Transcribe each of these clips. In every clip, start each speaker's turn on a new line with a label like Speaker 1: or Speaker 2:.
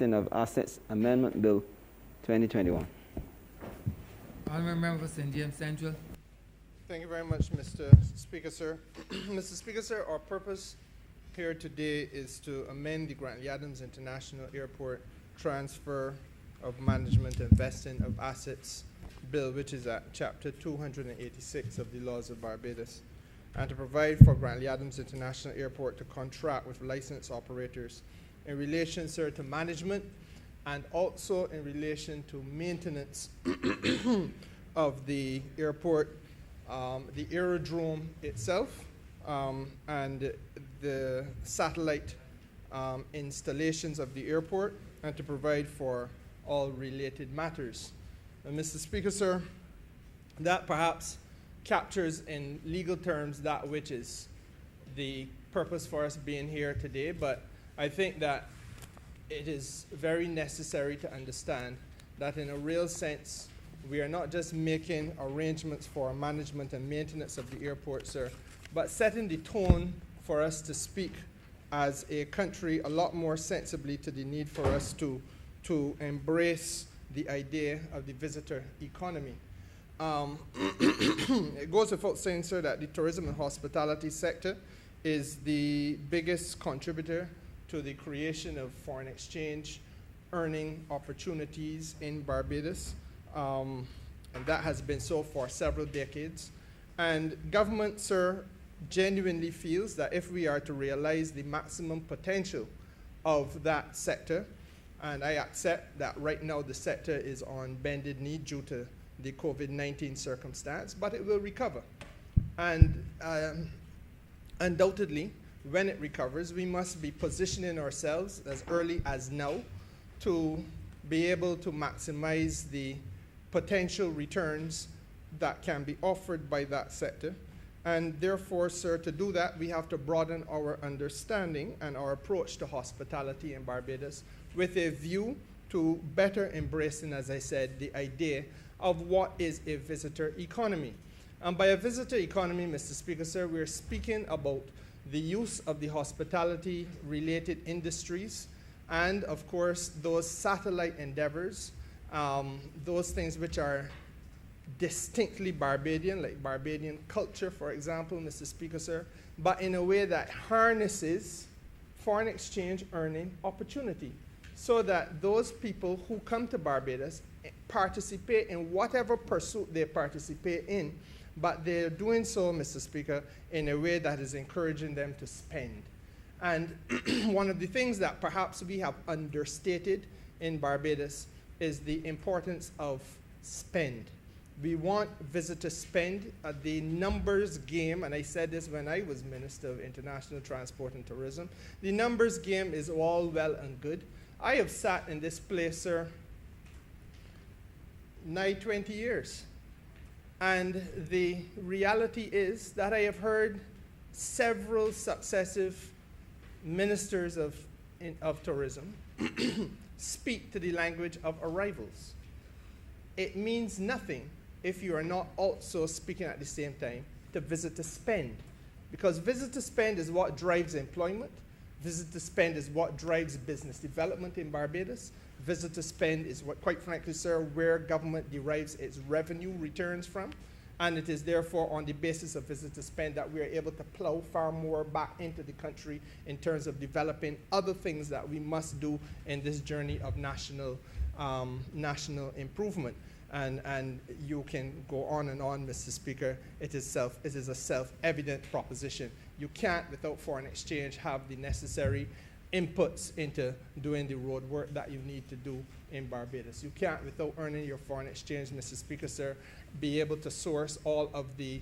Speaker 1: Investing of Assets Amendment Bill 2021.
Speaker 2: Honourable Member for St. James Central.
Speaker 3: Thank you very much, Mr. Speaker, sir. Mr. Speaker, sir, our purpose here today is to amend the Grantley Adams International Airport Transfer of Management and Vesting of Assets Bill, which is at Chapter 286 of the Laws of Barbados, and to provide for Grantley Adams International Airport to contract with licensed operators in relation, sir, to management and also in relation to maintenance of the airport, the aerodrome itself, and the satellite installations of the airport, and to provide for all related matters. Mr. Speaker, sir, that perhaps captures in legal terms that which is the purpose for us being here today, but I think that it is very necessary to understand that in a real sense, we are not just making arrangements for management and maintenance of the airport, sir, but setting the tone for us to speak as a country a lot more sensibly to the need for us to embrace the idea of the visitor economy. It goes without saying, sir, that the tourism and hospitality sector is the biggest contributor to the creation of foreign exchange earning opportunities in Barbados. And that has been so for several decades. And government, sir, genuinely feels that if we are to realize the maximum potential of that sector, and I accept that right now the sector is on bended knee due to the COVID-19 circumstance, but it will recover. And undoubtedly, when it recovers, we must be positioning ourselves as early as now to be able to maximize the potential returns that can be offered by that sector. And therefore, sir, to do that, we have to broaden our understanding and our approach to hospitality in Barbados with a view to better embracing, as I said, the idea of what is a visitor economy. And by a visitor economy, Mr. Speaker, sir, we're speaking about the use of the hospitality-related industries and, of course, those satellite endeavors, those things which are distinctly Barbadian, like Barbadian culture, for example, Mr. Speaker, sir, but in a way that harnesses foreign exchange earning opportunity, so that those people who come to Barbados participate in whatever pursuit they participate in, but they're doing so, Mr. Speaker, in a way that is encouraging them to spend. And one of the things that perhaps we have understated in Barbados is the importance of spend. We want visitor spend. The numbers game, and I said this when I was Minister of International Transport and Tourism, the numbers game is all well and good. I have sat in this place, sir, nigh 20 years. And the reality is that I have heard several successive ministers of tourism speak to the language of arrivals. It means nothing if you are not also speaking at the same time to visitor spend. Because visitor spend is what drives employment. Visitor spend is what drives business development in Barbados. Visitor spend is what, quite frankly, sir, where government derives its revenue returns from. And it is therefore on the basis of visitor spend that we are able to plow far more back into the country in terms of developing other things that we must do in this journey of national improvement. And you can go on and on, Mr. Speaker. It is a self-evident proposition. You can't, without foreign exchange, have the necessary inputs into doing the road work that you need to do in Barbados. You can't, without earning your foreign exchange, Mr. Speaker, sir, be able to source all of the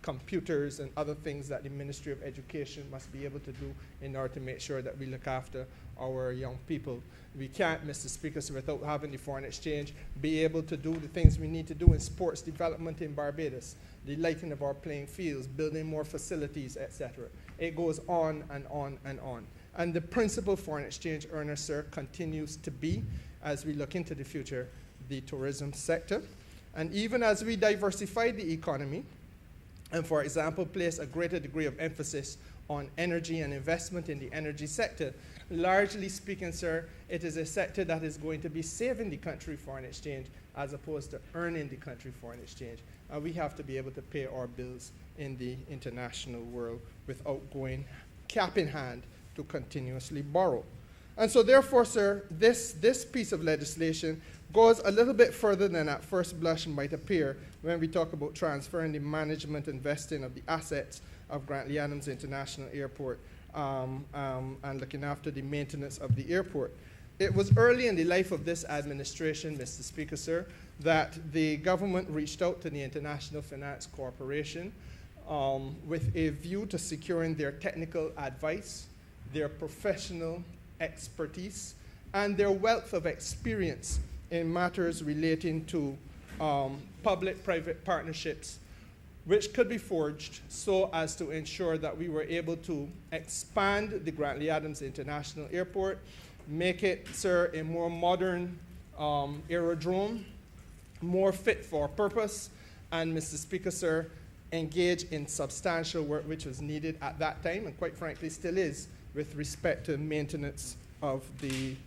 Speaker 3: computers and other things that the Ministry of Education must be able to do in order to make sure that we look after our young people. We can't, Mr. Speaker, so without having the foreign exchange, be able to do the things we need to do in sports development in Barbados, the lighting of our playing fields, building more facilities, etc. It goes on and on and on. And the principal foreign exchange earner, sir, continues to be, as we look into the future, the tourism sector. And even as we diversify the economy, and for example, place a greater degree of emphasis on energy and investment in the energy sector. Largely speaking, sir, it is a sector that is going to be saving the country foreign exchange as opposed to earning the country foreign exchange. And we have to be able to pay our bills in the international world without going cap in hand to continuously borrow. And so therefore, sir, this piece of legislation goes a little bit further than at first blush might appear when we talk about transferring the management and vesting of the assets of Grantley Adams International Airport and looking after the maintenance of the airport. It was early in the life of this administration, Mr. Speaker, sir, that the government reached out to the International Finance Corporation with a view to securing their technical advice, their professional expertise, and their wealth of experience in matters relating to public-private partnerships, which could be forged so as to ensure that we were able to expand the Grantley Adams International Airport, make it, sir, a more modern aerodrome, more fit for purpose, and, Mr. Speaker, sir, engage in substantial work which was needed at that time, and quite frankly still is, with respect to maintenance of the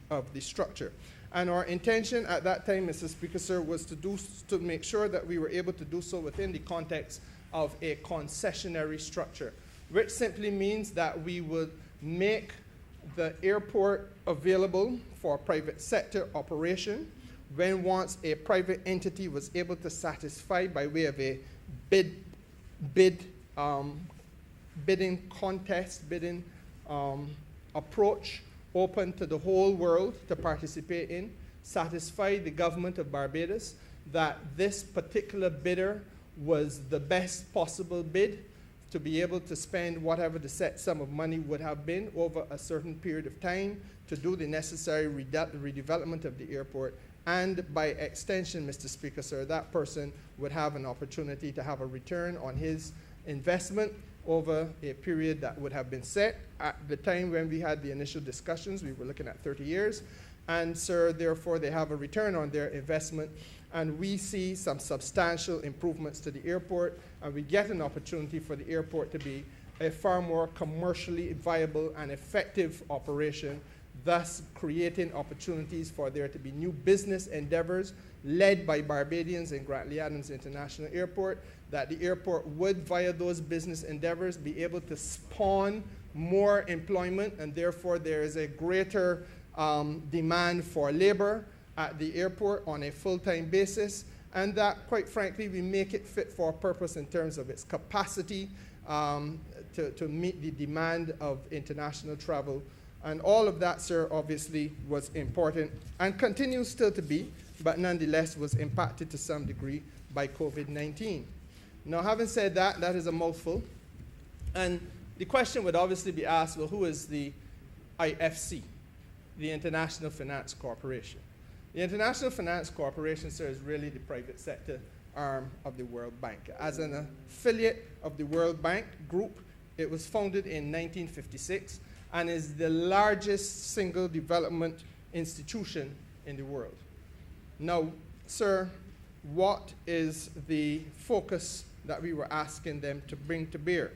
Speaker 3: structure. And our intention at that time, Mr. Speaker, sir, was to make sure that we were able to do so within the context of a concessionary structure, which simply means that we would make the airport available for private sector operation when once a private entity was able to satisfy by way of a bidding contest, bidding approach open to the whole world to participate in, satisfy the government of Barbados that this particular bidder was the best possible bid to be able to spend whatever the set sum of money would have been over a certain period of time to do the necessary redevelopment of the airport. And by extension, Mr. Speaker, sir, that person would have an opportunity to have a return on his investment over a period that would have been set. At the time when we had the initial discussions, we were looking at 30 years. And, sir, therefore, they have a return on their investment. And we see some substantial improvements to the airport, and we get an opportunity for the airport to be a far more commercially viable and effective operation, thus creating opportunities for there to be new business endeavors led by Barbadians in Grantley Adams International Airport, that the airport would, via those business endeavors, be able to spawn more employment, and therefore there is a greater demand for labor at the airport on a full-time basis, and that, quite frankly, we make it fit for purpose in terms of its capacity to meet the demand of international travel. And all of that, sir, obviously was important and continues still to be, but nonetheless was impacted to some degree by COVID-19. Now, having said that, that is a mouthful. And the question would obviously be asked, well, who is the IFC, the International Finance Corporation? The International Finance Corporation, sir, is really the private sector arm of the World Bank. As an affiliate of the World Bank Group, it was founded in 1956 and is the largest single development institution in the world. Now, sir, what is the focus that we were asking them to bring to bear?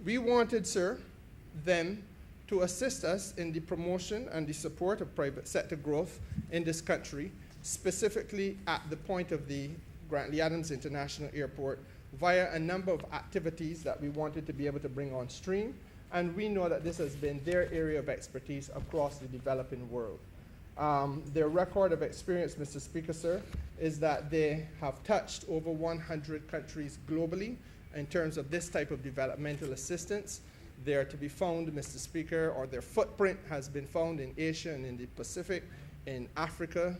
Speaker 3: We wanted, sir, them to assist us in the promotion and the support of private sector growth in this country, specifically at the point of the Grantley Adams International Airport, via a number of activities that we wanted to be able to bring on stream. And we know that this has been their area of expertise across the developing world. Their record of experience, Mr. Speaker, sir, is that they have touched over 100 countries globally in terms of this type of developmental assistance. They are to be found, Mr. Speaker, or their footprint has been found in Asia and in the Pacific, in Africa,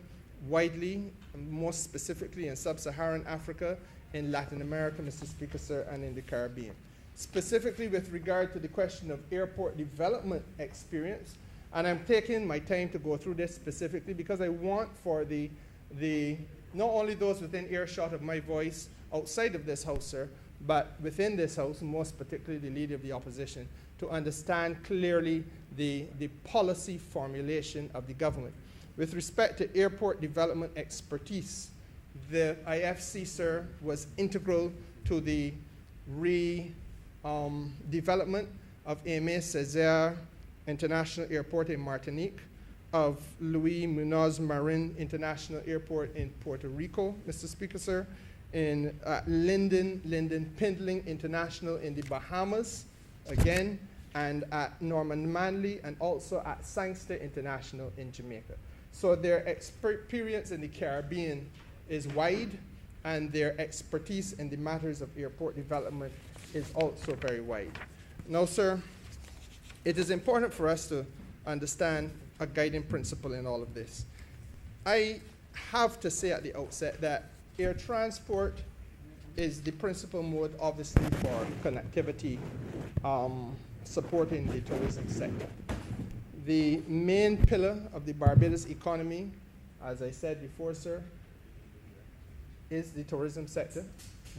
Speaker 3: widely, most specifically in sub-Saharan Africa, in Latin America, Mr. Speaker, sir, and in the Caribbean. Specifically with regard to the question of airport development experience, and I'm taking my time to go through this specifically because I want for the not only those within earshot of my voice outside of this house, sir, but within this house, most particularly the leader of the opposition, to understand clearly the policy formulation of the government. With respect to airport development expertise, the IFC, sir, was integral to the development of Aimé Césaire International Airport in Martinique, of Louis Munoz Marin International Airport in Puerto Rico, Mr. Speaker, sir, in Linden Pindling International in the Bahamas, again, and at Norman Manley, and also at Sangster International in Jamaica. So their experience in the Caribbean is wide, and their expertise in the matters of airport development is also very wide. Now, sir, it is important for us to understand a guiding principle in all of this. I have to say at the outset that air transport is the principal mode, obviously, for connectivity, supporting the tourism sector. The main pillar of the Barbados economy, as I said before, sir, is the tourism sector.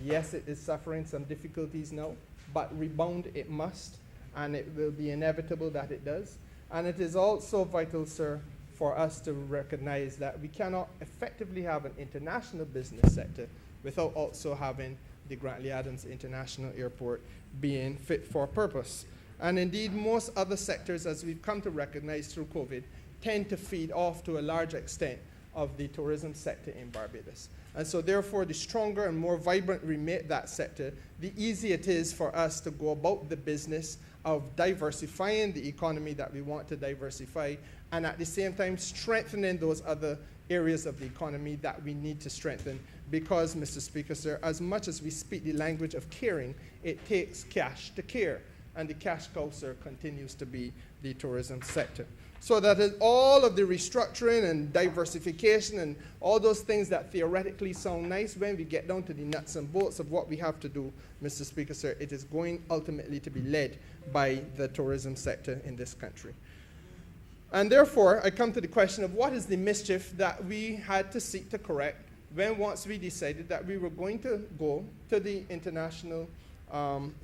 Speaker 3: Yes, it is suffering some difficulties now, but rebound it must, and it will be inevitable that it does. And it is also vital, sir, for us to recognize that we cannot effectively have an international business sector without also having the Grantley Adams International Airport being fit for purpose. And indeed, most other sectors, as we've come to recognize through COVID, tend to feed off to a large extent of the tourism sector in Barbados. And so therefore, the stronger and more vibrant we make that sector, the easier it is for us to go about the business of diversifying the economy that we want to diversify, and at the same time strengthening those other areas of the economy that we need to strengthen. Because, Mr. Speaker, sir, as much as we speak the language of caring, it takes cash to care. And the cash cow, sir, continues to be the tourism sector. So that is all of the restructuring and diversification and all those things that theoretically sound nice, when we get down to the nuts and bolts of what we have to do, Mr. Speaker, sir, it is going ultimately to be led by the tourism sector in this country. And therefore, I come to the question of what is the mischief that we had to seek to correct when once we decided that we were going to go to the International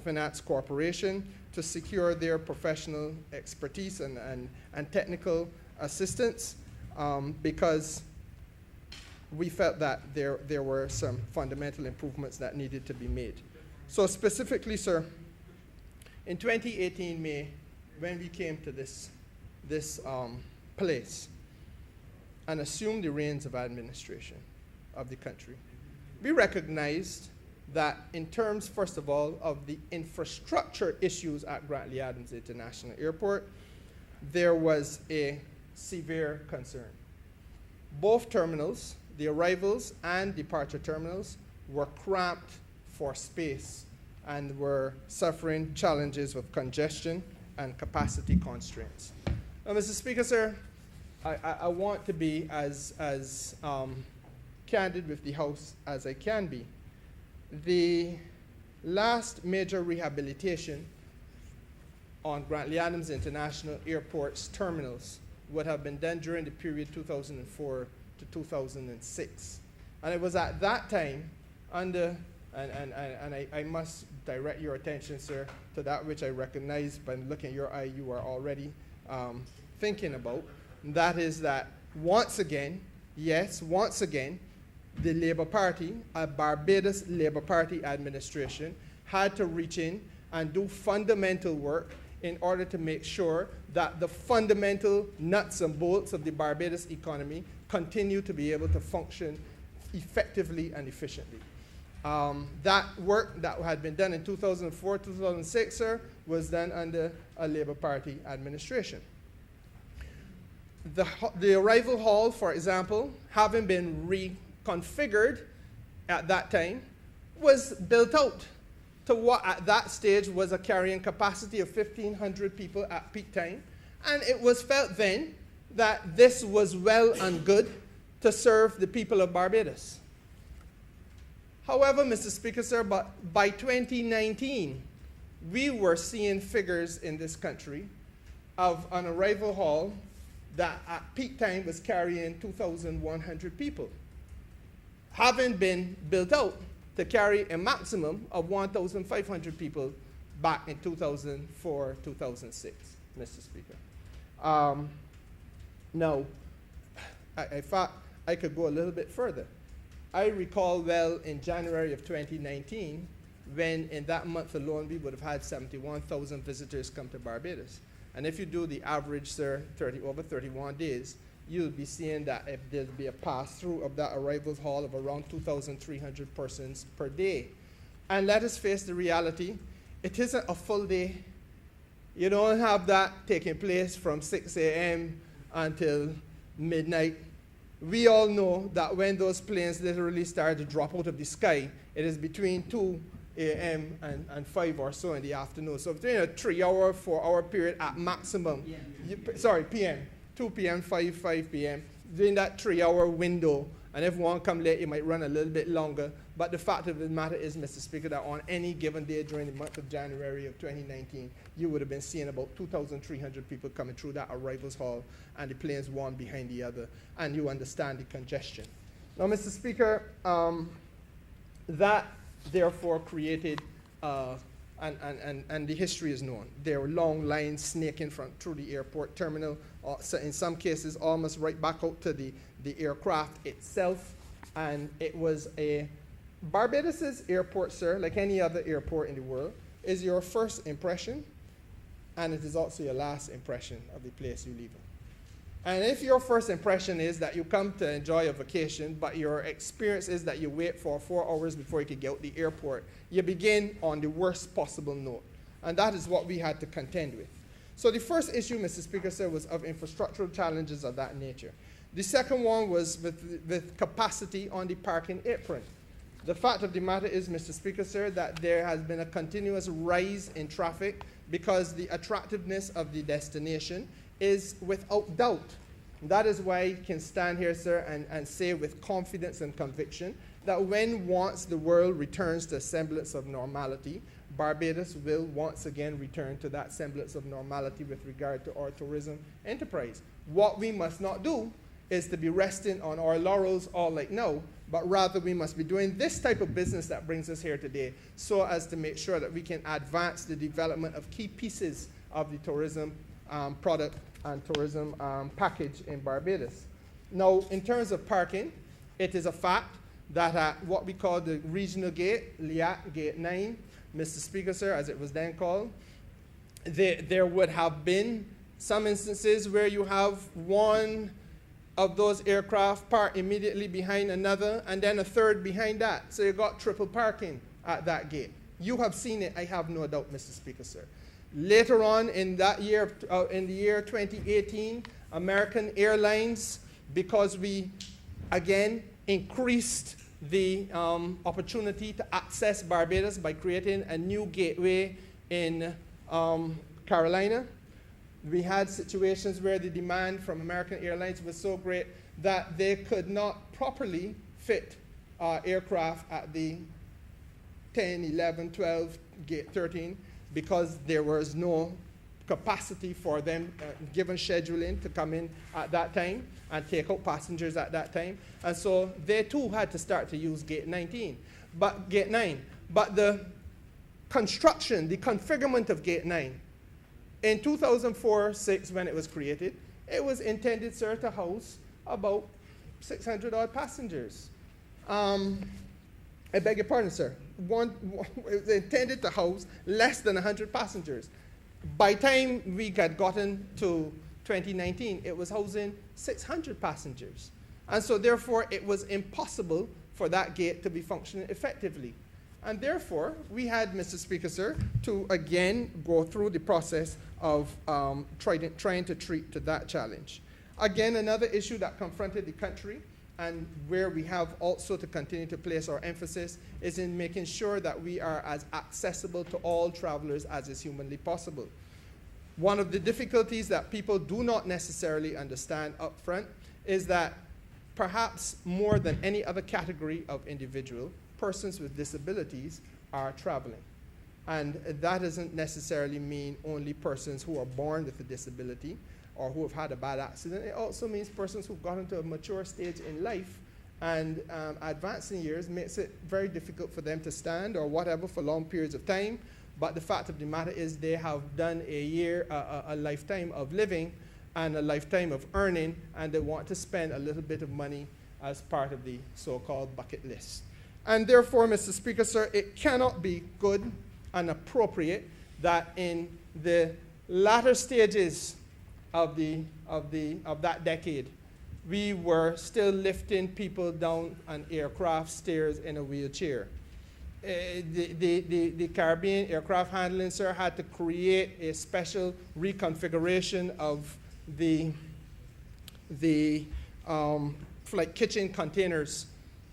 Speaker 3: Finance Corporation to secure their professional expertise and technical assistance, because we felt that there were some fundamental improvements that needed to be made. So specifically, sir, in 2018 May, when we came to this place and assumed the reins of administration of the country, we recognized that in terms, first of all, of the infrastructure issues at Grantley Adams International Airport, there was a severe concern. Both terminals, the arrivals and departure terminals, were cramped for space and were suffering challenges with congestion and capacity constraints. Now, Mr. Speaker, sir, I want to be as candid with the House as I can be. The last major rehabilitation on Grantley Adams International Airport's terminals would have been done during the period 2004 to 2006. And it was at that time, under, and I must direct your attention, sir, to that which I recognize by looking at your eye you are already thinking about. And that is that once again, yes, once again, the Labour Party, a Barbados Labour Party administration, had to reach in and do fundamental work in order to make sure that the fundamental nuts and bolts of the Barbados economy continue to be able to function effectively and efficiently. That work that had been done in 2004, 2006, sir, was done under a Labour Party administration. The arrival hall, for example, having been reconfigured at that time, was built out to what at that stage was a carrying capacity of 1,500 people at peak time. And it was felt then that this was well and good to serve the people of Barbados. However, Mr. Speaker, sir, but by 2019, we were seeing figures in this country of an arrival hall that at peak time was carrying 2,100 people, having been built out to carry a maximum of 1,500 people back in 2004, 2006, Mr. Speaker. Now, in fact, I could go a little bit further. I recall well in January of 2019 when in that month alone we would have had 71,000 visitors come to Barbados. And if you do the average, sir, over 31 days, you'll be seeing that if there'll be a pass-through of that arrivals hall of around 2,300 persons per day. And let us face the reality, it isn't a full day. You don't have that taking place from 6 a.m. until midnight. We all know that when those planes literally start to drop out of the sky, it is between 2 a.m. and 5 or so in the afternoon. So between a 3-hour, 4-hour period at maximum, p.m., 2 p.m., 5 p.m., during that 3-hour window, and if one come late, it might run a little bit longer. But the fact of the matter is, Mr. Speaker, that on any given day during the month of January of 2019, you would have been seeing about 2,300 people coming through that arrivals hall, and the planes one behind the other, and you understand the congestion. Now, Mr. Speaker, that therefore created, and the history is known. There were long lines snaking through the airport terminal, so in some cases almost right back out to the aircraft itself, and it was Barbados's airport, sir, like any other airport in the world, is your first impression, and it is also your last impression of the place you live in. And if your first impression is that you come to enjoy a vacation, but your experience is that you wait for 4 hours before you can get out the airport, you begin on the worst possible note. And that is what we had to contend with. So the first issue, Mr. Speaker, sir, was of infrastructural challenges of that nature. The second one was with capacity on the parking apron. The fact of the matter is, Mr. Speaker, sir, that there has been a continuous rise in traffic because the attractiveness of the destination is without doubt. That is why I can stand here, sir, and say with confidence and conviction that when once the world returns to a semblance of normality, Barbados will once again return to that semblance of normality with regard to our tourism enterprise. What we must not do is to be resting on our laurels all like now, but rather we must be doing this type of business that brings us here today so as to make sure that we can advance the development of key pieces of the tourism product and tourism package in Barbados. Now, in terms of parking, it is a fact that at what we call the regional gate, LIAC Gate 9, Mr. Speaker, sir, as it was then called, there would have been some instances where you have one of those aircraft parked immediately behind another, and then a third behind that. So you got triple parking at that gate. You have seen it, I have no doubt, Mr. Speaker, sir. Later on in that year, in the year 2018, American Airlines, because we, again, increased the opportunity to access Barbados by creating a new gateway in Carolina. We had situations where the demand from American Airlines was so great that they could not properly fit aircraft at the 10, 11, 12, gate 13 because there was no capacity for them, given scheduling, to come in at that time and take out passengers at that time. And so they too had to start to use gate 19, but gate 9. But the construction, the configurement of gate 9, in 2004-06, when it was created, it was intended, sir, to house about 600 odd passengers. I beg your pardon, sir. It was intended to house less than 100 passengers. By the time we had gotten to 2019, it was housing 600 passengers. And so therefore, it was impossible for that gate to be functioning effectively. And therefore, we had, Mr. Speaker, sir, to again go through the process of trying to treat to that challenge. Again, another issue that confronted the country and where we have also to continue to place our emphasis is in making sure that we are as accessible to all travelers as is humanly possible. One of the difficulties that people do not necessarily understand up front is that perhaps more than any other category of individual, persons with disabilities are traveling. And that doesn't necessarily mean only persons who are born with a disability or who have had a bad accident. It also means persons who've gotten to a mature stage in life and advancing years makes it very difficult for them to stand or whatever for long periods of time. But the fact of the matter is they have done a lifetime of living and a lifetime of earning, and they want to spend a little bit of money as part of the so-called bucket list. And therefore, Mr. Speaker, sir, it cannot be good and appropriate that in the latter stages of that decade, we were still lifting people down an aircraft stairs in a wheelchair. The Caribbean Aircraft Handling, sir, had to create a special reconfiguration of the flight kitchen containers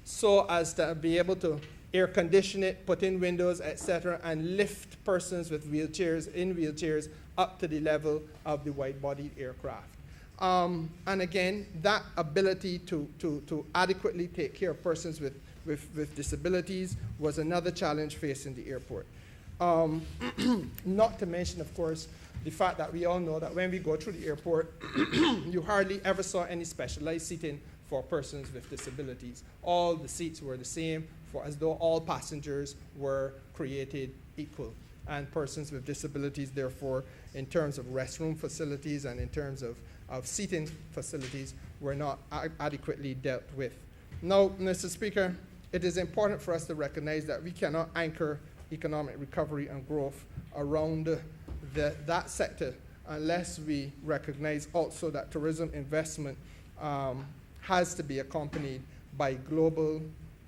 Speaker 3: so as to be able to air condition it, put in windows, etc., and lift persons with wheelchairs up to the level of the wide-bodied aircraft. And again, that ability to adequately take care of persons with disabilities was another challenge facing the airport. Not to mention, of course, the fact that we all know that when we go through the airport, you hardly ever saw any specialized seating for persons with disabilities. All the seats were the same, as though all passengers were created equal. And persons with disabilities, therefore, in terms of restroom facilities and in terms of seating facilities, were not adequately dealt with. Now, Mr. Speaker, it is important for us to recognize that we cannot anchor economic recovery and growth around that sector unless we recognize also that tourism investment has to be accompanied by global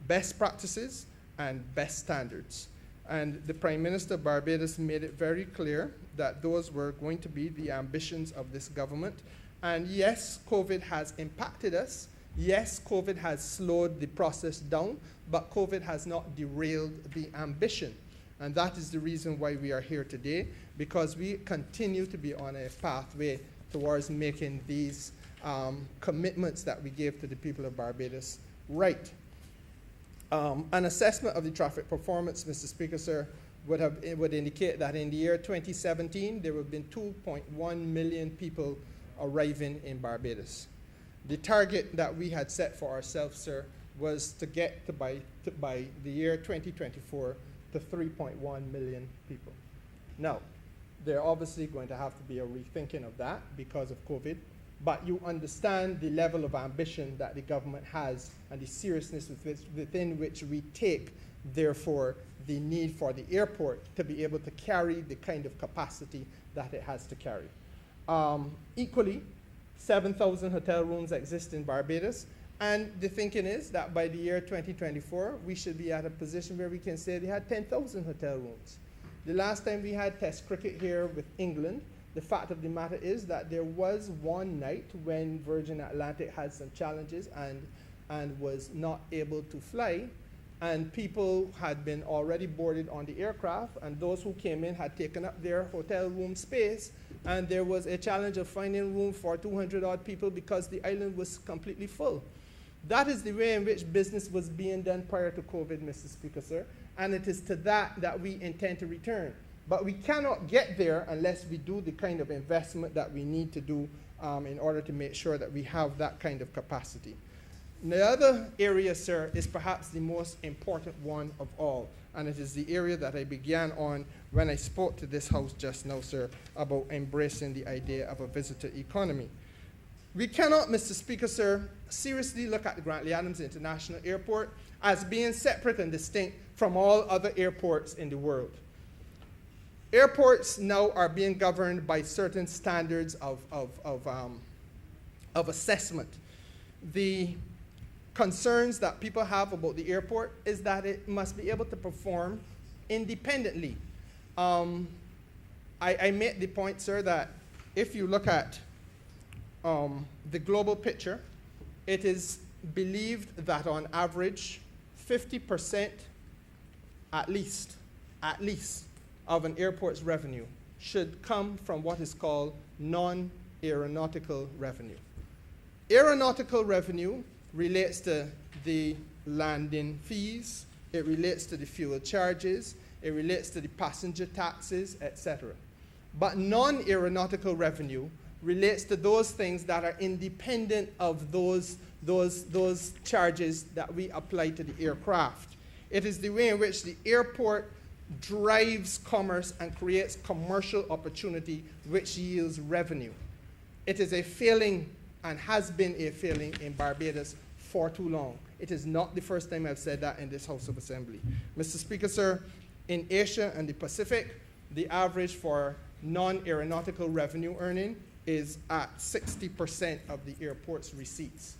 Speaker 3: best practices and best standards. And the Prime Minister of Barbados made it very clear that those were going to be the ambitions of this government. And yes, COVID has impacted us. Yes, COVID has slowed the process down, but COVID has not derailed the ambition. And that is the reason why we are here today, because we continue to be on a pathway towards making these commitments that we gave to the people of Barbados right. An assessment of the traffic performance, Mr. Speaker, sir, would indicate that in the year 2017, there would have been 2.1 million people arriving in Barbados. The target that we had set for ourselves, sir, was to get to by the year 2024 to 3.1 million people. Now, there obviously going to have to be a rethinking of that because of COVID, but you understand the level of ambition that the government has and the seriousness within which we take, therefore, the need for the airport to be able to carry the kind of capacity that it has to carry. Equally, 7,000 hotel rooms exist in Barbados, and the thinking is that by the year 2024, we should be at a position where we can say they had 10,000 hotel rooms. The last time we had Test cricket here with England, the fact of the matter is that there was one night when Virgin Atlantic had some challenges and was not able to fly, and people had been already boarded on the aircraft, and those who came in had taken up their hotel room space, and there was a challenge of finding room for 200 odd people because the island was completely full. That is the way in which business was being done prior to COVID, Mr. Speaker, sir, and it is to that we intend to return. But we cannot get there unless we do the kind of investment that we need to do in order to make sure that we have that kind of capacity. The other area, sir, is perhaps the most important one of all, and it is the area that I began on when I spoke to this House just now, sir, about embracing the idea of a visitor economy. We cannot, Mr. Speaker, sir, seriously look at the Grantley Adams International Airport as being separate and distinct from all other airports in the world. Airports now are being governed by certain standards of assessment. The concerns that people have about the airport is that it must be able to perform independently. I made the point, sir, that if you look at the global picture, it is believed that on average, 50% at least, of an airport's revenue should come from what is called non-aeronautical revenue. Aeronautical revenue relates to the landing fees, it relates to the fuel charges, it relates to the passenger taxes, etc. But non-aeronautical revenue relates to those things that are independent of those charges that we apply to the aircraft. It is the way in which the airport drives commerce and creates commercial opportunity which yields revenue. It is a failing and has been a failing in Barbados for too long. It is not the first time I've said that in this House of Assembly. Mr. Speaker, sir, in Asia and the Pacific, the average for non-aeronautical revenue earning is at 60% of the airport's receipts.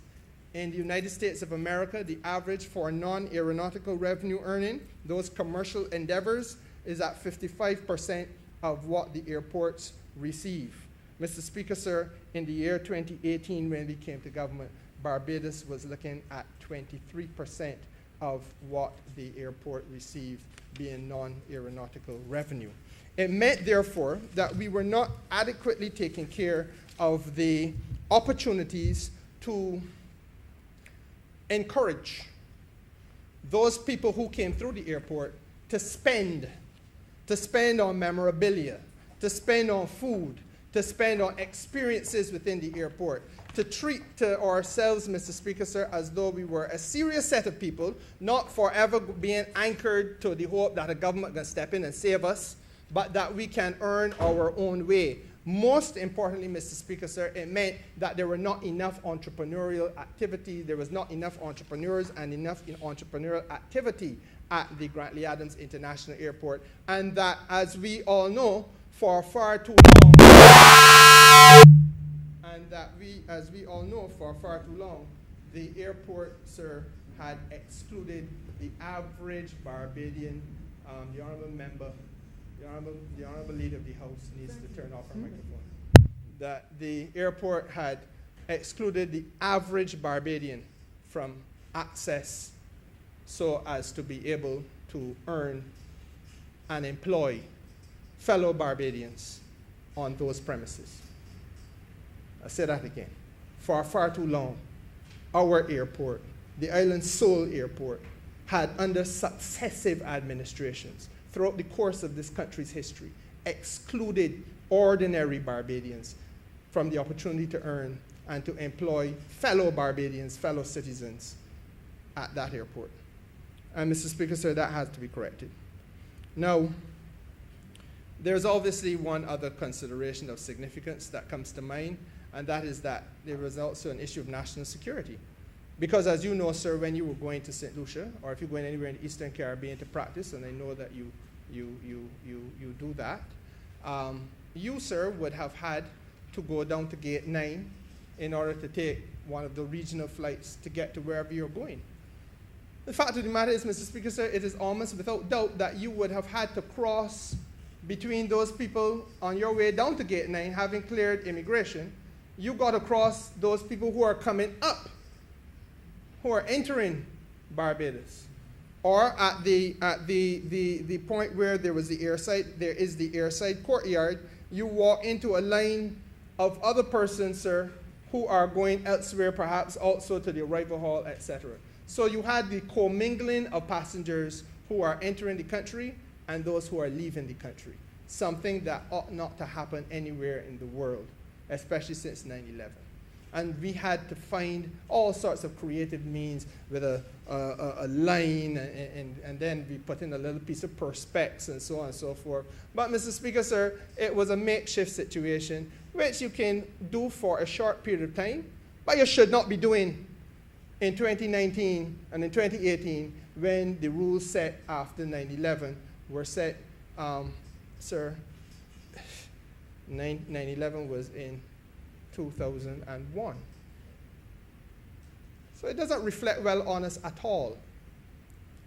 Speaker 3: In the United States of America, the average for non-aeronautical revenue earning, those commercial endeavors, is at 55% of what the airports receive. Mr. Speaker, sir, in the year 2018, when we came to government, Barbados was looking at 23% of what the airport received being non-aeronautical revenue. It meant, therefore, that we were not adequately taking care of the opportunities to encourage those people who came through the airport to spend on memorabilia, to spend on food, to spend on experiences within the airport, to treat ourselves, Mr. Speaker, sir, as though we were a serious set of people, not forever being anchored to the hope that a government can step in and save us, but that we can earn our own way. Most importantly, Mr. Speaker, sir, it meant that there were not enough entrepreneurial activity, there was not enough entrepreneurs and enough entrepreneurial activity at the Grantley Adams International Airport, and that, as we all know, for far too long, the airport, sir, had excluded the average Barbadian. The honourable member, the honourable leader of the House needs to turn off her microphone. That the airport had excluded the average Barbadian from access so as to be able to earn and employ fellow Barbadians on those premises. I say that again. For far too long, our airport, the island's sole airport, had under successive administrations throughout the course of this country's history excluded ordinary Barbadians from the opportunity to earn and to employ fellow Barbadians, fellow citizens at that airport. And Mr. Speaker, sir, that has to be corrected. Now, there's obviously one other consideration of significance that comes to mind, and that is that there was also an issue of national security. Because as you know, sir, when you were going to St. Lucia, or if you're going anywhere in the Eastern Caribbean to practice, and I know that you do that, you, sir, would have had to go down to Gate 9 in order to take one of the regional flights to get to wherever you're going. The fact of the matter is, Mr. Speaker, sir, it is almost without doubt that you would have had to cross between those people on your way down to Gate 9, having cleared immigration. You got to cross those people who are coming up, who are entering Barbados. Or at the point where there was the airside, there is the airside courtyard, you walk into a line of other persons, sir, who are going elsewhere, perhaps also to the arrival hall, etc. So you had the commingling of passengers who are entering the country and those who are leaving the country, something that ought not to happen anywhere in the world, especially since 9/11. And we had to find all sorts of creative means with a line, and then we put in a little piece of perspex and so on and so forth. But Mr. Speaker, sir, it was a makeshift situation which you can do for a short period of time, but you should not be doing in 2019 and in 2018 when the rules set after 9/11 were set. Sir, 9/11 was in 2001. So it doesn't reflect well on us at all.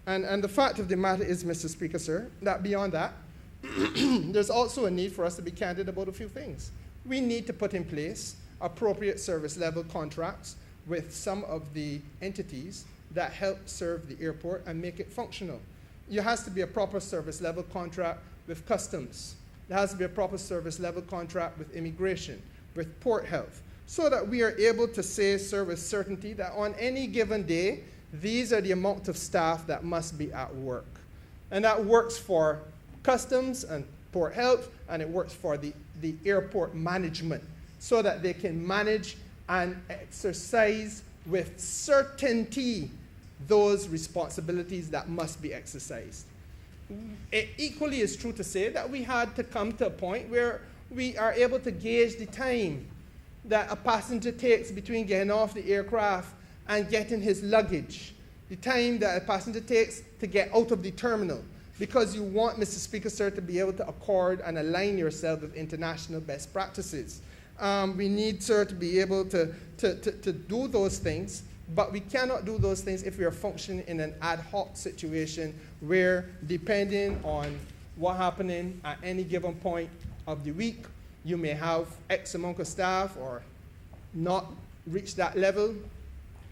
Speaker 3: And the fact of the matter is, Mr. Speaker, sir, that beyond that, there's also a need for us to be candid about a few things. We need to put in place appropriate service level contracts with some of the entities that help serve the airport and make it functional. There has to be a proper service level contract with customs. There has to be a proper service level contract with immigration, with port health, so that we are able to say, sir, with certainty that on any given day, these are the amount of staff that must be at work. And that works for customs and port health, and it works for the airport management, so that they can manage and exercise with certainty those responsibilities that must be exercised. It equally is true to say that we had to come to a point where we are able to gauge the time that a passenger takes between getting off the aircraft and getting his luggage, the time that a passenger takes to get out of the terminal, because you want, Mr. Speaker, sir, to be able to accord and align yourself with international best practices. We need, sir, to be able to do those things, but we cannot do those things if we are functioning in an ad hoc situation where, depending on what's happening at any given point of the week, you may have X amount of staff or not reach that level.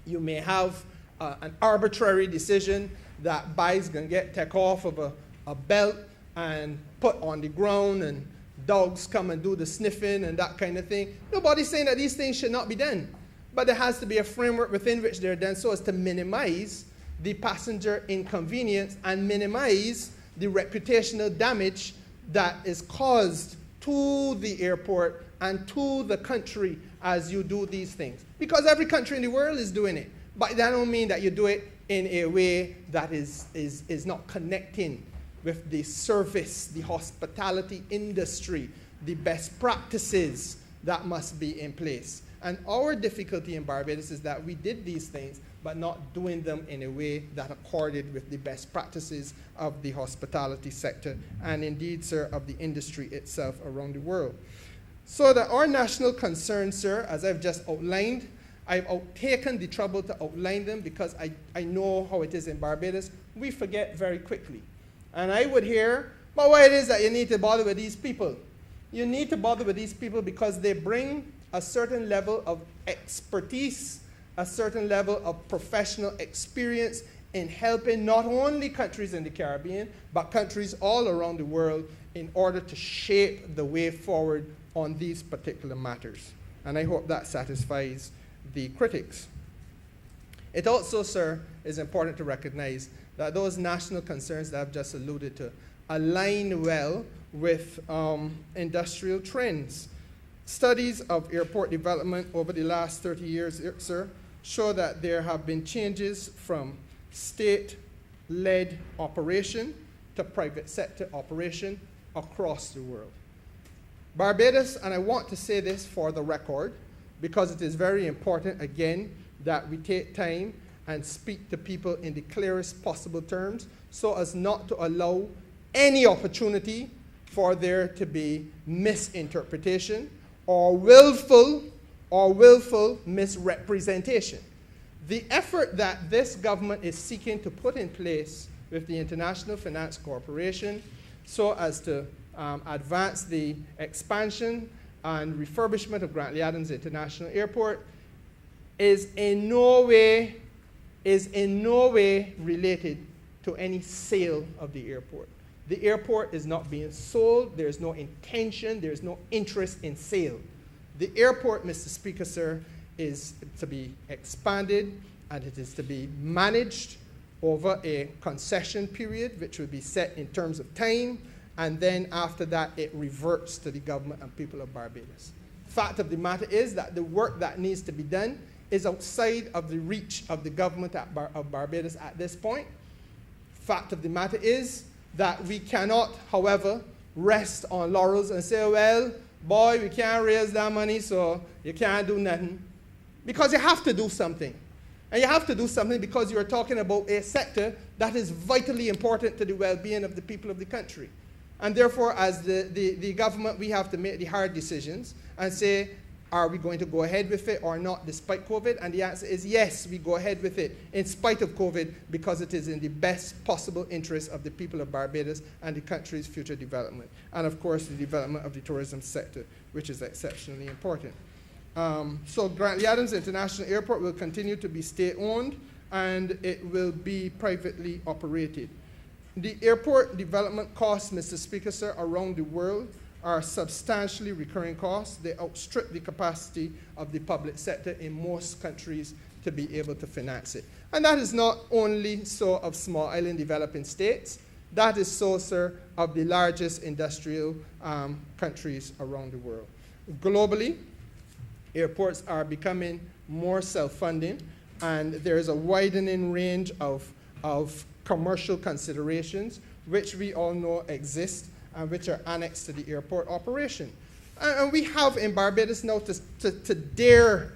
Speaker 3: You may have an arbitrary decision that bikes going to get taken off of a belt and put on the ground, and dogs come and do the sniffing and that kind of thing. Nobody's saying that these things should not be done, but there has to be a framework within which they're done so as to minimize the passenger inconvenience and minimize the reputational damage that is caused to the airport and to the country as you do these things. Because every country in the world is doing it, but that don't mean that you do it in a way that is not connecting with the service, the hospitality industry, the best practices that must be in place. And our difficulty in Barbados is that we did these things, but not doing them in a way that accorded with the best practices of the hospitality sector and indeed, sir, of the industry itself around the world. So that our national concerns, sir, as I've just outlined, I've taken the trouble to outline them because I know how it is in Barbados. We forget very quickly. And I would hear, but why it is that you need to bother with these people? You need to bother with these people because they bring a certain level of expertise, a certain level of professional experience in helping not only countries in the Caribbean, but countries all around the world in order to shape the way forward on these particular matters. And I hope that satisfies the critics. It also, sir, is important to recognize that those national concerns that I've just alluded to align well with industrial trends. Studies of airport development over the last 30 years, sir, show that there have been changes from state-led operation to private sector operation across the world. Barbados, and I want to say this for the record, because it is very important, again, that we take time and speak to people in the clearest possible terms so as not to allow any opportunity for there to be misinterpretation or willful misrepresentation. The effort that this government is seeking to put in place with the International Finance Corporation so as to advance the expansion and refurbishment of Grantley Adams International Airport is in no way related to any sale of the airport. The airport is not being sold. There's no intention. There's no interest in sale. The airport, Mr. Speaker, sir, is to be expanded, and it is to be managed over a concession period, which will be set in terms of time, and then after that, it reverts to the government and people of Barbados. Fact of the matter is that the work that needs to be done is outside of the reach of the government of Barbados at this point. Fact of the matter is that we cannot, however, rest on laurels and say, well, boy, we can't raise that money, so you can't do nothing. Because you have to do something. And you have to do something because you're talking about a sector that is vitally important to the well-being of the people of the country. And therefore, as the government, we have to make the hard decisions and say, are we going to go ahead with it or not despite COVID? And the answer is yes, we go ahead with it in spite of COVID because it is in the best possible interest of the people of Barbados and the country's future development. And of course, the development of the tourism sector, which is exceptionally important. So Grantley Adams International Airport will continue to be state-owned and it will be privately operated. The airport development costs, Mr. Speaker, sir, around the world are substantially recurring costs. They outstrip the capacity of the public sector in most countries to be able to finance it. And that is not only so of small island developing states, that is so, sir, of the largest industrial countries around the world. Globally, airports are becoming more self-funding, and there is a widening range of commercial considerations, which we all know exist, and which are annexed to the airport operation. And we have in Barbados now to dare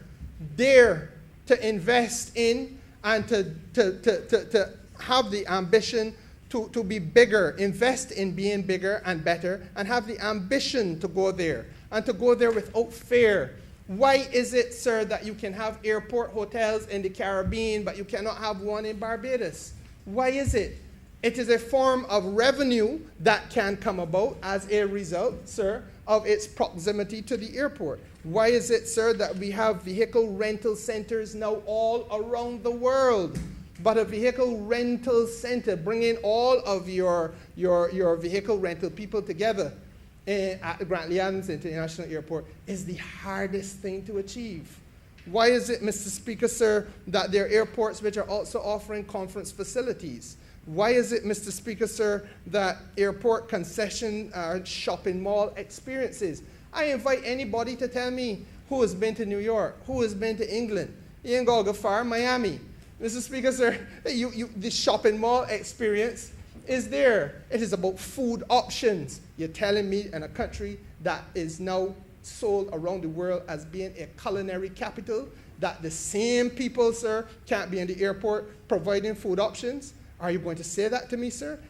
Speaker 3: to invest in and to have the ambition to be bigger, invest in being bigger and better, and have the ambition to go there, and to go there without fear. Why is it, sir, that you can have airport hotels in the Caribbean, but you cannot have one in Barbados? Why is it? It is a form of revenue that can come about as a result, sir, of its proximity to the airport. Why is it, sir, that we have vehicle rental centers now all around the world? But a vehicle rental center, bringing all of your vehicle rental people together at the Grantley Adams International Airport, is the hardest thing to achieve. Why is it, Mr. Speaker, sir, that there are airports which are also offering conference facilities? Why is it, Mr. Speaker, sir, that airport concession shopping mall experiences? I invite anybody to tell me who has been to New York, who has been to England. You ain't got to go far, Miami. Mr. Speaker, sir, the shopping mall experience is there. It is about food options. You're telling me in a country that is now sold around the world as being a culinary capital, that the same people, sir, can't be in the airport providing food options? Are you going to say that to me, sir?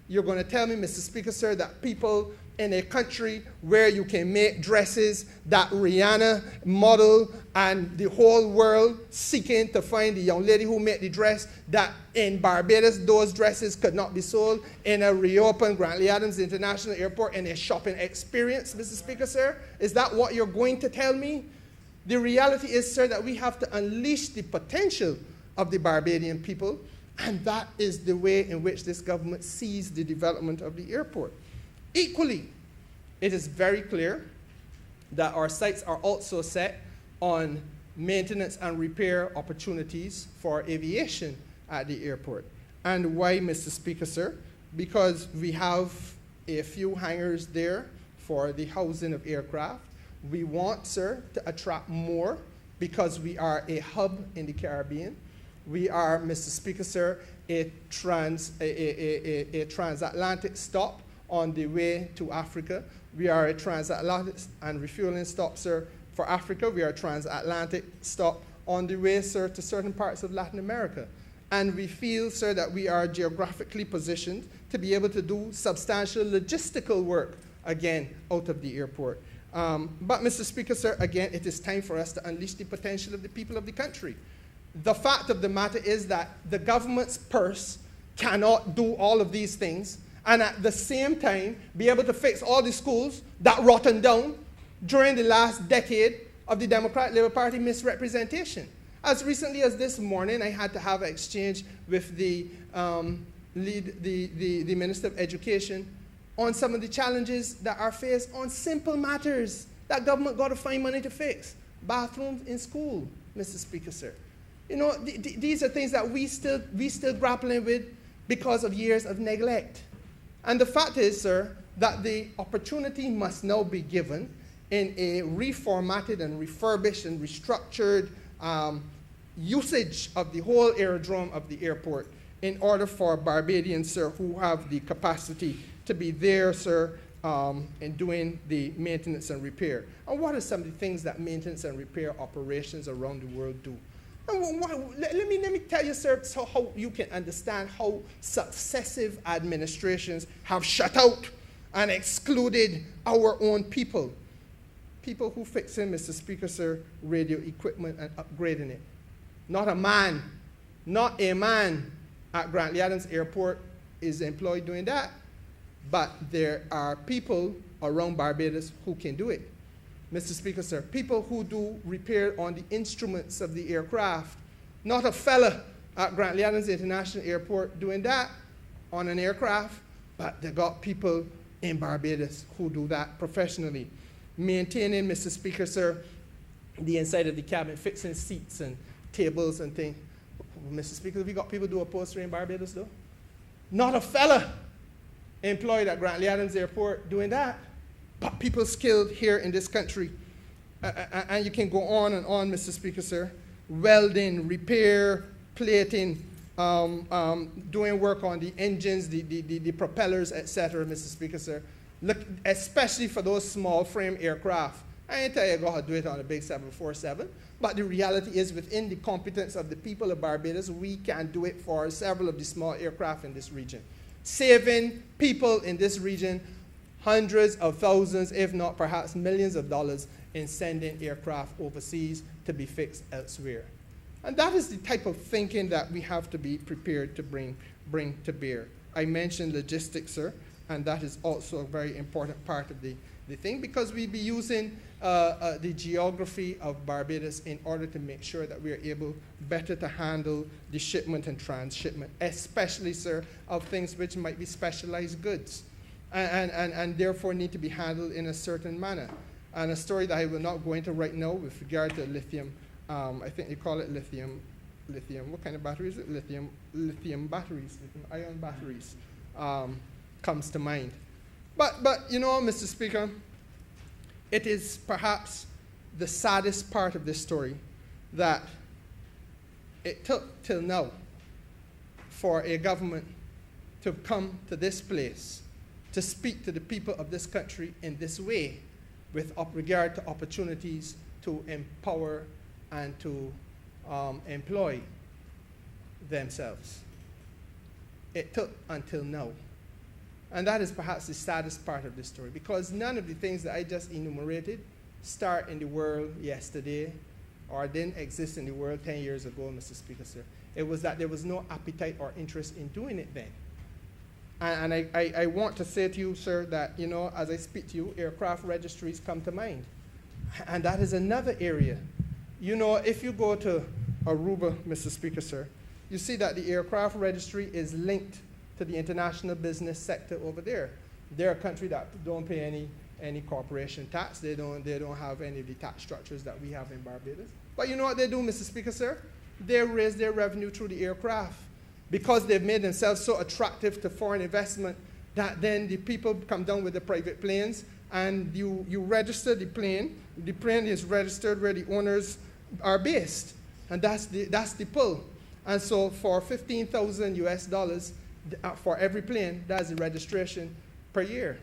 Speaker 3: You're going to tell me, Mr. Speaker, sir, that people in a country where you can make dresses that Rihanna model and the whole world seeking to find the young lady who made the dress, that in Barbados those dresses could not be sold in a reopened Grantley Adams International Airport in a shopping experience, Mr. Speaker, sir? Is that what you're going to tell me? The reality is, sir, that we have to unleash the potential of the Barbadian people, and that is the way in which this government sees the development of the airport. Equally, it is very clear that our sights are also set on maintenance and repair opportunities for aviation at the airport. And why, Mr. Speaker, sir? Because we have a few hangars there for the housing of aircraft. We want, sir, to attract more because we are a hub in the Caribbean. We are, Mr. Speaker, sir, a transatlantic stop on the way to Africa. We are a transatlantic and refueling stop, sir, for Africa. We are a transatlantic stop on the way, sir, to certain parts of Latin America. And we feel, sir, that we are geographically positioned to be able to do substantial logistical work, again, out of the airport. But, Mr. Speaker, sir, again, it is time for us to unleash the potential of the people of the country. The fact of the matter is that the government's purse cannot do all of these things and at the same time be able to fix all the schools that rotten down during the last decade of the Democratic Labour Party misrepresentation. As recently as this morning, I had to have an exchange with the Minister of Education on some of the challenges that are faced on simple matters that government got to find money to fix. Bathrooms in school, Mr. Speaker, sir. You know, these are things that we still grappling with because of years of neglect. And the fact is, sir, that the opportunity must now be given in a reformatted and refurbished and restructured usage of the whole aerodrome of the airport in order for Barbadians, sir, who have the capacity to be there, sir, in doing the maintenance and repair. And what are some of the things that maintenance and repair operations around the world do? Let me tell you, sir, so how you can understand how successive administrations have shut out and excluded our own people. People who fix in, Mr. Speaker, sir, radio equipment and upgrading it. Not a man at Grantley Adams Airport is employed doing that. But there are people around Barbados who can do it. Mr. Speaker, sir, people who do repair on the instruments of the aircraft. Not a fella at Grantley Adams International Airport doing that on an aircraft, but they got people in Barbados who do that professionally. Maintaining, Mr. Speaker, sir, the inside of the cabin, fixing seats and tables and things. Mr. Speaker, we got people do upholstery in Barbados, though? Not a fella employed at Grantley Adams Airport doing that. But people skilled here in this country. And you can go on and on, Mr. Speaker, sir. Welding, repair, plating, doing work on the engines, the propellers, etc., Mr. Speaker, sir. Look, especially for those small frame aircraft I ain't tell you go ahead and do it on a big 747, but the reality is within the competence of the people of Barbados, we can do it for several of the small aircraft in this region, saving people in this region hundreds of thousands, if not perhaps millions of dollars in sending aircraft overseas to be fixed elsewhere. And that is the type of thinking that we have to be prepared to bring to bear. I mentioned logistics, sir, and that is also a very important part of the thing, because we'll be using the geography of Barbados in order to make sure that we are able better to handle the shipment and transshipment, especially, sir, of things which might be specialized goods and therefore need to be handled in a certain manner. And a story that I will not go into right now with regard to lithium, I think you call it lithium, what kind of battery is it? Lithium batteries, lithium-ion batteries, comes to mind. But you know, Mr. Speaker, it is perhaps the saddest part of this story that it took till now for a government to come to this place to speak to the people of this country in this way with regard to opportunities to empower and to employ themselves. It took until now. And that is perhaps the saddest part of this story, because none of the things that I just enumerated start in the world yesterday or didn't exist in the world 10 years ago, Mr. Speaker, sir. It was that there was no appetite or interest in doing it then. And I want to say to you, sir, that, you know, as I speak to you, aircraft registries come to mind. And that is another area. You know, if you go to Aruba, Mr. Speaker, sir, you see that the aircraft registry is linked to the international business sector over there. They're a country that don't pay any corporation tax. They don't have any of the tax structures that we have in Barbados. But you know what they do, Mr. Speaker, sir? They raise their revenue through the aircraft, because they've made themselves so attractive to foreign investment that then the people come down with the private planes and you register the plane. The plane is registered where the owners are based, and that's the pull. And so for $15,000 for every plane, that's the registration per year.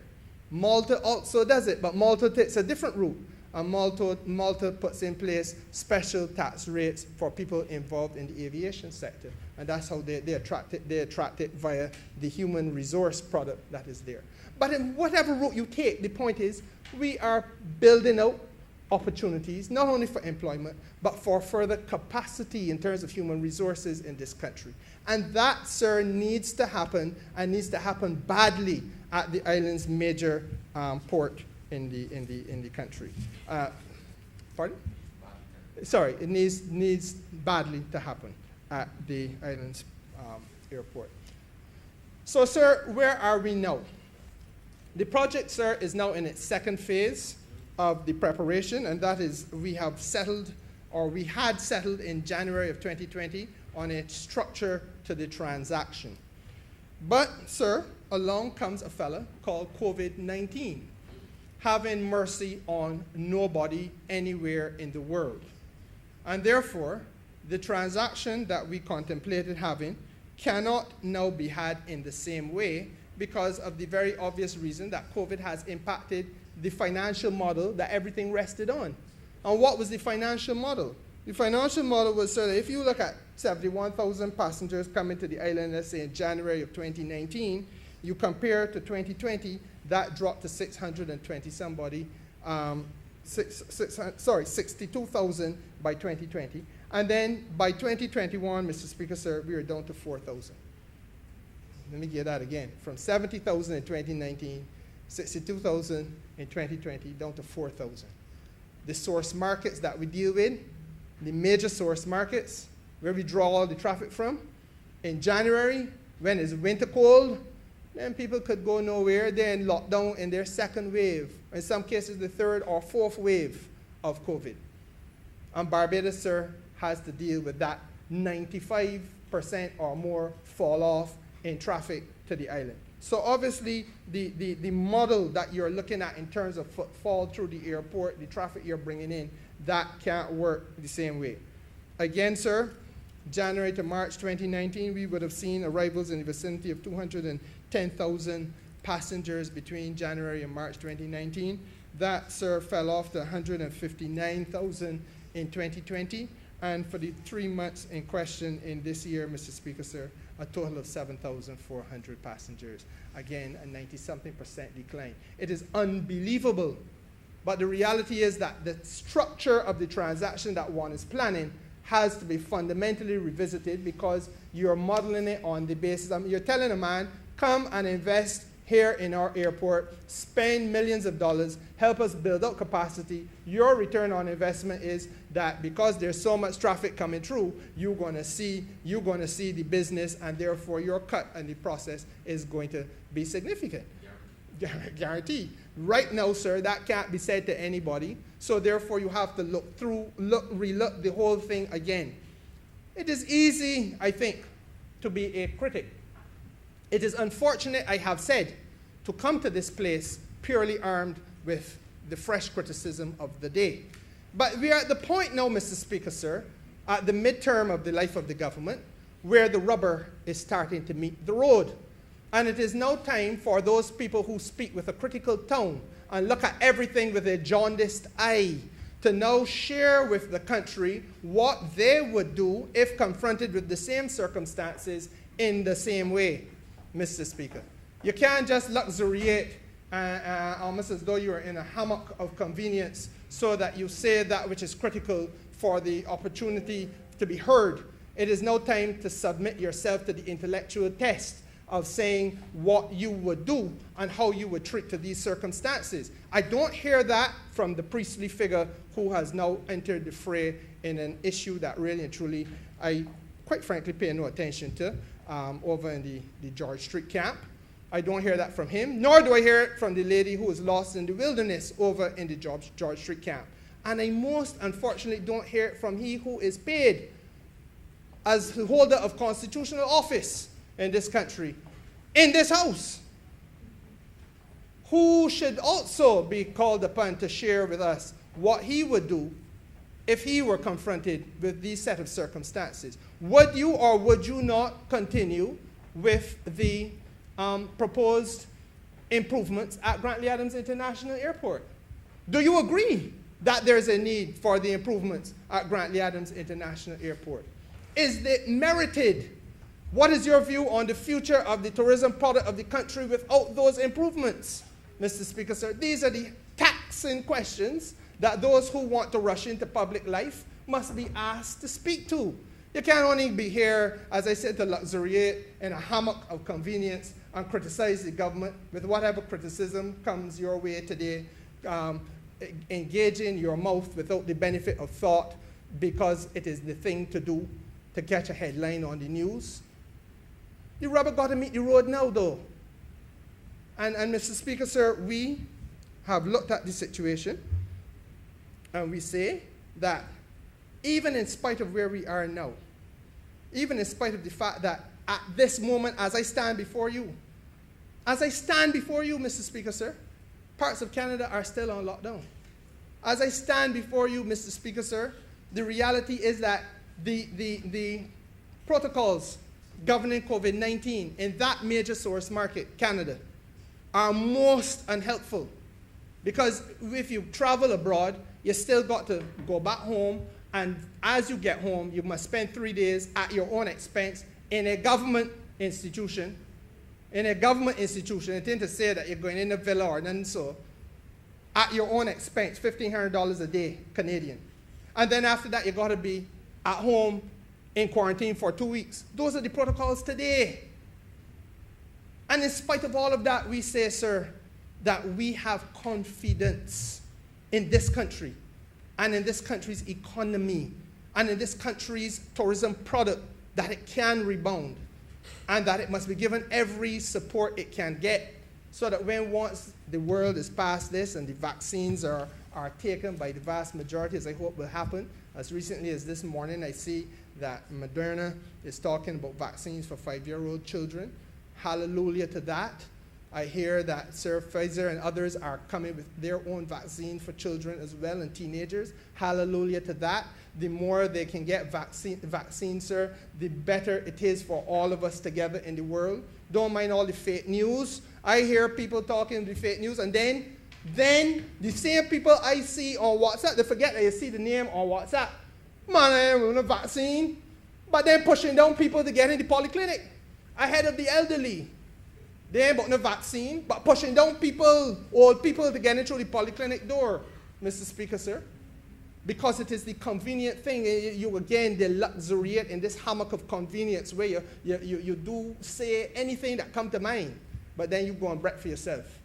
Speaker 3: Malta also does it, but Malta takes a different route. And Malta puts in place special tax rates for people involved in the aviation sector. And that's how they attract it via the human resource product that is there. But in whatever route you take, the point is we are building out opportunities, not only for employment, but for further capacity in terms of human resources in this country. And that, sir, needs to happen, and needs to happen badly at the island's major port in the country. Pardon? Sorry, it needs badly to happen at the island's airport. So, sir, where are we now? The project, sir, is now in its second phase of the preparation, and that is we had settled in January of 2020 on a structure to the transaction. But, sir, along comes a fella called COVID-19, having mercy on nobody anywhere in the world. And therefore, the transaction that we contemplated having cannot now be had in the same way, because of the very obvious reason that COVID has impacted the financial model that everything rested on. And what was the financial model? The financial model was, sir, that if you look at 71,000 passengers coming to the island, let's say in January of 2019, you compare to 2020, that dropped to 62,000 by 2020. And then by 2021, Mr. Speaker, sir, we are down to 4,000. Let me get that again. From 70,000 in 2019, 62,000 in 2020, down to 4,000. The source markets that we deal with, the major source markets, where we draw all the traffic from, in January, when it's winter cold, then people could go nowhere. They're in lockdown in their second wave, in some cases the third or fourth wave of COVID. And Barbados, sir, has to deal with that 95% or more fall off in traffic to the island. So obviously, the model that you're looking at in terms of footfall through the airport, the traffic you're bringing in, that can't work the same way. Again, sir, January to March 2019, we would have seen arrivals in the vicinity of 210,000 passengers between January and March 2019. That, sir, fell off to 159,000 in 2020. And for the 3 months in question in this year, Mr. Speaker, sir, a total of 7,400 passengers. Again, a 90-something% decline. It is unbelievable. But the reality is that the structure of the transaction that one is planning has to be fundamentally revisited, because you're modeling it on the basis of, you're telling a man, come and invest here in our airport, spend millions of dollars, help us build up capacity. Your return on investment is that because there's so much traffic coming through, you're going to see the business, and therefore your cut in the process is going to be significant. Guaranteed. Right now, sir, that can't be said to anybody. So therefore, you have to relook the whole thing again. It is easy, I think, to be a critic. It is unfortunate, I have said, to come to this place purely armed with the fresh criticism of the day. But we are at the point now, Mr. Speaker, sir, at the midterm of the life of the government, where the rubber is starting to meet the road. And it is now time for those people who speak with a critical tone and look at everything with a jaundiced eye to now share with the country what they would do if confronted with the same circumstances in the same way, Mr. Speaker. You can't just luxuriate almost as though you are in a hammock of convenience so that you say that which is critical for the opportunity to be heard. It is now time to submit yourself to the intellectual test of saying what you would do and how you would treat to these circumstances. I don't hear that from the priestly figure who has now entered the fray in an issue that really and truly I quite frankly pay no attention to over in the George Street camp. I don't hear that from him, nor do I hear it from the lady who was lost in the wilderness over in the George Street camp. And I most unfortunately don't hear it from he who is paid as the holder of constitutional office in this country, in this house, who should also be called upon to share with us what he would do if he were confronted with these set of circumstances. Would you or would you not continue with the proposed improvements at Grantley Adams International Airport? Do you agree that there's a need for the improvements at Grantley Adams International Airport? Is it merited? What is your view on the future of the tourism product of the country without those improvements, Mr. Speaker, sir? These are the taxing questions that those who want to rush into public life must be asked to speak to. You can't only be here, as I said, to luxuriate in a hammock of convenience and criticize the government with whatever criticism comes your way today, engaging your mouth without the benefit of thought because it is the thing to do to catch a headline on the news. The rubber got to meet the road now, though. And Mr. Speaker, sir, we have looked at the situation, and we say that even in spite of where we are now, even in spite of the fact that at this moment, as I stand before you, Mr. Speaker, sir, parts of Canada are still on lockdown. As I stand before you, Mr. Speaker, sir, the reality is that the protocols governing COVID-19 in that major source market, Canada, are most unhelpful. Because if you travel abroad, you still got to go back home, and as you get home, you must spend 3 days at your own expense in a government institution. In a government institution, it ain't to say that you're going in a villa or nothing so, at your own expense, $1,500 a day, Canadian. And then after that, you got to be at home in quarantine for 2 weeks. Those are the protocols today. And in spite of all of that, we say, sir, that we have confidence in this country and in this country's economy and in this country's tourism product that it can rebound and that it must be given every support it can get so that when once the world is past this and the vaccines are taken by the vast majority, as I hope will happen. As recently as this morning, I see that Moderna is talking about vaccines for 5-year-old children. Hallelujah to that. I hear that Sir Pfizer and others are coming with their own vaccine for children as well and teenagers. Hallelujah to that. The more they can get vaccine, sir, the better it is for all of us together in the world. Don't mind all the fake news. I hear people talking the fake news, and then Then the same people I see on WhatsApp, they forget that you see the name on WhatsApp. Man, I ain't with a vaccine. But then pushing down people to get in the polyclinic ahead of the elderly. They ain't about no vaccine, but pushing down people, old people, to get in through the polyclinic door, Mr. Speaker, sir. Because it is the convenient thing. You again, they luxuriate in this hammock of convenience where you do say anything that comes to mind, but then you go and break for yourself.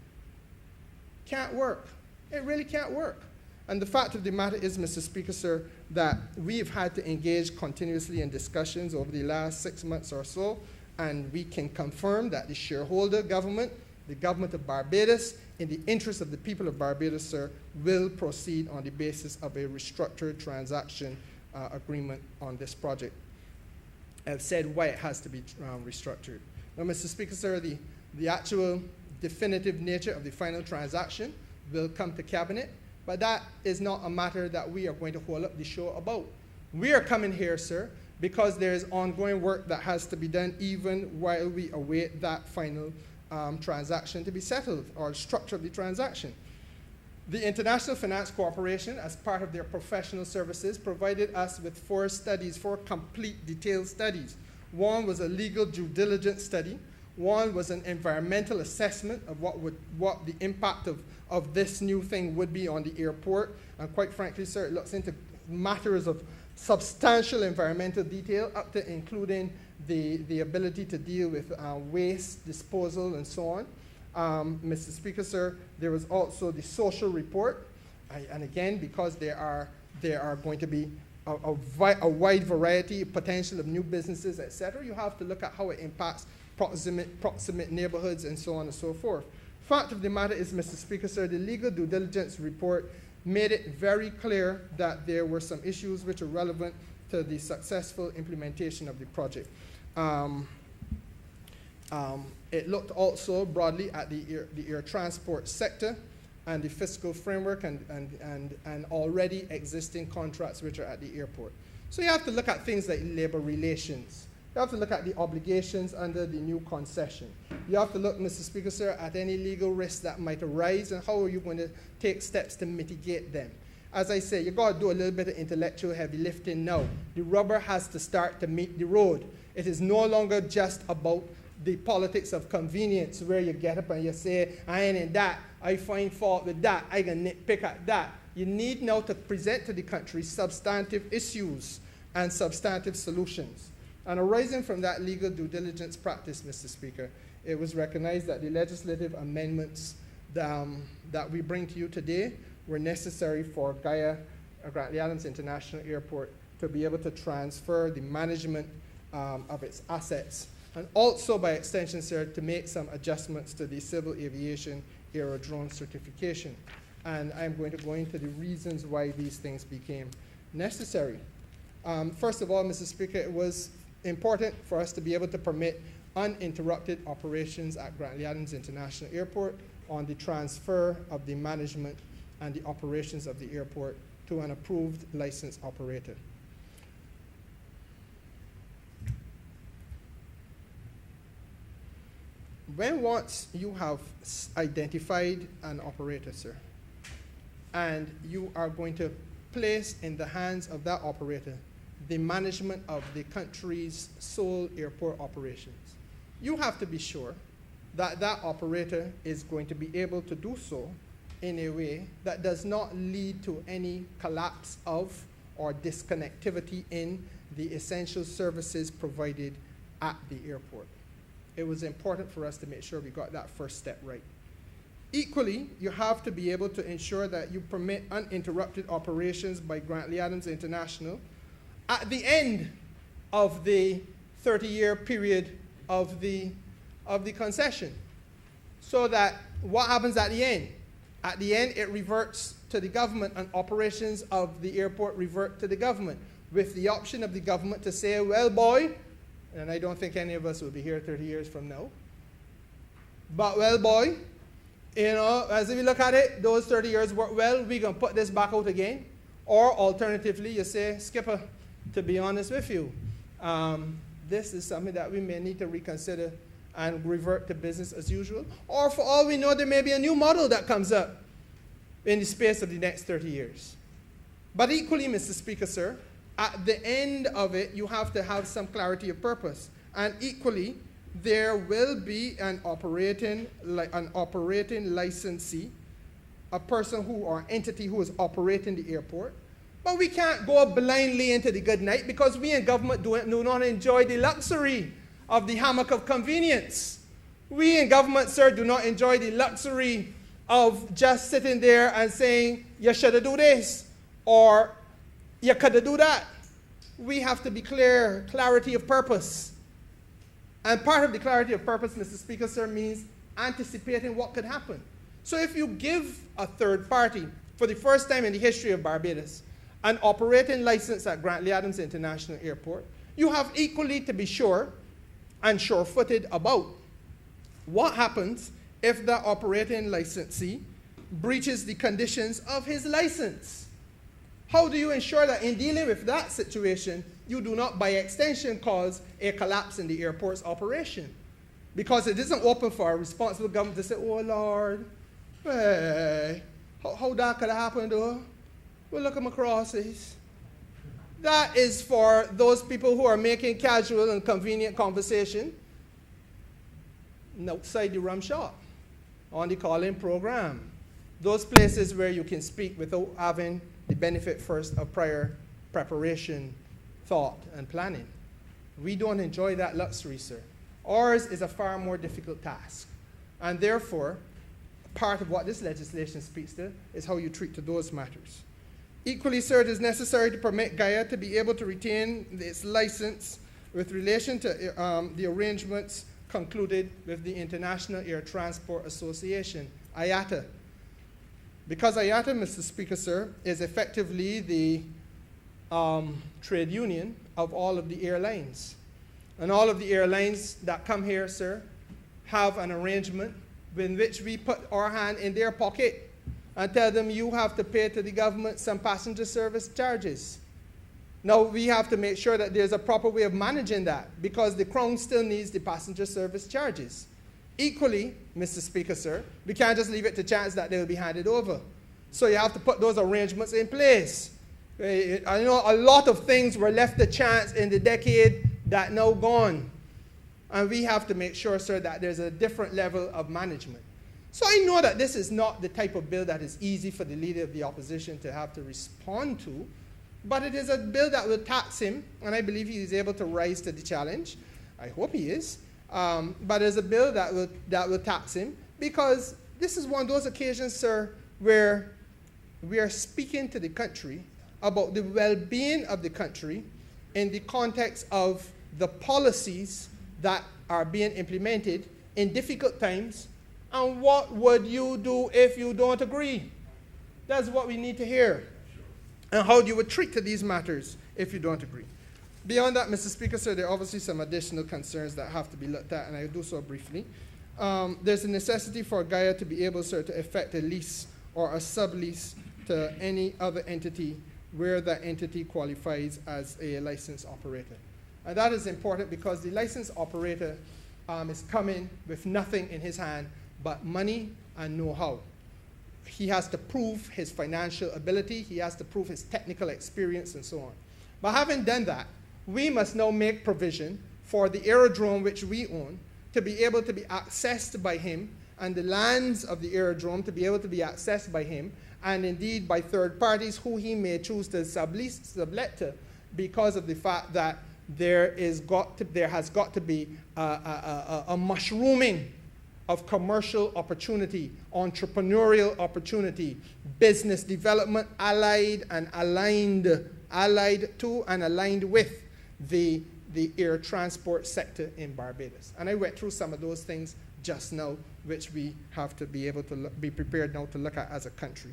Speaker 3: Can't work. It really can't work. And the fact of the matter is, Mr. Speaker, sir, that we've had to engage continuously in discussions over the last 6 months or so, and we can confirm that the shareholder government, the government of Barbados, in the interest of the people of Barbados, sir, will proceed on the basis of a restructured transaction agreement on this project. I've said why it has to be restructured. Now, Mr. Speaker, sir, the actual definitive nature of the final transaction will come to Cabinet, but that is not a matter that we are going to hold up the show about. We are coming here, sir, because there is ongoing work that has to be done even while we await that final transaction to be settled, or structure of the transaction. The International Finance Corporation, as part of their professional services, provided us with 4 complete detailed studies. One was a legal due diligence study. One was an environmental assessment of what the impact of this new thing would be on the airport. And quite frankly, sir, it looks into matters of substantial environmental detail, up to including the ability to deal with waste disposal and so on. Mr. Speaker, sir, there was also the social report, and again, because there are going to be a wide variety of potential of new businesses, etc., you have to look at how it impacts proximate neighborhoods and so on and so forth. Fact of the matter is, Mr. Speaker, sir, the legal due diligence report made it very clear that there were some issues which are relevant to the successful implementation of the project. It looked also broadly at the air transport sector and the fiscal framework and already existing contracts which are at the airport. So you have to look at things like labor relations. You have to look at the obligations under the new concession. You have to look, Mr. Speaker, sir, at any legal risks that might arise and how are you going to take steps to mitigate them. As I say, you got to do a little bit of intellectual heavy lifting now. The rubber has to start to meet the road. It is no longer just about the politics of convenience where you get up and you say, I ain't in that, I find fault with that, I can nitpick at that. You need now to present to the country substantive issues and substantive solutions. And arising from that legal due diligence practice, Mr. Speaker, it was recognized that the legislative amendments that we bring to you today were necessary for Grantley Adams International Airport to be able to transfer the management of its assets, and also by extension, sir, to make some adjustments to the civil aviation aerodrome certification. And I'm going to go into the reasons why these things became necessary. First of all, Mr. Speaker, it was important for us to be able to permit uninterrupted operations at Grantley Adams International Airport on the transfer of the management and the operations of the airport to an approved licensed operator. When once you have identified an operator, sir, and you are going to place in the hands of that operator the management of the country's sole airport operations, you have to be sure that that operator is going to be able to do so in a way that does not lead to any collapse of or disconnectivity in the essential services provided at the airport. It was important for us to make sure we got that first step right. Equally, you have to be able to ensure that you permit uninterrupted operations by Grantley Adams International at the end of the 30-year period of the concession. So that what happens at the end? At the end, it reverts to the government, and operations of the airport revert to the government, with the option of the government to say, well, boy, and I don't think any of us will be here 30 years from now, but well, boy, you know, as we look at it, those 30 years work well, we're going to put this back out again. Or alternatively, you say, Skipper, to be honest with you, this is something that we may need to reconsider and revert to business as usual. Or for all we know, there may be a new model that comes up. in the space of the next 30 years. But equally, Mr. Speaker, sir, at the end of it, you have to have some clarity of purpose. And equally, there will be an operating licensee, a person who or entity who is operating the airport. But we can't go blindly into the good night because we in government do not enjoy the luxury of the hammock of convenience. We in government, sir, do not enjoy the luxury of just sitting there and saying, you should do this, or you could do that. We have to be clear, clarity of purpose. And part of the clarity of purpose, Mr. Speaker, sir, means anticipating what could happen. So if you give a third party, for the first time in the history of Barbados, an operating license at Grantley Adams International Airport, you have equally to be sure and sure-footed about what happens if the operating licensee breaches the conditions of his license. How do you ensure that in dealing with that situation, you do not, by extension, cause a collapse in the airport's operation? Because it isn't open for a responsible government to say, oh, Lord, hey, how that could happen, though? Well, look at my crosses. That is for those people who are making casual and convenient conversation outside the rum shop, on the call-in program. Those places where you can speak without having the benefit first of prior preparation, thought, and planning. We don't enjoy that luxury, sir. Ours is a far more difficult task. And therefore, part of what this legislation speaks to is how you treat to those matters. Equally, sir, it is necessary to permit Gaia to be able to retain its license with relation to the arrangements concluded with the International Air Transport Association, IATA. Because IATA, Mr. Speaker, sir, is effectively the trade union of all of the airlines. And all of the airlines that come here, sir, have an arrangement in which we put our hand in their pocket and tell them you have to pay to the government some passenger service charges. Now, we have to make sure that there's a proper way of managing that because the Crown still needs the passenger service charges. Equally, Mr. Speaker, sir, we can't just leave it to chance that they will be handed over. So you have to put those arrangements in place. I know a lot of things were left to chance in the decade that now gone. And we have to make sure, sir, that there's a different level of management. So I know that this is not the type of bill that is easy for the leader of the opposition to have to respond to, but it is a bill that will tax him, and I believe he is able to rise to the challenge. I hope he is. But it's a bill that will tax him because this is one of those occasions, sir, where we are speaking to the country about the well-being of the country in the context of the policies that are being implemented in difficult times. And what would you do if you don't agree? That's what we need to hear. And how you would treat to these matters if you don't agree. Beyond that, Mr. Speaker, sir, there are obviously some additional concerns that have to be looked at, and I'll do so briefly. There's a necessity for Gaia to be able, sir, to effect a lease or a sublease to any other entity where that entity qualifies as a licensed operator. And that is important because the licensed operator is coming with nothing in his hand but money and know-how. He has to prove his financial ability, he has to prove his technical experience, and so on. But having done that, we must now make provision for the aerodrome which we own to be able to be accessed by him, and the lands of the aerodrome to be able to be accessed by him, and indeed by third parties who he may choose to sublet to, because of the fact that there has got to be a mushrooming of commercial opportunity, entrepreneurial opportunity, business development allied to and aligned with the air transport sector in Barbados. And I went through some of those things just now, which we have to be able to be prepared now to look at as a country.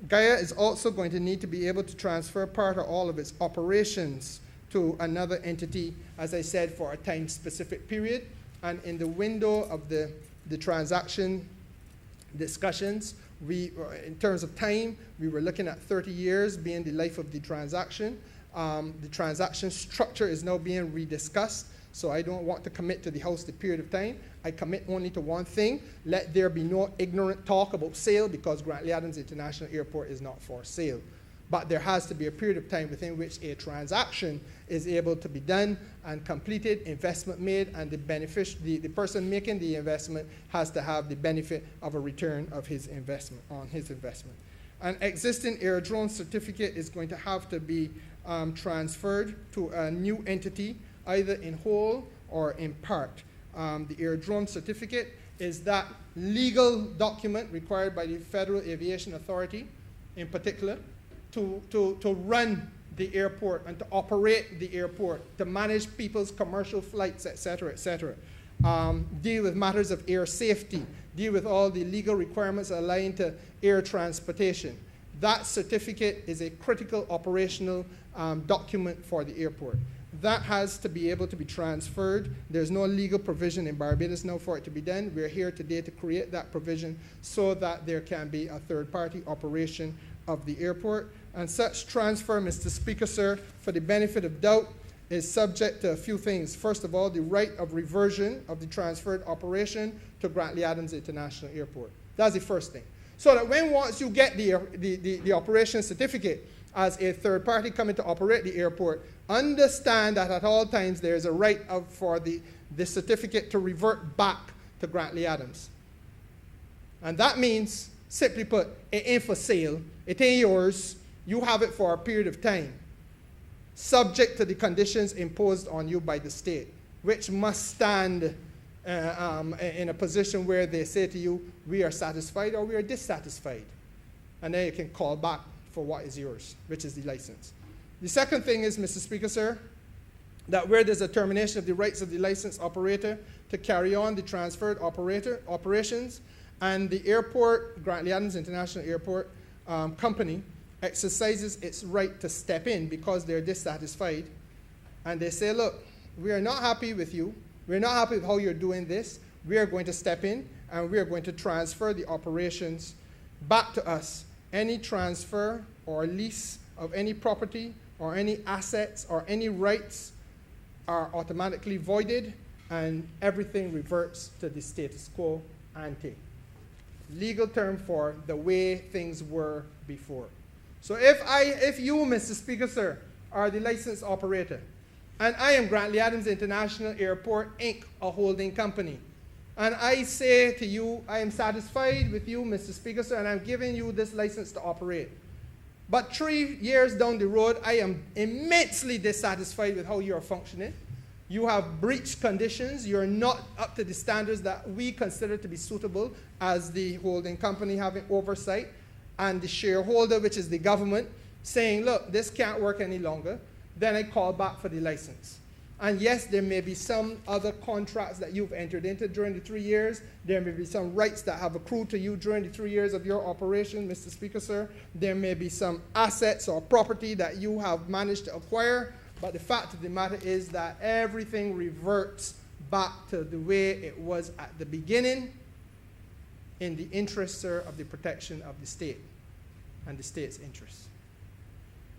Speaker 3: Gaia is also going to need to be able to transfer part or all of its operations to another entity, as I said, for a time-specific period. And in the window of the transaction discussions, in terms of time, we were looking at 30 years being the life of the transaction. The transaction structure is now being rediscussed, so I don't want to commit to the hosted period of time. I commit only to one thing: let there be no ignorant talk about sale, because Grantley Adams International Airport is not for sale. But there has to be a period of time within which a transaction is able to be done and completed, investment made, and the person making the investment has to have the benefit of a return of his investment, on his investment. An existing aerodrome certificate is going to have to be transferred to a new entity, either in whole or in part. The aerodrome certificate is that legal document required by the Federal Aviation Authority, in particular, to run the airport and to operate the airport, to manage people's commercial flights, et cetera, deal with matters of air safety, deal with all the legal requirements aligned to air transportation. That certificate is a critical operational document for the airport. That has to be able to be transferred. There's no legal provision in Barbados now for it to be done. We're here today to create that provision so that there can be a third-party operation of the airport. And such transfer, Mr. Speaker, sir, for the benefit of doubt, is subject to a few things. First of all, the right of reversion of the transferred operation to Grantley Adams International Airport. That's the first thing. So that once you get the operation certificate as a third party coming to operate the airport, understand that at all times there is a right for the certificate to revert back to Grantley Adams. And that means, simply put, it ain't for sale, it ain't yours, you have it for a period of time, subject to the conditions imposed on you by the state, which must stand in a position where they say to you, we are satisfied or we are dissatisfied. And then you can call back for what is yours, which is the license. The second thing is, Mr. Speaker, sir, that where there's a termination of the rights of the licensed operator to carry on the transferred operations, and the airport, Grantley Adams International Airport company, exercises its right to step in because they're dissatisfied, and they say, look, we are not happy with you, we're not happy with how you're doing this, we are going to step in and we are going to transfer the operations back to us. Any transfer or lease of any property or any assets or any rights are automatically voided, and everything reverts to the status quo ante. Legal term for the way things were before. So if you, Mr. Speaker, sir, are the licensed operator, and I am Grantley Adams International Airport, Inc., a holding company, and I say to you, I am satisfied with you, Mr. Speaker, sir, and I'm giving you this license to operate. But 3 years down the road, I am immensely dissatisfied with how you are functioning. You have breached conditions. You're not up to the standards that we consider to be suitable as the holding company having oversight, and the shareholder, which is the government, saying, look, this can't work any longer. Then I call back for the license. And yes, there may be some other contracts that you've entered into during the 3 years. There may be some rights that have accrued to you during the 3 years of your operation, Mr. Speaker, sir. There may be some assets or property that you have managed to acquire. But the fact of the matter is that everything reverts back to the way it was at the beginning, in the interest, sir, of the protection of the state and the state's interests.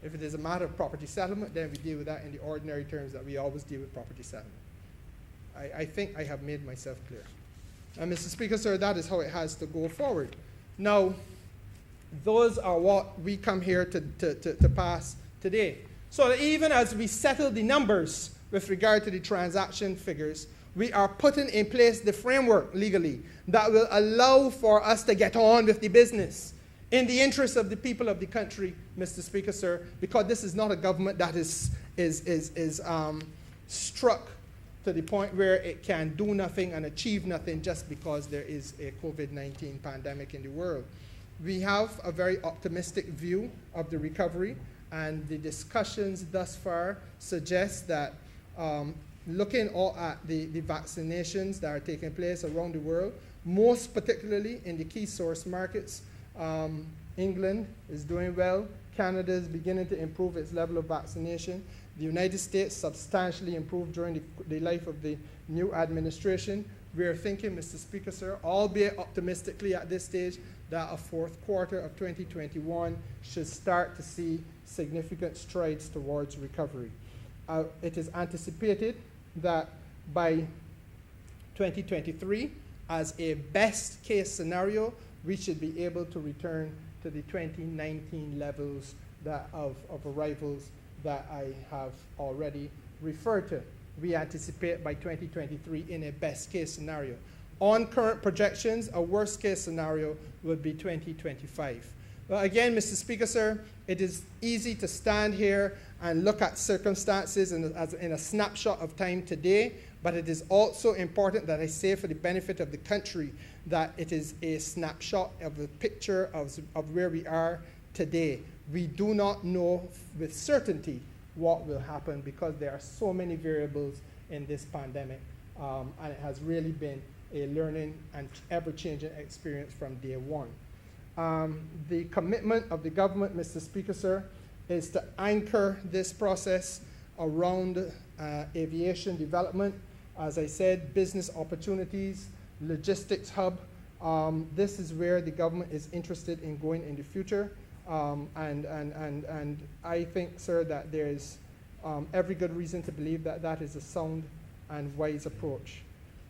Speaker 3: If it is a matter of property settlement, then we deal with that in the ordinary terms that we always deal with property settlement. I think I have made myself clear. And Mr. Speaker, sir, that is how it has to go forward. Now, those are what we come here to pass today. So that even as we settle the numbers with regard to the transaction figures, we are putting in place the framework legally that will allow for us to get on with the business in the interest of the people of the country, Mr. Speaker, sir, because this is not a government that is struck to the point where it can do nothing and achieve nothing just because there is a COVID-19 pandemic in the world. We have a very optimistic view of the recovery, and the discussions thus far suggest that looking at the vaccinations that are taking place around the world, most particularly in the key source markets, England is doing well. Canada is beginning to improve its level of vaccination. The United States substantially improved during the life of the new administration. we're thinking, Mr. Speaker, sir, albeit optimistically at this stage, that a fourth quarter of 2021 should start to see significant strides towards recovery. It is anticipated that by 2023, as a best case scenario, we should be able to return to the 2019 levels of arrivals that I have already referred to. We anticipate by 2023 in a best case scenario. On current projections, a worst case scenario would be 2025. Well, again, Mr. Speaker, sir, it is easy to stand here and look at circumstances in a snapshot of time today, but it is also important that I say, for the benefit of the country, that it is a snapshot of a picture of where we are today. We do not know with certainty what will happen because there are so many variables in this pandemic, and it has really been a learning and ever-changing experience from day one. The commitment of the government, Mr. Speaker, sir, is to anchor this process around aviation development. As I said, business opportunities, logistics hub. This is where the government is interested in going in the future. And I think, sir, that there is every good reason to believe that that is a sound and wise approach.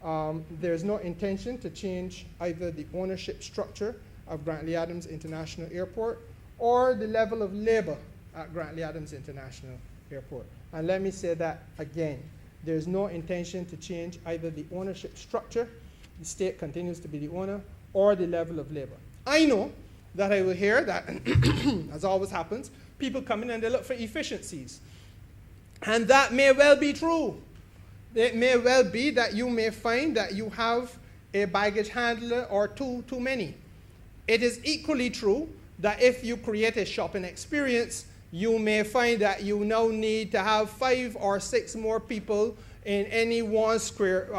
Speaker 3: There is no intention to change either the ownership structure of Grantley Adams International Airport or the level of labor at Grantley Adams International Airport. And let me say that again. There is no intention to change either the ownership structure, the state continues to be the owner, or the level of labor. I know that I will hear that, as always happens, people come in and they look for efficiencies. And that may well be true. It may well be that you may find that you have a baggage handler or two too many. It is equally true that if you create a shopping experience, you may find that you now need to have 5 or 6 more people in any 1 square,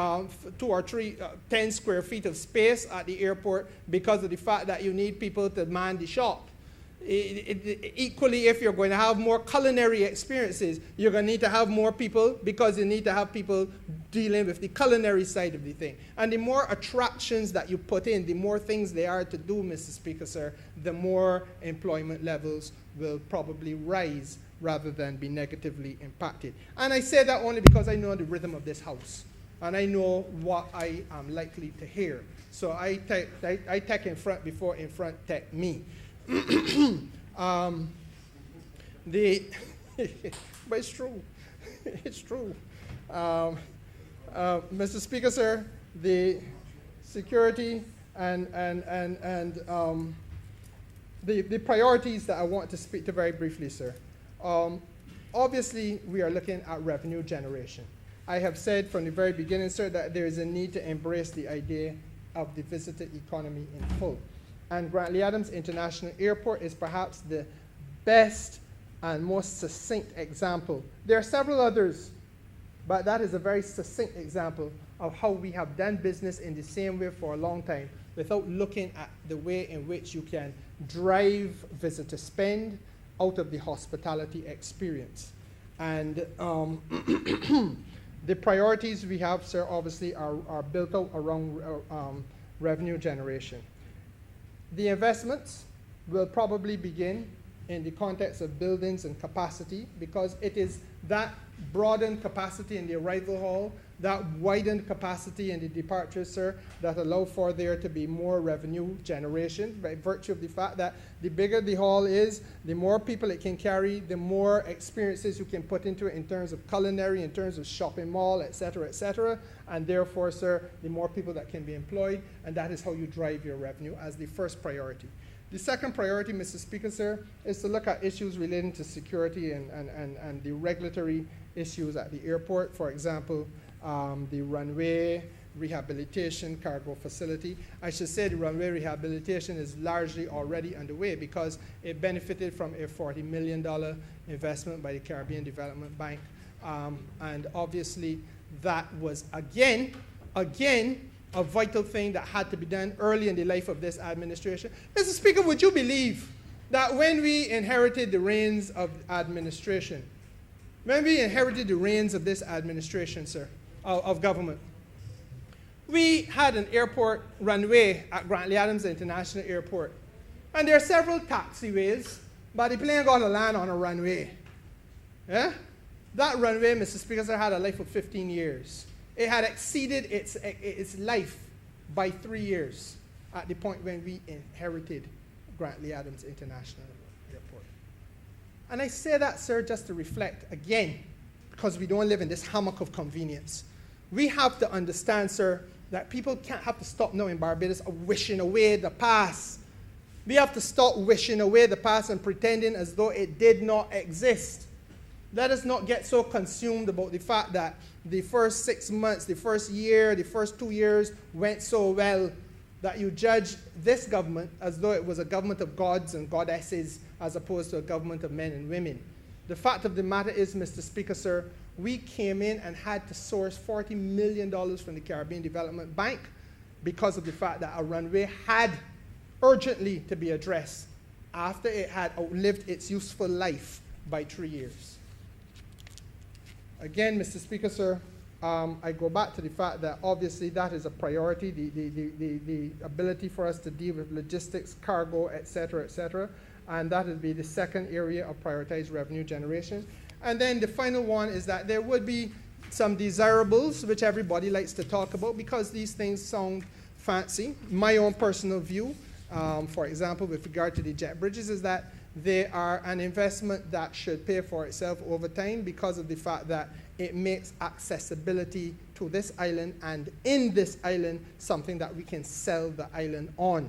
Speaker 3: 2 or 3, 10 square feet of space at the airport because of the fact that you need people to man the shop. Equally, if you're going to have more culinary experiences, you're going to need to have more people because you need to have people dealing with the culinary side of the thing. And the more attractions that you put in, the more things they are to do, Mr. Speaker, sir, the more employment levels will probably rise rather than be negatively impacted. And I say that only because I know the rhythm of this house and I know what I am likely to hear. So I take in front before in front take me. But it's true. It's true. Mr. Speaker, sir, the security and the priorities that I want to speak to very briefly, sir. Obviously, we are looking at revenue generation. I have said from the very beginning, sir, that there is a need to embrace the idea of the visitor economy in full. And Grantley Adams International Airport is perhaps the best and most succinct example. There are several others, but that is a very succinct example of how we have done business in the same way for a long time without looking at the way in which you can drive visitor spend out of the hospitality experience. And the priorities we have, sir, obviously are built out around revenue generation. The investments will probably begin in the context of buildings and capacity because it is that broadened capacity in the arrival hall, that widened capacity in the departures, sir, that allow for there to be more revenue generation by virtue of the fact that the bigger the hall is, the more people it can carry, the more experiences you can put into it in terms of culinary, in terms of shopping mall, et cetera, and therefore, sir, the more people that can be employed, and that is how you drive your revenue as the first priority. The second priority, Mr. Speaker, sir, is to look at issues relating to security and the regulatory issues at the airport. For example, the runway rehabilitation cargo facility. I should say the runway rehabilitation is largely already underway because it benefited from a $40 million investment by the Caribbean Development Bank. And obviously that was again, a vital thing that had to be done early in the life of this administration. Mr. Speaker, would you believe that when we inherited the reins of administration, when we inherited the reins of this administration, sir, of government, We had an airport runway at Grantley Adams International Airport. And there are several taxiways, but the plane got to land on a runway. Yeah? That runway, Mr. Speaker, sir, had a life of 15 years. It had exceeded its life by 3 years at the point when we inherited Grantley Adams International Airport. And I say that, sir, just to reflect again, because we don't live in this hammock of convenience. We have to understand, sir, that people can't have to stop now in Barbados of wishing away the past. We have to stop wishing away the past and pretending as though it did not exist. Let us not get so consumed about the fact that the first 6 months, the first year, the first 2 years went so well that you judge this government as though it was a government of gods and goddesses as opposed to a government of men and women. The fact of the matter is, Mr. Speaker, sir, we came in and had to source $40 million from the Caribbean Development Bank because of the fact that our runway had urgently to be addressed after it had outlived its useful life by 3 years. Again, Mr. Speaker, sir, I go back to the fact that obviously that is a priority, the ability for us to deal with logistics, cargo, et cetera, and that would be the second area of prioritized revenue generation. And then the final one is that there would be some desirables, which everybody likes to talk about because these things sound fancy. My own personal view, for example, with regard to the jet bridges, is that they are an investment that should pay for itself over time because of the fact that it makes accessibility to this island and in this island something that we can sell the island on.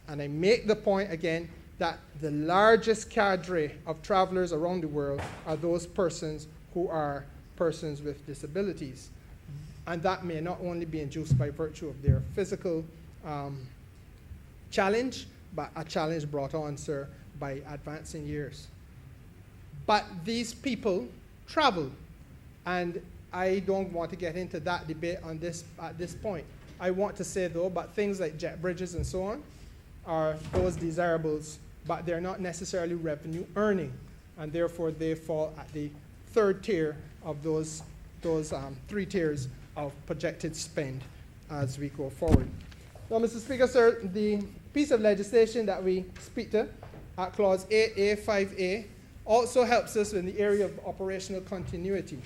Speaker 3: And I make the point again that the largest cadre of travelers around the world are those persons who are persons with disabilities. And that may not only be induced by virtue of their physical challenge, but a challenge brought on, sir, by advancing years. But these people travel, and I don't want to get into that debate on this at this point. I want to say, though, but things like jet bridges and so on are those desirables, but they're not necessarily revenue earning, and therefore they fall at the third tier of those 3 tiers of projected spend as we go forward. Now, Mr. Speaker, sir, the piece of legislation that we speak to at Clause 8A, 5A, also helps us in the area of operational continuity.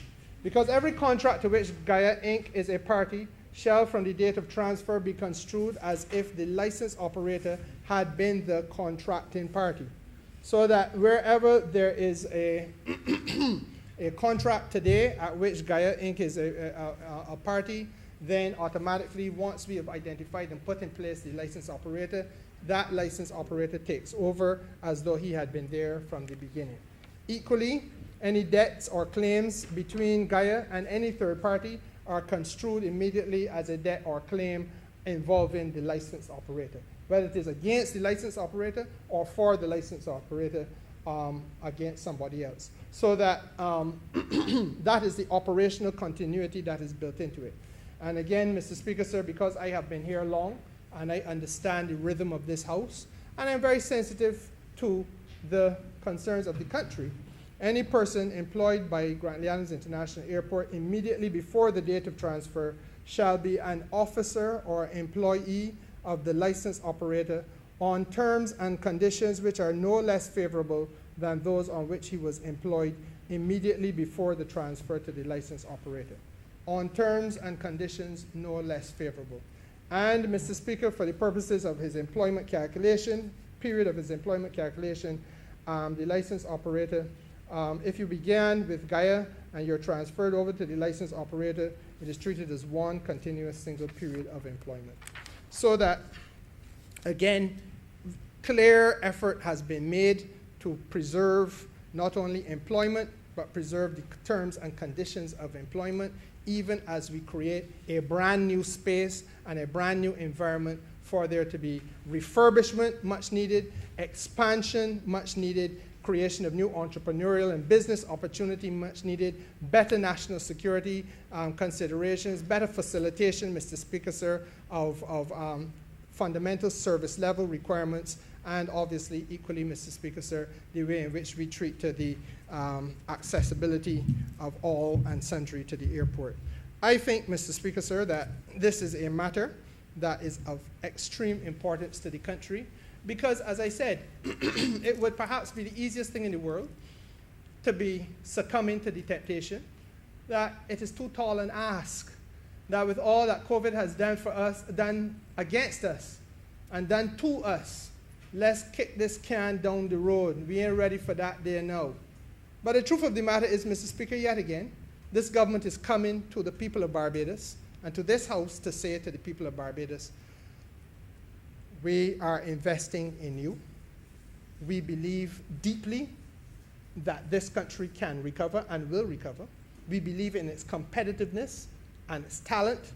Speaker 3: Because every contract to which Gaia Inc. is a party shall from the date of transfer be construed as if the license operator had been the contracting party. So that wherever there is a contract today at which Gaia Inc. is a party, then automatically once we have identified and put in place the license operator, that license operator takes over as though he had been there from the beginning. Equally, any debts or claims between Gaia and any third party are construed immediately as a debt or claim involving the license operator, whether it is against the license operator or for the license operator against somebody else. So that that is the operational continuity that is built into it. And again, Mr. Speaker, sir, because I have been here long and I understand the rhythm of this House, and I'm very sensitive to the concerns of the country, any person employed by Grantley Adams International Airport immediately before the date of transfer shall be an officer or employee of the license operator on terms and conditions which are no less favorable than those on which he was employed immediately before the transfer to the license operator. On terms and conditions no less favorable. And, Mr. Speaker, for the purposes of his employment calculation, period of his employment calculation, the license operator, if you began with Gaia and you're transferred over to the license operator, it is treated as one continuous single period of employment. So that, again, clear effort has been made to preserve not only employment, but preserve the terms and conditions of employment, even as we create a brand new space and a brand new environment for there to be refurbishment, much needed, expansion, much needed, creation of new entrepreneurial and business opportunity, much needed, better national security considerations, better facilitation, Mr. Speaker, sir, of fundamental service level requirements, and obviously equally, Mr. Speaker, sir, the way in which we treat to the accessibility of all and sundry to the airport. I think, Mr. Speaker, sir, that this is a matter that is of extreme importance to the country because, as I said, it would perhaps be the easiest thing in the world to be succumbing to the temptation that it is too tall an ask, that with all that COVID has done for us, done against us, and done to us, let's kick this can down the road. We ain't ready for that there now. But the truth of the matter is, Mr. Speaker, yet again, this government is coming to the people of Barbados and to this House to say to the people of Barbados, we are investing in you. We believe deeply that this country can recover and will recover. We believe in its competitiveness and its talent,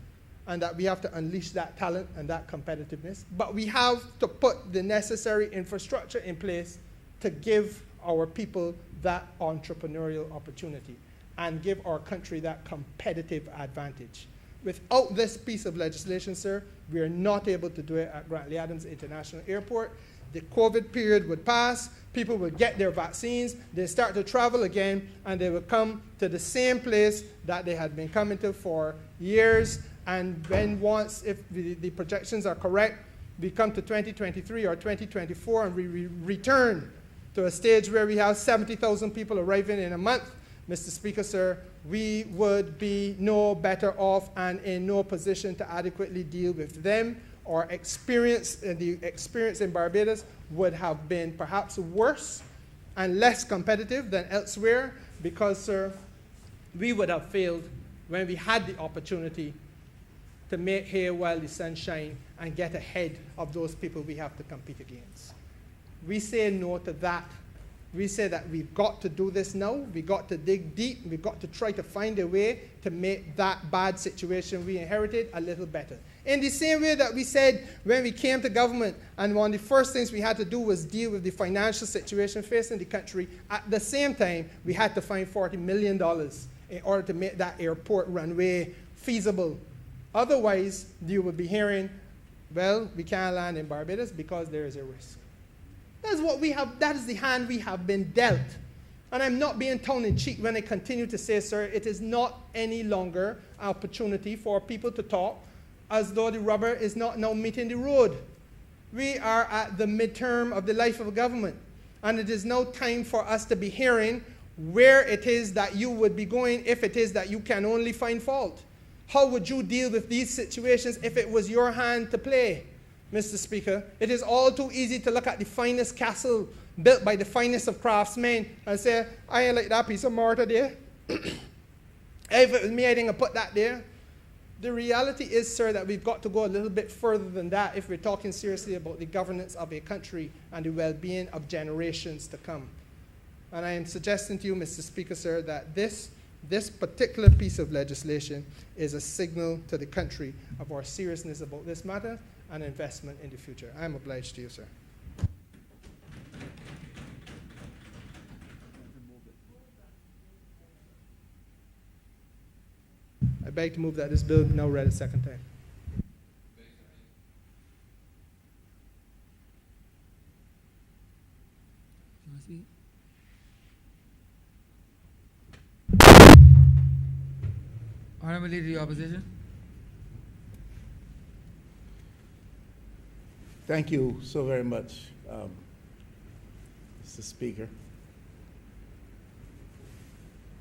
Speaker 3: and that we have to unleash that talent and that competitiveness. But we have to put the necessary infrastructure in place to give our people that entrepreneurial opportunity and give our country that competitive advantage. Without this piece of legislation, sir, we are not able to do it at Grantley Adams International Airport. The COVID period would pass, people would get their vaccines, they start to travel again, and they would come to the same place that they had been coming to for years. And when once, if the projections are correct, we come to 2023 or 2024 and we return to a stage where we have 70,000 people arriving in a month, Mr. Speaker, sir, we would be no better off and in no position to adequately deal with them. Our experience, the experience in Barbados would have been perhaps worse and less competitive than elsewhere because, sir, we would have failed when we had the opportunity to make hay while the sun shines and get ahead of those people we have to compete against. We say no to that. We say that we've got to do this now. We've got to dig deep. We've got to try to find a way to make that bad situation we inherited a little better. In the same way that we said when we came to government, and one of the first things we had to do was deal with the financial situation facing the country. At the same time, we had to find $40 million in order to make that airport runway feasible. Otherwise, you would be hearing, well, we can't land in Barbados because there is a risk. That's what we have, that is the hand we have been dealt. And I'm not being tongue-in-cheek when I continue to say, sir, it is not any longer an opportunity for people to talk as though the rubber is not now meeting the road. We are at the midterm of the life of a government, and it is now time for us to be hearing where it is that you would be going if it is that you can only find fault. How would you deal with these situations if it was your hand to play, Mr. Speaker? It is all too easy to look at the finest castle built by the finest of craftsmen and say, I ain't like that piece of mortar there. If it was me, I didn't put that there. The reality is, sir, that we've got to go a little bit further than that if we're talking seriously about the governance of a country and the well-being of generations to come. And I am suggesting to you, Mr. Speaker, sir, that this particular piece of legislation is a signal to the country of our seriousness about this matter and investment in the future. I am obliged to you, sir. I beg to move that this bill now read a second time.
Speaker 2: You want to speak? Honorable Leader of the Opposition.
Speaker 4: Thank you so very much, Mr. Speaker.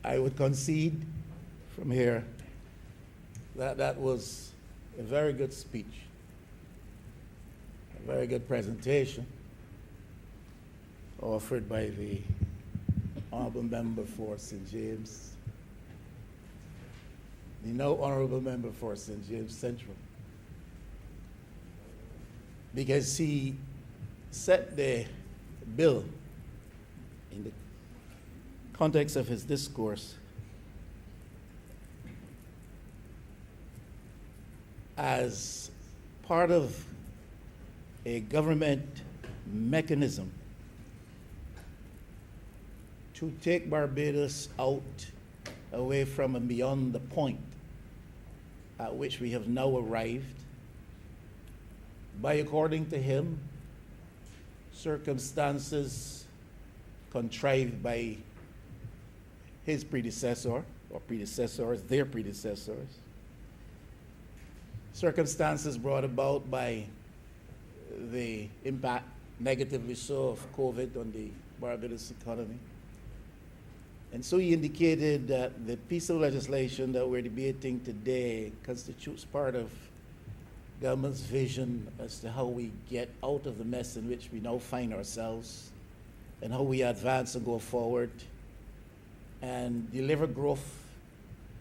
Speaker 4: I would concede from here that that was a very good speech, a very good presentation offered by the Honorable Member for St. James, the now Honorable Member for St. James Central, because he set the bill in the context of his discourse as part of a government mechanism to take Barbados out, away from and beyond the point at which we have now arrived by, according to him, circumstances contrived by his predecessor or predecessors, their predecessors, circumstances brought about by the impact, negatively so, of COVID on the Barbados economy. And so he indicated that the piece of legislation that we're debating today constitutes part of government's vision as to how we get out of the mess in which we now find ourselves and how we advance and go forward and deliver growth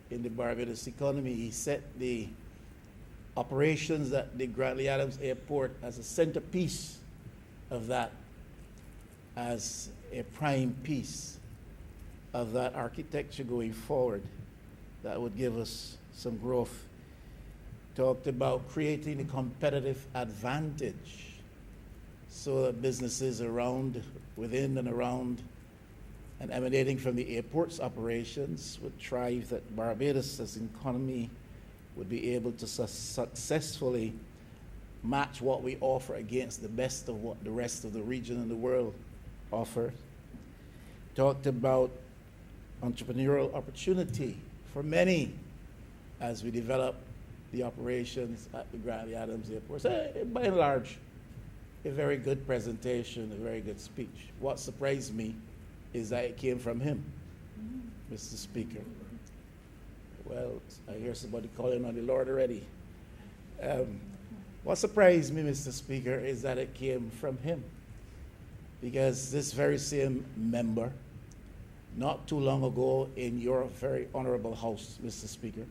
Speaker 4: in the Barbados economy. He set the operations at the Grantley Adams Airport as a centerpiece of that, as a prime piece of that architecture going forward that would give us some growth. Talked about creating a competitive advantage so that businesses around, within and around, and emanating from the airport's operations would thrive, that Barbados as an economy would be able to successfully match what we offer against the best of what the rest of the region and the world offer. Talked about entrepreneurial opportunity for many as we develop the operations at the Grantley Adams Airport. So, by and large, a very good presentation, a very good speech. What surprised me is that it came from him, Mr. Speaker. Well, I hear somebody calling on the Lord already. What surprised me, Mr. Speaker, is that it came from him. Because this very same member, not too long ago in your very honorable house, Mr. Speaker,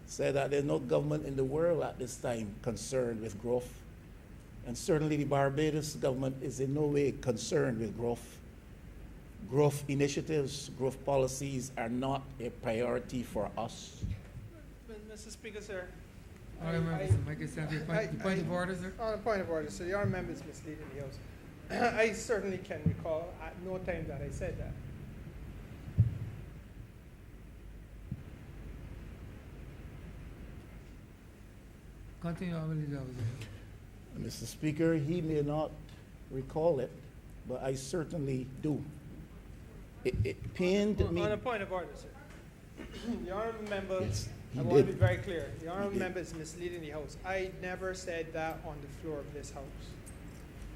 Speaker 4: said that there's no government in the world at this time concerned with growth. And certainly the Barbados government is in no way concerned with growth. Growth initiatives, growth policies are not a priority for us.
Speaker 3: Mr. Speaker, sir.
Speaker 2: Honourable Member, Michael Sanford, point of order, sir.
Speaker 3: On a point of order, sir, the honourable member is misleading the House. I certainly can recall at no time that I said that.
Speaker 2: Continue, Honourable Leader Opposition.
Speaker 4: Mr. Speaker, he may not recall it, but I certainly do. It pained me.
Speaker 3: On a point of order, sir. The honourable member,
Speaker 4: Yes, he
Speaker 3: I want to
Speaker 4: did.
Speaker 3: be very clear. The honourable
Speaker 4: did.
Speaker 3: member is misleading the House. I never said that on the floor of this House.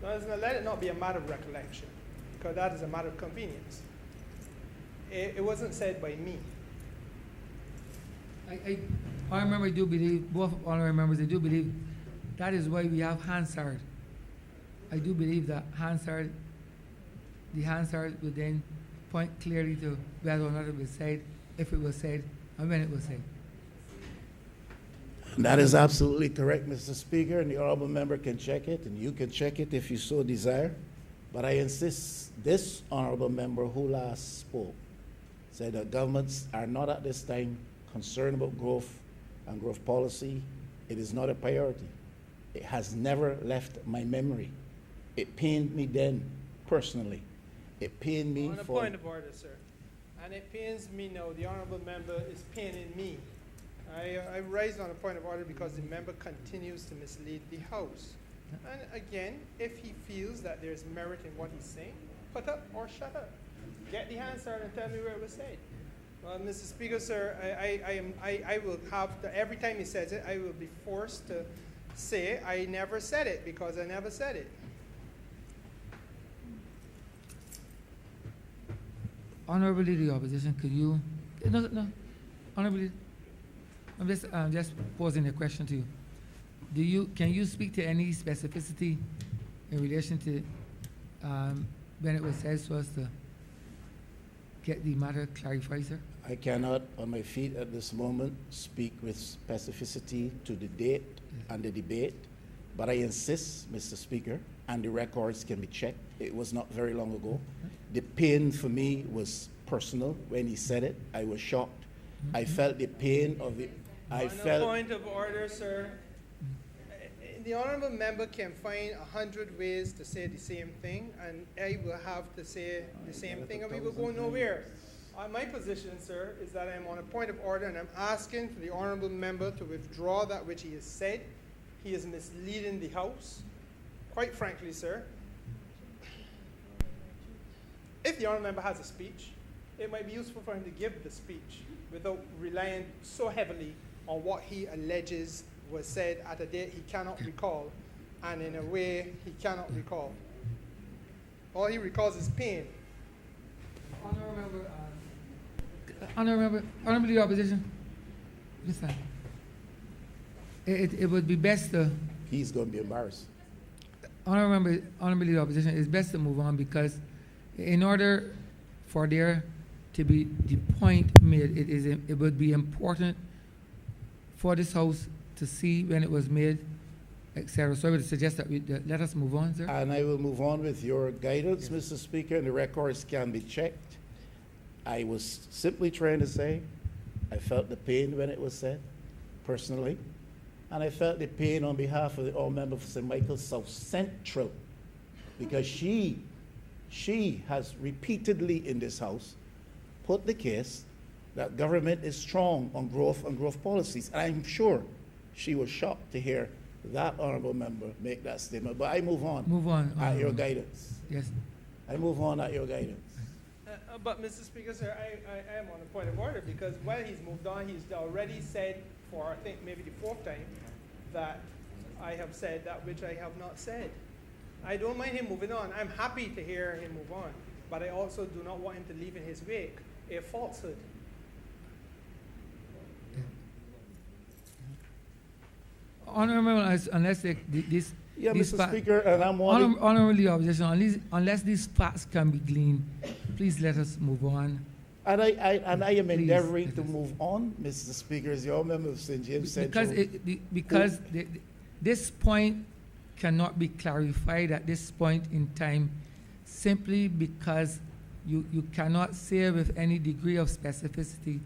Speaker 3: Now, let it not be a matter of recollection, because that is a matter of convenience. It wasn't said by me.
Speaker 2: Honourable Member, I do believe, both honourable members, I do believe that is why we have Hansard. I do believe that Hansard, the Hansard would then point clearly to whether or not it was said, if it was said, and when it was said.
Speaker 4: That is absolutely correct, Mr. Speaker, and the honorable member can check it, and you can check it if you so desire. But I insist, this honorable member who last spoke said that governments are not at this time concerned about growth and growth policy. It is not a priority. It has never left my memory. It pained me then, personally. It pained me
Speaker 3: On a
Speaker 4: for...
Speaker 3: point of order, sir. And it pains me now, the honourable member is paining me. I raised on a point of order because the member continues to mislead the House. And again, if he feels that there's merit in what he's saying, put up or shut up. Get the answer and tell me where it was said. Well, Mr. Speaker, sir, I will have to, every time he says it, I will be forced to say I never said it because I never said it.
Speaker 2: Honourable Leader of the Opposition, could you, no, Honourable Leader, I'm just posing a question to you. Can you speak to any specificity in relation to when it was said so as to get the matter clarified, sir?
Speaker 4: I cannot, on my feet at this moment, speak with specificity to the date and the debate, but I insist, Mr. Speaker, and the records can be checked. It was not very long ago. The pain for me was personal. When he said it, I was shocked. I felt the pain of it.
Speaker 3: On a point of order, sir, the honourable member can find 100 ways to say the same thing, and I will have to say the same thing, and we will go nowhere. My position, sir, is that I'm on a point of order, and I'm asking for the honourable member to withdraw that which he has said. He is misleading the House. Quite frankly, sir, if the honourable member has a speech, it might be useful for him to give the speech without relying so heavily on what he alleges was said at a date he cannot recall, and in a way he cannot recall. All he recalls is pain.
Speaker 2: Honorable the opposition. Listen, it would be best to,
Speaker 4: He's going to be embarrassed.
Speaker 2: honorable the opposition, it's best to move on, because in order for there to be the point made, it would be important for this house to see when it was made, etc. So I would suggest that let us move on, sir.
Speaker 4: And I will move on with your guidance, Mr. Speaker, and the records can be checked. I was simply trying to say, I felt the pain when it was said, personally, and I felt the pain on behalf of the all member for St. Michael South Central, because she has repeatedly in this house put the case that government is strong on growth and growth policies. And I'm sure she was shocked to hear that honorable member make that statement. But I move on.
Speaker 2: Move on.
Speaker 4: At your guidance.
Speaker 2: Yes.
Speaker 4: I move on at your guidance.
Speaker 3: But Mr. Speaker, sir, I am on a point of order, because while he's moved on, he's already said for, I think, maybe the fourth time, that I have said that which I have not said. I don't mind him moving on. I'm happy to hear him move on, but I also do not want him to leave in his wake a falsehood.
Speaker 2: Honorable, unless this.
Speaker 4: Yeah,
Speaker 2: these
Speaker 4: Mr. Speaker, and I'm
Speaker 2: Honorable the opposition, unless these facts can be gleaned, please let us move on.
Speaker 4: And I am
Speaker 2: Please,
Speaker 4: endeavoring
Speaker 2: let
Speaker 4: to
Speaker 2: us.
Speaker 4: move on, Mr. Speaker, as your member of St. James
Speaker 2: Because
Speaker 4: Central.
Speaker 2: because this point cannot be clarified at this point in time, simply because you cannot say with any degree of specificity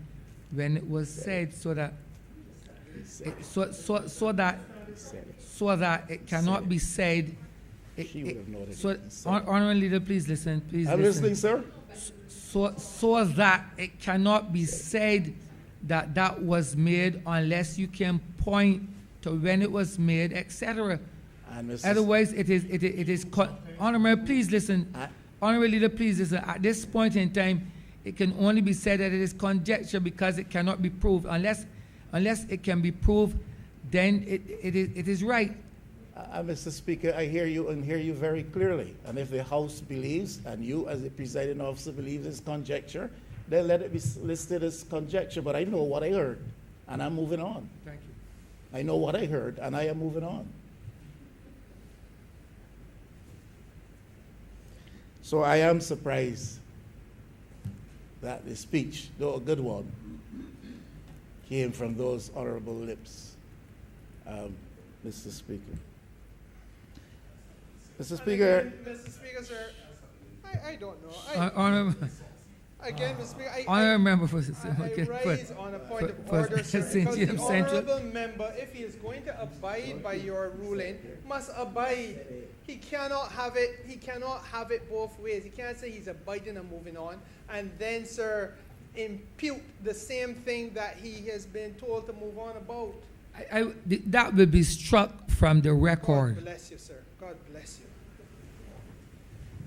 Speaker 2: when it was said, so that so that it cannot be said.
Speaker 4: She would have noted
Speaker 2: So,
Speaker 4: it.
Speaker 2: Honorable Leader, please listen. Please
Speaker 4: I'm
Speaker 2: listen.
Speaker 4: listening, sir.
Speaker 2: So that it cannot be said that that was made unless you can point to when it was made, etc.
Speaker 4: And Mr.
Speaker 2: Otherwise, it is. Honorable, please listen. Honorable Leader, please listen. At this point in time, it can only be said that it is conjecture, because it cannot be proved. Unless it can be proved, then it is right.
Speaker 4: Mr. Speaker, I hear you and hear you very clearly. And if the House believes, and you as the presiding officer believes it's conjecture, then let it be listed as conjecture. But I know what I heard, and I'm moving on.
Speaker 2: Thank you.
Speaker 4: I know what I heard, and I am moving on. So I am surprised that the speech, though a good one, came from those honorable lips, Mr. Speaker. Mr. Speaker.
Speaker 3: Again, Mr. Speaker, sir, I don't know.
Speaker 2: Honorable
Speaker 3: Again, Mr. Speaker,
Speaker 2: Honorable member for
Speaker 3: I raise on a point of
Speaker 2: for
Speaker 3: order, sir,
Speaker 2: St.
Speaker 3: because the
Speaker 2: James Central.
Speaker 3: honorable member, if he is going to abide by your ruling, must abide. He cannot have it both ways. He can't say he's abiding and moving on, and then, sir, impute the same thing that he has been told to move on about.
Speaker 2: That will be struck from the record.
Speaker 3: God bless you, sir. God bless you.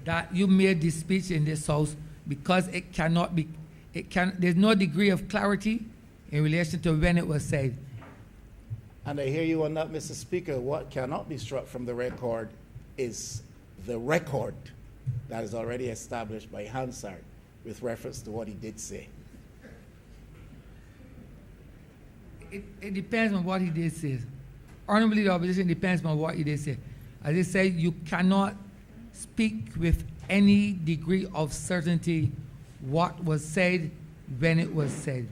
Speaker 2: That you made this speech in this house, because it cannot be, there's no degree of clarity in relation to when it was said.
Speaker 4: And I hear you on that, Mr. Speaker. What cannot be struck from the record is the record that is already established by Hansard with reference to what he did say.
Speaker 2: It depends on what he did say. Honorably, the opposition depends on what he did say. As I said, you cannot speak with any degree of certainty what was said when it was said.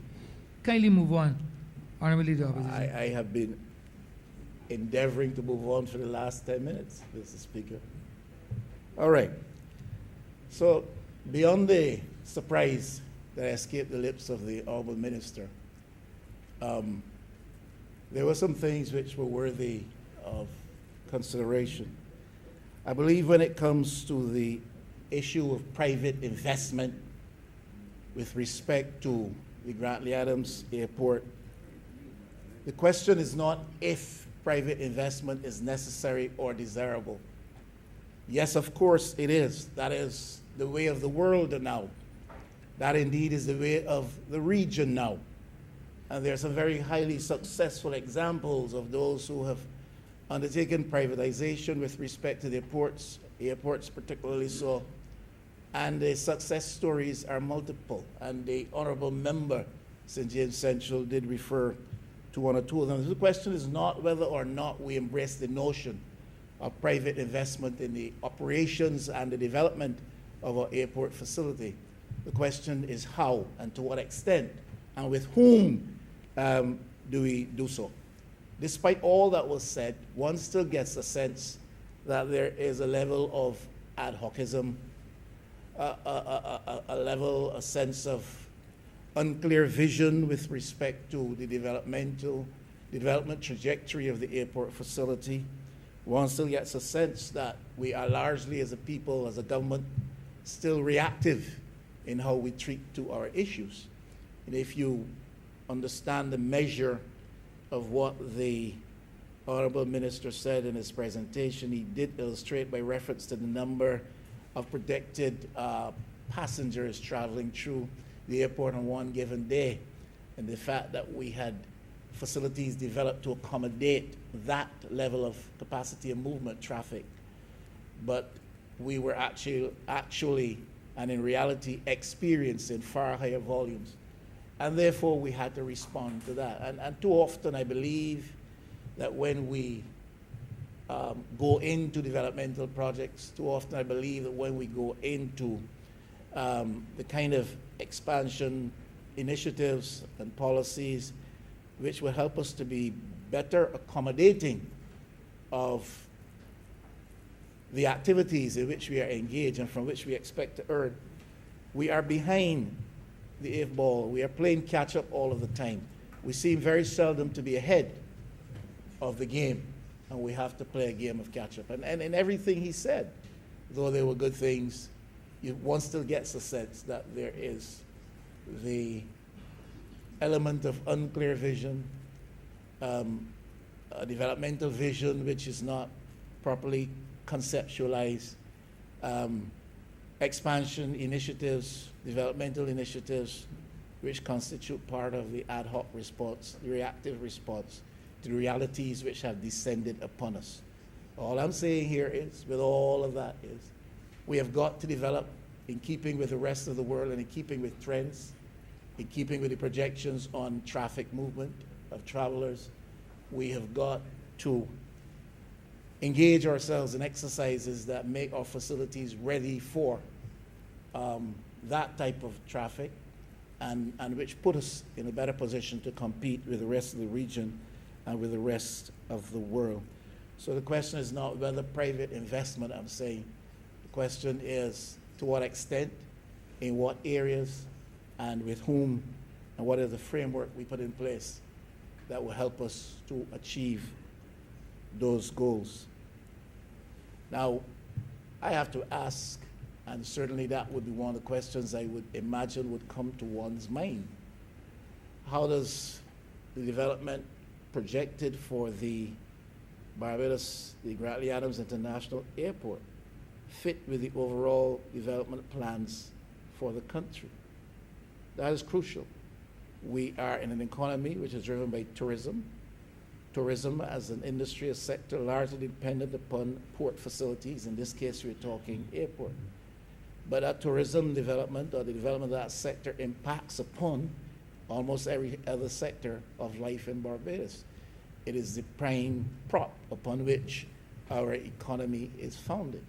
Speaker 2: Kindly move on, Honorable the opposition.
Speaker 4: I have been endeavoring to move on for the last 10 minutes, Mr. Speaker. All right. So, beyond the surprise that escaped the lips of the honorable minister, there were some things which were worthy of consideration. I believe when it comes to the issue of private investment with respect to the Grantley Adams Airport, the question is not if private investment is necessary or desirable. Yes, of course it is. That is the way of the world now. That indeed is the way of the region now. And there are some very highly successful examples of those who have undertaken privatization with respect to their ports, airports particularly so. And the success stories are multiple. And the honorable member, St. James Central, did refer to one or two of them. The question is not whether or not we embrace the notion of private investment in the operations and the development of our airport facility. The question is how and to what extent and with whom do we do so. Despite all that was said, one still gets a sense that there is a level of ad hocism, a sense of unclear vision with respect to the development trajectory of the airport facility. One still gets a sense that we are largely, as a people, as a government, still reactive in how we treat to our issues. And if you understand the measure of what the Honorable Minister said in his presentation, he did illustrate by reference to the number of predicted passengers traveling through the airport on one given day, and the fact that we had facilities developed to accommodate that level of capacity and movement traffic. But we were actually and in reality experiencing far higher volumes. And therefore we had to respond to that. And too often I believe that when we go into developmental projects, too often I believe that when we go into the kind of expansion initiatives and policies which will help us to be better accommodating of the activities in which we are engaged and from which we expect to earn, we are behind the eighth ball. We are playing catch up all of the time. We seem very seldom to be ahead of the game, and we have to play a game of catch up. And in everything he said, though there were good things, one still gets a sense that there is the element of unclear vision, a developmental vision which is not properly conceptualized, expansion initiatives, developmental initiatives, which constitute part of the ad hoc response, the reactive response to the realities which have descended upon us. All I'm saying here is, with all of that, is we have got to develop in keeping with the rest of the world and in keeping with trends, in keeping with the projections on traffic movement of travelers. We have got to engage ourselves in exercises that make our facilities ready for that type of traffic and which put us in a better position to compete with the rest of the region and with the rest of the world. So the question is not whether private investment, I'm saying. The question is to what extent, in what areas, and with whom, and what is the framework we put in place that will help us to achieve those goals. Now, I have to ask, and certainly that would be one of the questions I would imagine would come to one's mind. How does the development projected for the Barbados, the Grantley Adams International Airport fit with the overall development plans for the country? That is crucial. We are in an economy which is driven by tourism. Tourism as an industry, a sector largely dependent upon port facilities. In this case, we're talking airport. But that tourism development or the development of that sector impacts upon almost every other sector of life in Barbados. It is the prime prop upon which our economy is founded.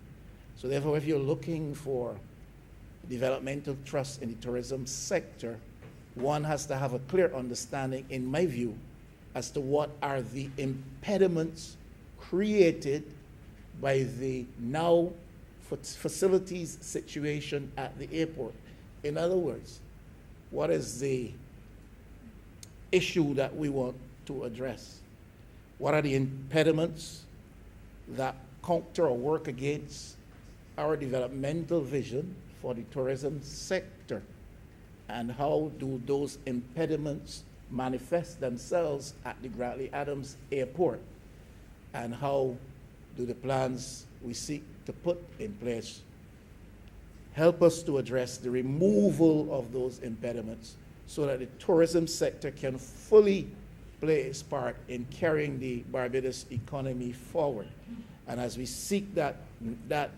Speaker 4: So therefore, if you're looking for developmental trust in the tourism sector, one has to have a clear understanding, in my view, as to what are the impediments created by the now facilities situation at the airport. In other words, what is the issue that we want to address? What are the impediments that counter or work against our developmental vision for the tourism sector? And how do those impediments manifest themselves at the Grantley Adams Airport? And how do the plans we seek to put in place help us to address the removal of those impediments so that the tourism sector can fully play its part in carrying the Barbados economy forward. And as we seek that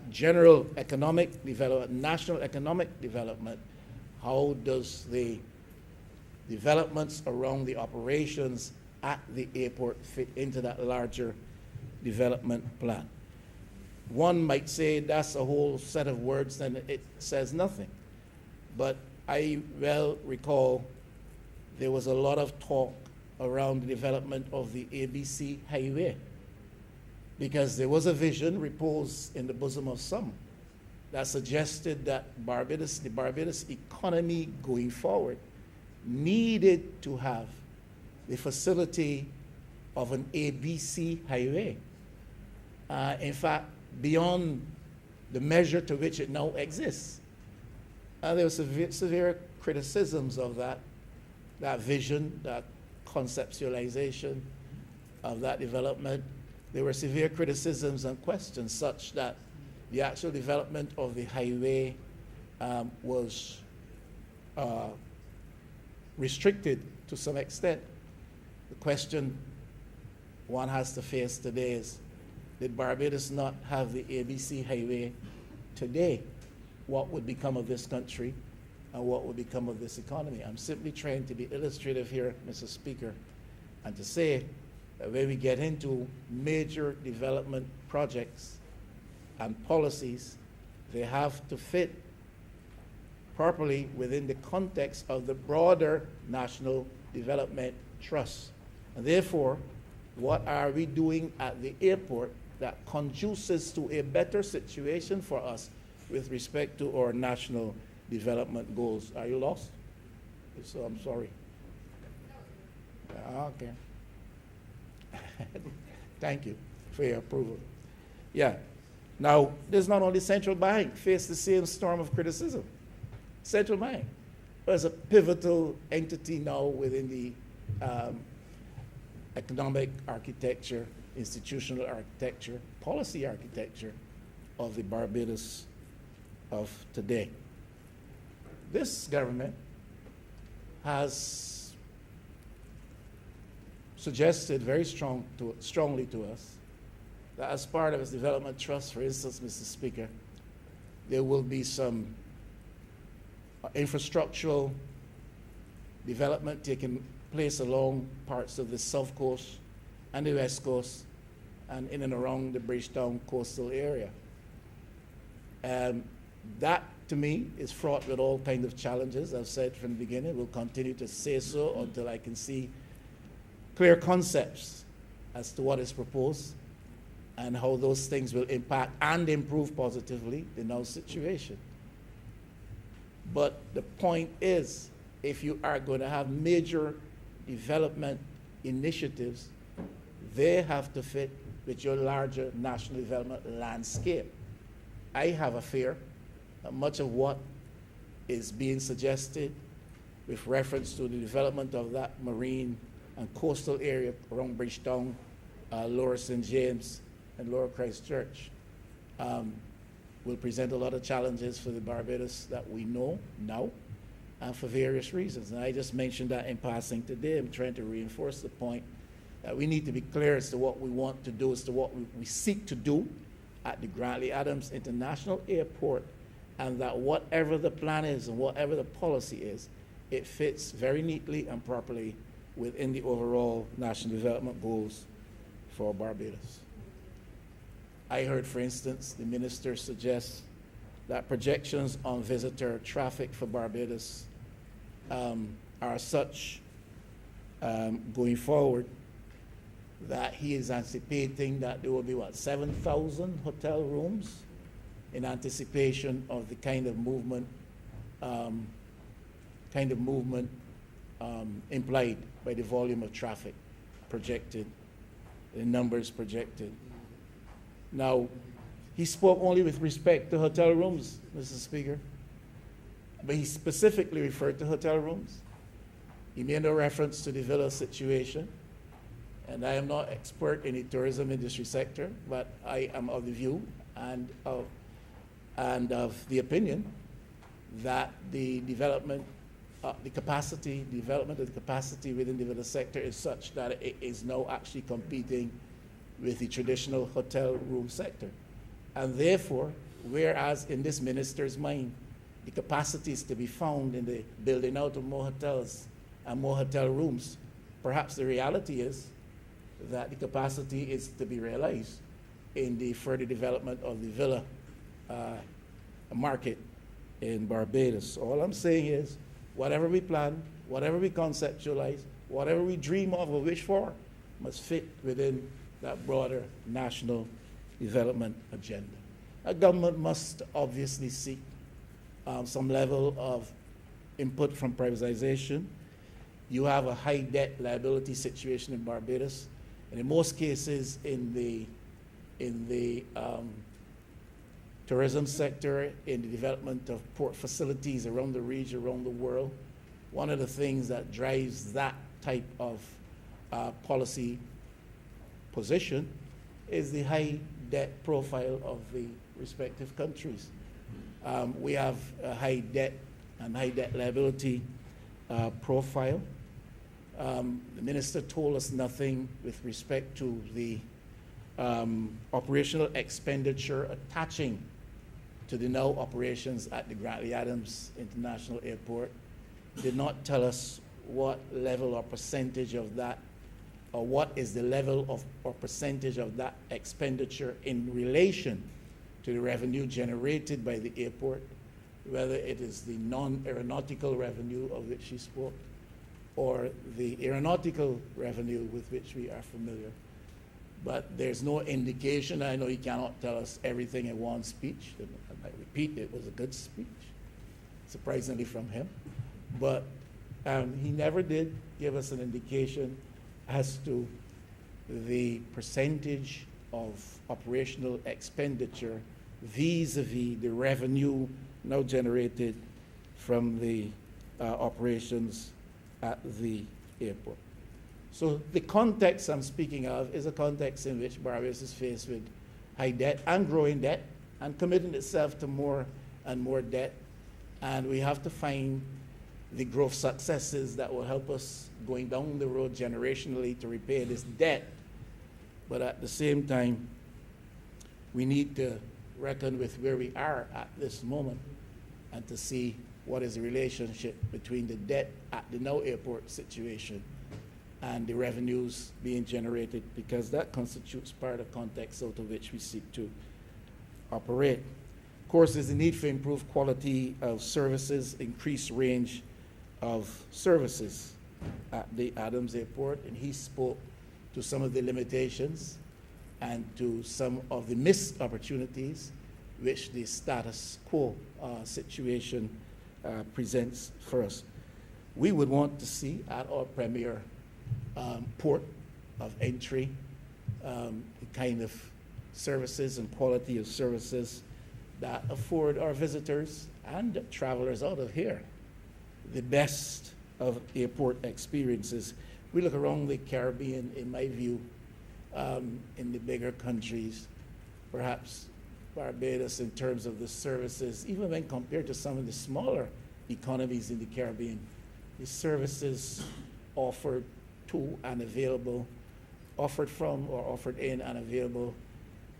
Speaker 4: general economic development, national economic development, how does the developments around the operations at the airport fit into that larger development plan? One might say that's a whole set of words and it says nothing. But I well recall there was a lot of talk around the development of the ABC Highway, because there was a vision reposed in the bosom of some that suggested that the Barbados economy going forward needed to have the facility of an ABC highway. In fact, beyond the measure to which it now exists. There were severe criticisms of that vision, that conceptualization of that development. There were severe criticisms and questions such that the actual development of the highway was restricted to some extent. The question one has to face today is, did Barbados not have the ABC highway today? What would become of this country and what would become of this economy? I'm simply trying to be illustrative here, Mr. Speaker, and to say that when we get into major development projects and policies, they have to fit properly within the context of the broader National Development Trust. And therefore, what are we doing at the airport that conduces to a better situation for us with respect to our national development goals? Are you lost? If so, I'm sorry. Okay. Thank you for your approval. Yeah. Now, there's not only Central Bank faced the same storm of criticism. Central Bank was a pivotal entity now within the economic architecture, institutional architecture, policy architecture of the Barbados of today. This government has suggested very strongly to us that as part of its development trust, for instance, Mr. Speaker, there will be some infrastructural development taking place along parts of the South Coast and the West Coast and in and around the Bridgetown coastal area. That, to me, is fraught with all kinds of challenges. I've said from the beginning, will continue to say so until I can see clear concepts as to what is proposed and how those things will impact and improve positively the now situation. But the point is, if you are going to have major development initiatives, they have to fit with your larger national development landscape. I have a fear that much of what is being suggested with reference to the development of that marine and coastal area around Bridgetown, Lower St. James, and Lower Christchurch will present a lot of challenges for the Barbados that we know now, and for various reasons. And I just mentioned that in passing today. I'm trying to reinforce the point that we need to be clear as to what we want to do, as to what we seek to do at the Grantley Adams International Airport, and that whatever the plan is and whatever the policy is, it fits very neatly and properly within the overall national development goals for Barbados. I heard, for instance, the minister suggest that projections on visitor traffic for Barbados are such going forward that he is anticipating that there will be, 7,000 hotel rooms in anticipation of the kind of movement implied by the volume of traffic projected, the numbers projected. Now, he spoke only with respect to hotel rooms, Mr. Speaker, but he specifically referred to hotel rooms. He made no reference to the villa situation, and I am not expert in the tourism industry sector, but I am of the view and of the opinion that the development the capacity, development of the capacity within the villa sector is such that it is now actually competing with the traditional hotel room sector. And therefore, whereas in this minister's mind, the capacity is to be found in the building out of more hotels and more hotel rooms, perhaps the reality is that the capacity is to be realized in the further development of the villa market in Barbados. All I'm saying is, whatever we plan, whatever we conceptualize, whatever we dream of or wish for, must fit within that broader national development agenda. A government must obviously seek some level of input from privatization. You have a high debt liability situation in Barbados, and in most cases in the tourism sector, in the development of port facilities around the region, around the world, one of the things that drives that type of policy position is the high debt profile of the respective countries. We have a high debt and high debt liability profile. The minister told us nothing with respect to the operational expenditure attaching to the now operations at the Grantley Adams International Airport. Did not tell us what level or percentage of that, or what is the level of or percentage of that expenditure in relation to the revenue generated by the airport, whether it is the non-aeronautical revenue of which he spoke, or the aeronautical revenue with which we are familiar. But there's no indication. I know he cannot tell us everything in one speech. I repeat, it was a good speech, surprisingly from him. But he never did give us an indication as to the percentage of operational expenditure vis-a-vis the revenue now generated from the operations at the airport. So the context I'm speaking of is a context in which Barbados is faced with high debt and growing debt and committing itself to more and more debt. And we have to find the growth successes that will help us going down the road generationally to repay this debt. But at the same time, we need to reckon with where we are at this moment and to see what is the relationship between the debt at the now airport situation and the revenues being generated, because that constitutes part of context out of which we seek to operate. Of course, there's a need for improved quality of services, increased range of services at the Adams Airport, and he spoke to some of the limitations and to some of the missed opportunities which the status quo situation presents for us. We would want to see at our premier port of entry the kind of services and quality of services that afford our visitors and travelers out of here the best of airport experiences. We look around the Caribbean, in my view, in the bigger countries, perhaps Barbados in terms of the services, even when compared to some of the smaller economies in the Caribbean, the services offered to and available, offered from or offered in and available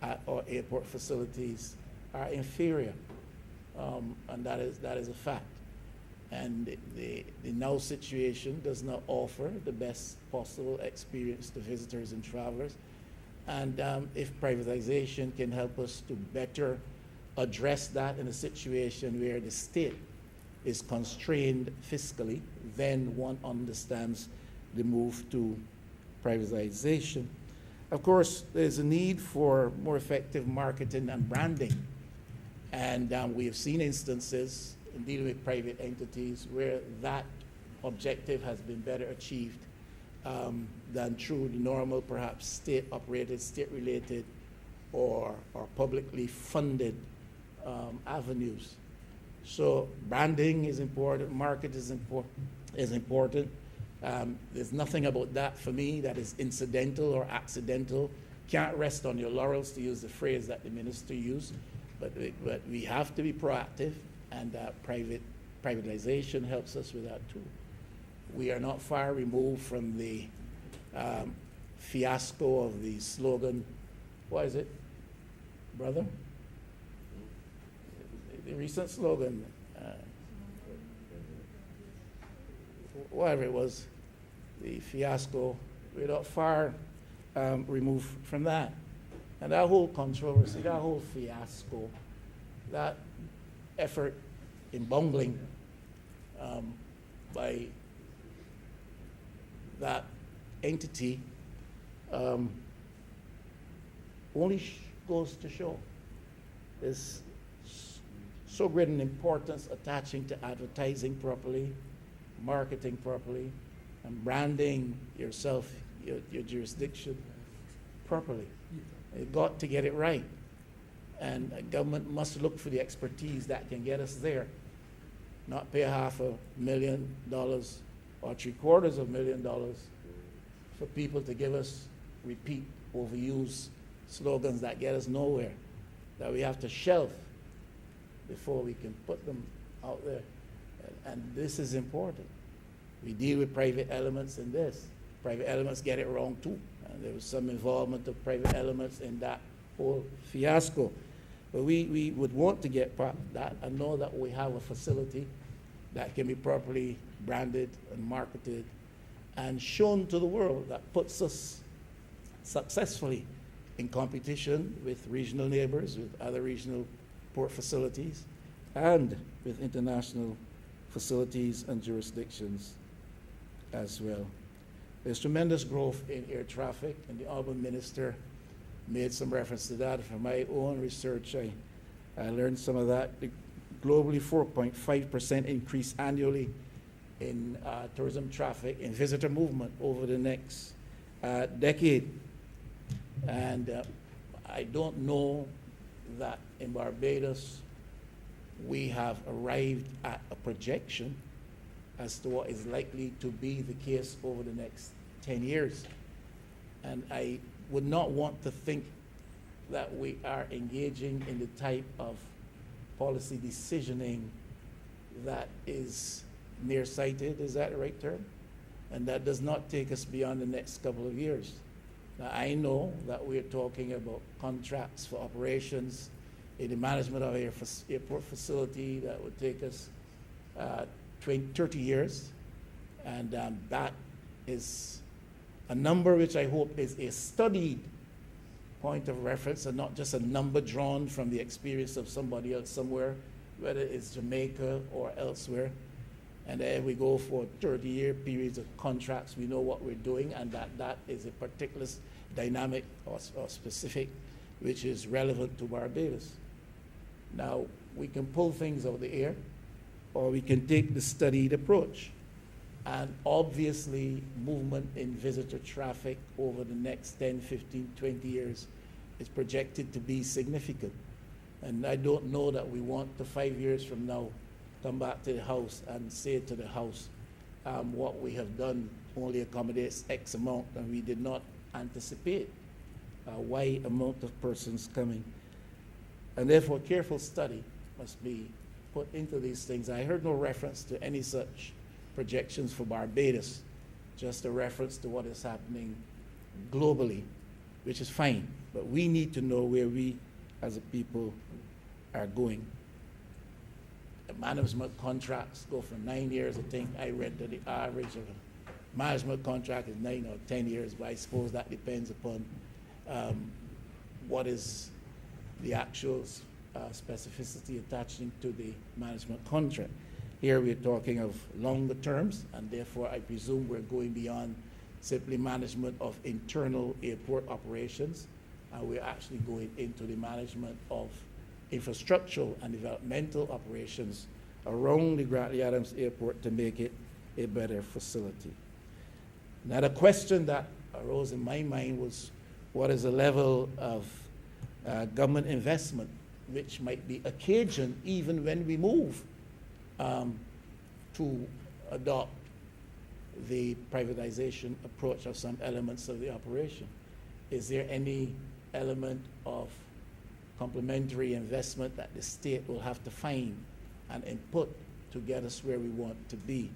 Speaker 4: at our airport facilities are inferior, and that is a fact. And the now situation does not offer the best possible experience to visitors and travelers. And if privatization can help us to better address that in a situation where the state is constrained fiscally, then one understands the move to privatization. Of course, there's a need for more effective marketing and branding. And we have seen instances in dealing with private entities where that objective has been better achieved than through the normal, perhaps state-operated, state-related, or publicly funded avenues. So branding is important, market is important. There's nothing about that for me that is incidental or accidental. Can't rest on your laurels, to use the phrase that the minister used, but we have to be proactive, and privatization helps us with that too. We are not far removed from the fiasco of the slogan, what is it, brother? The recent slogan, whatever it was, the fiasco, we're not far removed from that. And that whole controversy, that whole fiasco, that effort in bungling by that entity only goes to show there's so great an importance attaching to advertising properly, marketing properly, and branding yourself, your jurisdiction properly. You've got to get it right. And a government must look for the expertise that can get us there, not pay $500,000 or $750,000 for people to give us repeat, overused slogans that get us nowhere, that we have to shelf before we can put them out there. And this is important. We deal with private elements in this. Private elements get it wrong too. And there was some involvement of private elements in that whole fiasco. But we would want to get that and know that we have a facility that can be properly branded and marketed and shown to the world, that puts us successfully in competition with regional neighbors, with other regional port facilities, and with international facilities and jurisdictions as well. There's tremendous growth in air traffic, and the Honorable Minister made some reference to that. From my own research, I learned some of that. Globally, 4.5% increase annually in tourism traffic and visitor movement over the next decade. And I don't know that in Barbados we have arrived at a projection as to what is likely to be the case over the next 10 years. And I would not want to think that we are engaging in the type of policy decisioning that is nearsighted, is that the right term? And that does not take us beyond the next couple of years. Now, I know that we're talking about contracts for operations in the management of an airport facility that would take us 30 years. And that is a number which I hope is a studied point of reference and not just a number drawn from the experience of somebody else somewhere, whether it's Jamaica or elsewhere. And then we go for 30-year periods of contracts. We know what we're doing, and that is a particular dynamic or specific which is relevant to Barbados. Now, we can pull things out of the air, or we can take the studied approach. And obviously, movement in visitor traffic over the next 10, 15, 20 years is projected to be significant. And I don't know that we want to 5 years from now come back to the House and say to the House, what we have done only accommodates X amount, and we did not anticipate Y amount of persons coming. And therefore, careful study must be put into these things. I heard no reference to any such projections for Barbados, just a reference to what is happening globally, which is fine. But we need to know where we, as a people, are going. The management contracts go for 9 years. I think I read that the average of a management contract is 9 or 10 years, but I suppose that depends upon what is the actual specificity attaching to the management contract. Here we're talking of longer terms, and therefore I presume we're going beyond simply management of internal airport operations, and we're actually going into the management of infrastructural and developmental operations around the Grantley Adams Airport to make it a better facility. Now, the question that arose in my mind was, what is the level of government investment which might be occasioned even when we move to adopt the privatization approach of some elements of the operation? Is there any element of complementary investment that the state will have to find and input to get us where we want to be.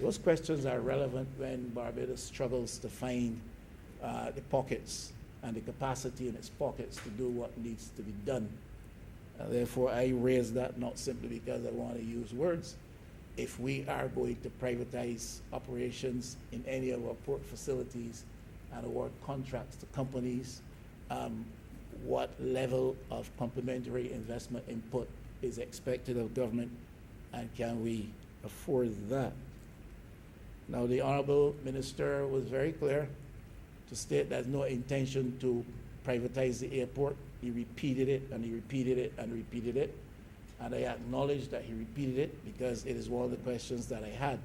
Speaker 4: Those questions are relevant when Barbados struggles to find the pockets and the capacity in its pockets to do what needs to be done. Therefore, I raise that not simply because I want to use words. If we are going to privatize operations in any of our port facilities and award contracts to companies, what level of complementary investment input is expected of government, and can we afford that? Now, the Honorable Minister was very clear to state there's no intention to privatize the airport. He repeated it, and he repeated it, and repeated it. And I acknowledge that he repeated it because it is one of the questions that I had.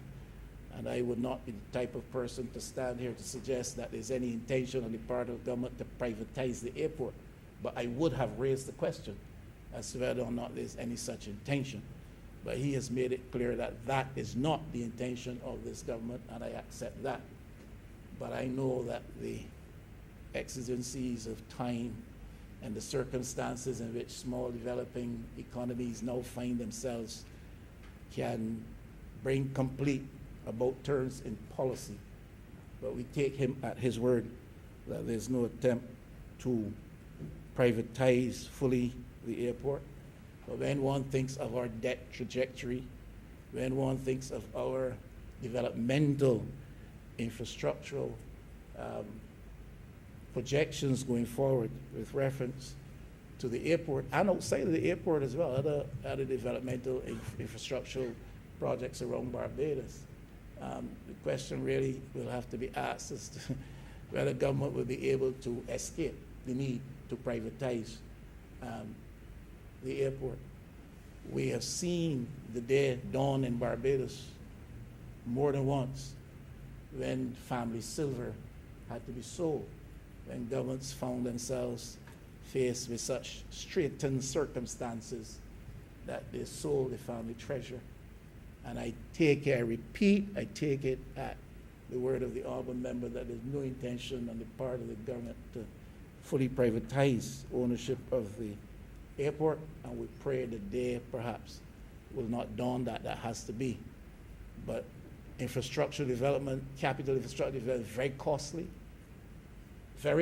Speaker 4: And I would not be the type of person to stand here to suggest that there's any intention on the part of government to privatize the airport. But I would have raised the question as to whether or not there's any such intention. But he has made it clear that that is not the intention of this government, and I accept that. But I know that the exigencies of time and the circumstances in which small developing economies now find themselves can bring complete about turns in policy. But we take him at his word that there's no attempt to privatize fully the airport. But when one thinks of our debt trajectory, when one thinks of our developmental, infrastructural projections going forward with reference to the airport and outside of the airport as well, other developmental infrastructural projects around Barbados, the question really will have to be asked as to whether government will be able to escape the need to privatize the airport. We have seen the day dawn in Barbados more than once when family silver had to be sold, when governments found themselves faced with such straitened circumstances that they sold the family treasure. And I take it at the word of the honorable member that there's no intention on the part of the government to fully privatize ownership of the airport, and we pray the day perhaps will not dawn that that has to be. But infrastructure development, capital infrastructure development is very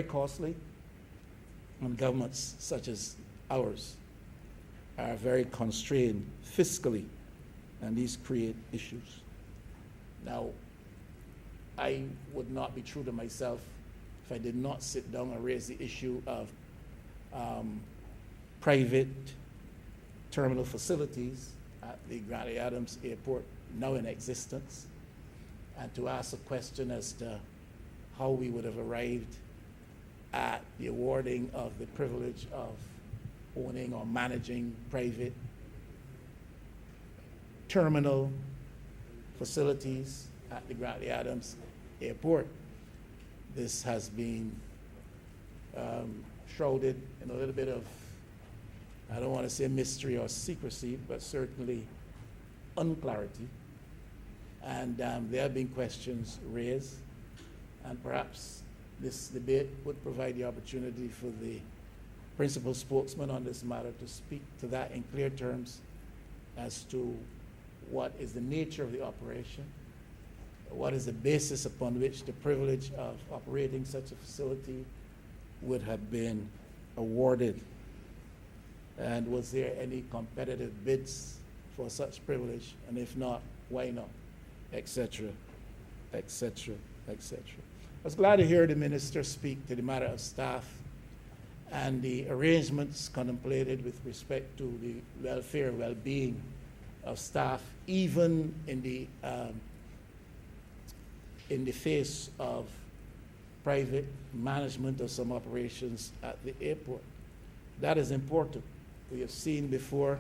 Speaker 4: costly, and governments such as ours are very constrained fiscally, and these create issues. Now, I would not be true to myself if I did not sit down and raise the issue of private terminal facilities at the Grantley Adams Airport now in existence, and to ask a question as to how we would have arrived at the awarding of the privilege of owning or managing private terminal facilities at the Grantley Adams Airport. This has been shrouded in a little bit of, I don't want to say mystery or secrecy, but certainly unclarity. And there have been questions raised, and perhaps this debate would provide the opportunity for the principal spokesman on this matter to speak to that in clear terms as to what is the nature of the operation, what is the basis upon which the privilege of operating such a facility would have been awarded, and was there any competitive bids for such privilege, and if not, why not, etc., etc., etc. I was glad to hear the minister speak to the matter of staff and the arrangements contemplated with respect to the welfare, well-being of staff, even in the face of private management of some operations at the airport. That is important. We have seen before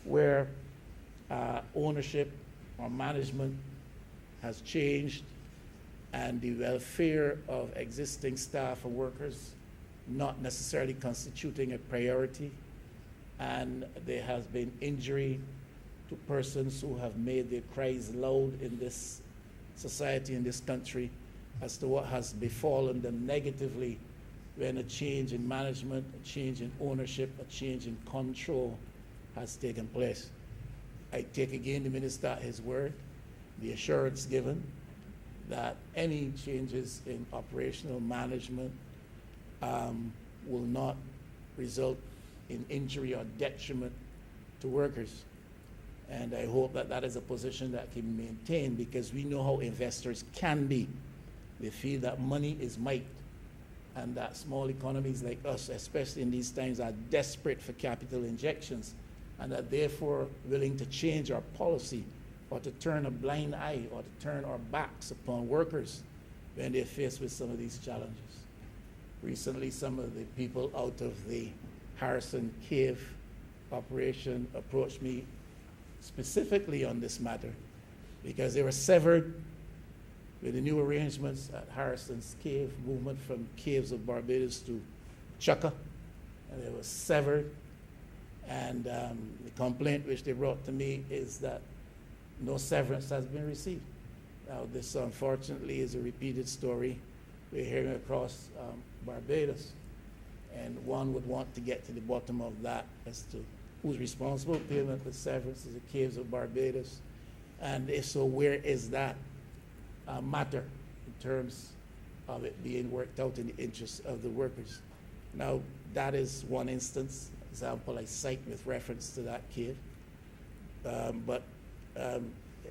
Speaker 4: where ownership or management has changed and the welfare of existing staff and workers not necessarily constituting a priority, and there has been injury to persons who have made their cries loud in this society, in this country, as to what has befallen them negatively when a change in management, a change in ownership, a change in control has taken place. I take again the minister at his word, the assurance given that any changes in operational management will not result in injury or detriment to workers. And I hope that that is a position that can be maintained, because we know how investors can be. They feel that money is might, and that small economies like us, especially in these times, are desperate for capital injections, and are therefore willing to change our policy or to turn a blind eye or to turn our backs upon workers when they're faced with some of these challenges. Recently, some of the people out of the Harrison Cave operation approached me specifically on this matter, because they were severed with the new arrangements at Harrison's Cave, movement from Caves of Barbados to Chukka, and they were severed. And the complaint which they brought to me is that no severance has been received. Now, this unfortunately is a repeated story we're hearing across Barbados, and one would want to get to the bottom of that as to who's responsible for payment for severance. Is the Caves of Barbados? And if so, where is that matter in terms of it being worked out in the interests of the workers? Now, that is one example I cite with reference to that cave. But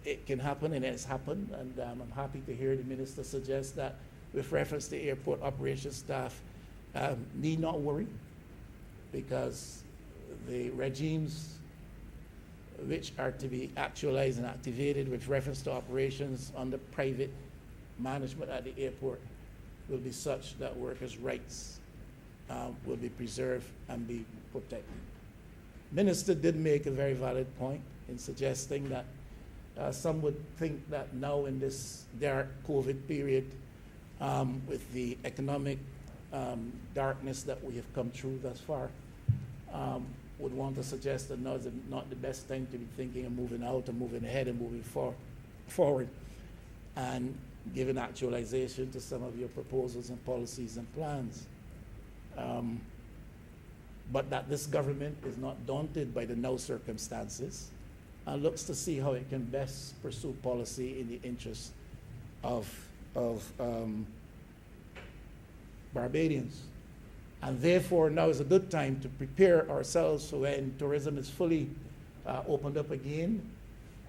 Speaker 4: it can happen, and it's happened, and I'm happy to hear the minister suggest that with reference to airport operations staff, need not worry, because the regimes which are to be actualized and activated with reference to operations under private management at the airport will be such that workers' rights will be preserved and be protected. Minister did make a very valid point in suggesting that some would think that now in this dark COVID period, with the economic darkness that we have come through thus far, would want to suggest that now is not the best time to be thinking of moving out and moving ahead and moving forward and giving actualization to some of your proposals and policies and plans. But that this government is not daunted by the now circumstances and looks to see how it can best pursue policy in the interest of Barbadians. And therefore, now is a good time to prepare ourselves for when tourism is fully opened up again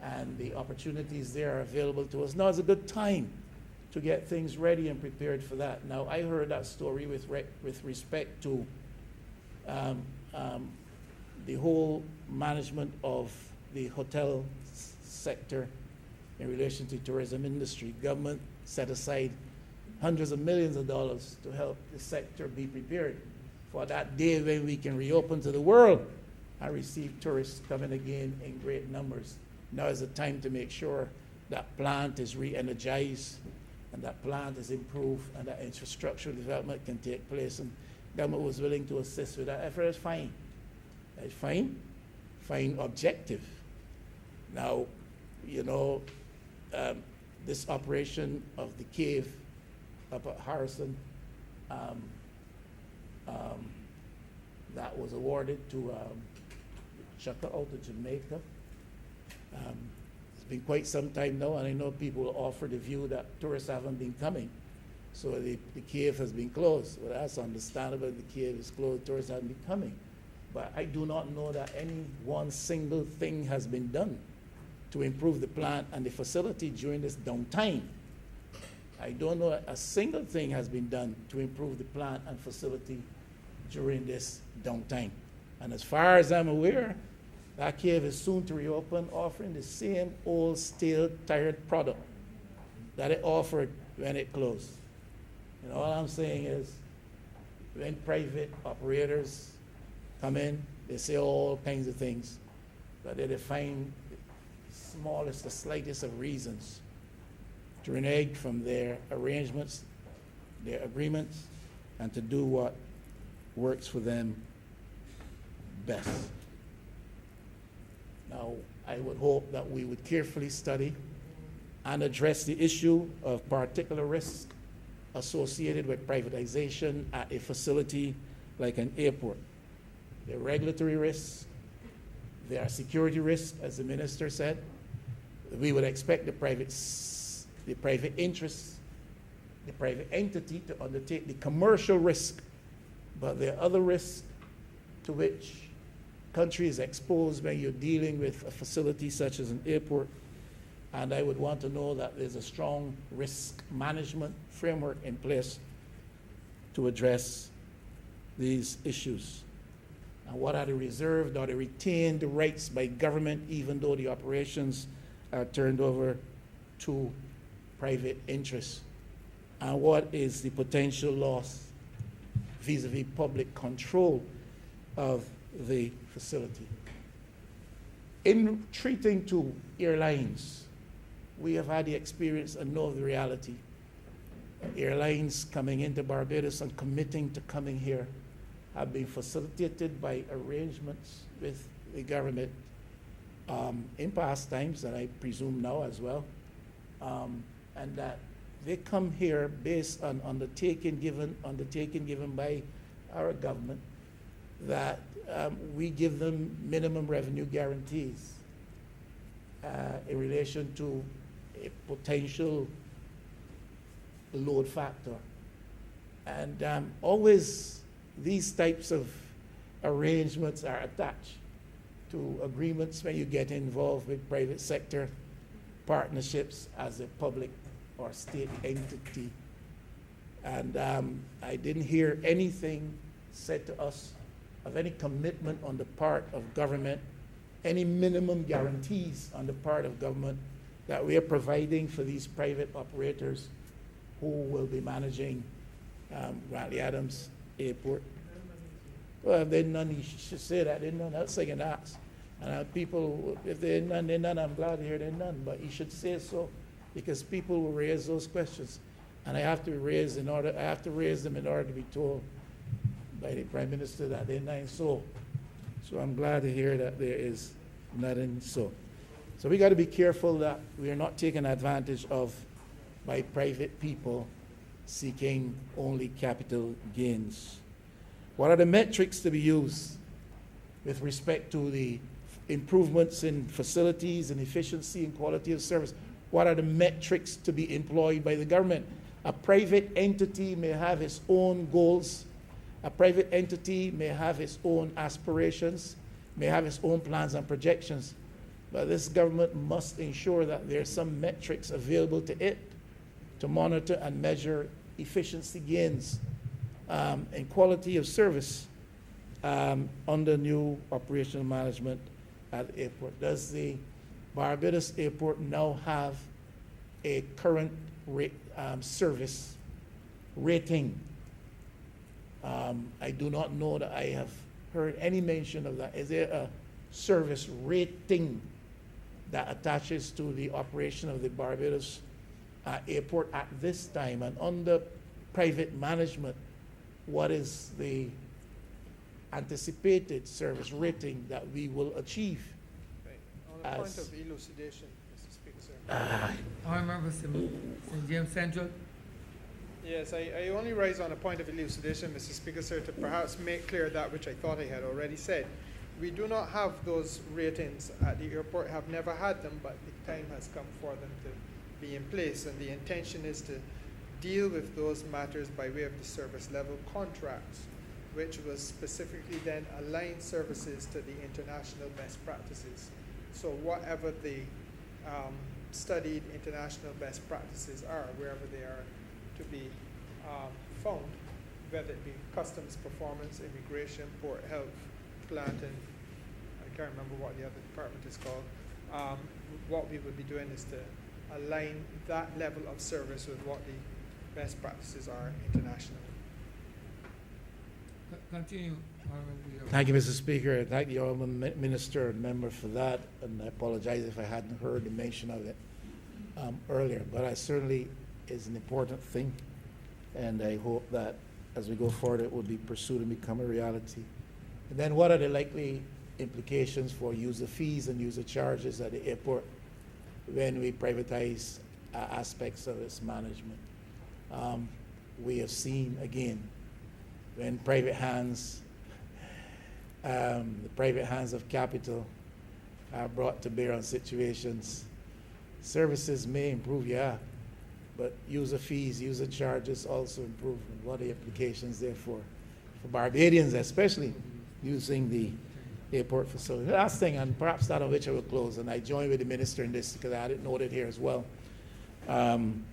Speaker 4: and the opportunities there are available to us. Now is a good time to get things ready and prepared for that. Now, I heard that story with respect to the whole management of the hotel sector in relation to tourism industry. Government set aside hundreds of millions of dollars to help the sector be prepared for that day when we can reopen to the world and receive tourists coming again in great numbers. Now is the time to make sure that plant is re-energized and that plant is improved and that infrastructural development can take place. And government was willing to assist with that effort. It's fine. It's fine. Fine objective. Now, you know, this operation of the cave up at Harrison, that was awarded to Chukka out of Jamaica. It's been quite some time now, and I know people offer the view that tourists haven't been coming, so the cave has been closed. Well, that's understandable. The cave is closed, tourists haven't been coming. But I do not know that any one single thing has been done to improve the plant and the facility during this downtime. I don't know a single thing has been done to improve the plant and facility during this downtime. And as far as I'm aware, that cave is soon to reopen, offering the same old, stale, tired product that it offered when it closed. And all I'm saying is, when private operators come in, they say all kinds of things, but they find the smallest, the slightest of reasons to renege from their arrangements, their agreements, and to do what works for them best. Now, I would hope that we would carefully study and address the issue of particular risks associated with privatization at a facility like an airport. The regulatory risks, There are security risks, as the minister said. We would expect the private interests, the private entity to undertake the commercial risk, but there are other risks to which country is exposed when you're dealing with a facility such as an airport. And I would want to know that there's a strong risk management framework in place to address these issues. And what are the reserved or the retained rights by government, even though the operations are turned over to private interests? And what is the potential loss vis-a-vis public control of the facility? In treating to airlines, we have had the experience and know the reality. Airlines coming into Barbados and committing to coming here have been facilitated by arrangements with the government in past times, and I presume now as well, and that they come here based on undertaking given by our government, that we give them minimum revenue guarantees in relation to a potential load factor. And always these types of arrangements are attached to agreements when you get involved with private sector partnerships as a public or state entity. And I didn't hear anything said to us of any commitment on the part of government, any minimum guarantees on the part of government that we are providing for these private operators who will be managing Raleigh Adams Airport. Well, if there's none, you should say that. There's none, that's second ask. And people, if there's none, I'm glad to hear there's none, but you should say so, because people will raise those questions. And I have to raise them in order to be told by the Prime Minister that they're not so. So I'm glad to hear that there is nothing so. So we got to be careful that we are not taken advantage of by private people seeking only capital gains. What are the metrics to be used with respect to the improvements in facilities and efficiency and quality of service? What are the metrics to be employed by the government? A private entity may have its own goals. A private entity may have its own aspirations, may have its own plans and projections. But this government must ensure that there are some metrics available to it to monitor and measure efficiency gains and quality of service under new operational management at the airport. Does the Barbados Airport now have a current service rating? I do not know that I have heard any mention of that. Is there a service rating that attaches to the operation of the Barbados Airport at this time? And under private management, what is the anticipated service rating that we will achieve?
Speaker 3: Right. On the point of elucidation, Mr. Speaker, sir.
Speaker 2: I remember St. James Central.
Speaker 3: Yes, I only raise on a point of elucidation, Mr. Speaker, sir, to perhaps make clear that which I thought I had already said. We do not have those ratings at the airport, have never had them, but the time has come for them to be in place, and the intention is to deal with those matters by way of the service level contracts, which was specifically then align services to the international best practices. So whatever the studied international best practices are, wherever they are to be found, whether it be customs performance, immigration, port health, plant, and I can't remember what the other department is called. What we would be doing is to align that level of service with what the best practices are internationally.
Speaker 2: Continue.
Speaker 4: Thank you, Mr. Speaker. Thank the Honourable Minister and Member for that, and I apologize if I hadn't heard the mention of it earlier, but I certainly is an important thing, and I hope that as we go forward it will be pursued and become a reality. And then what are the likely implications for user fees and user charges at the airport when we privatize aspects of its management? We have seen, again, when private hands, the private hands of capital are brought to bear on situations. Services may improve, yeah, but user fees, user charges also improve. And what are the implications there for Barbadians, especially using the airport facility? Last thing, and perhaps that on which I will close, and I join with the minister in this because I had it noted here as well. And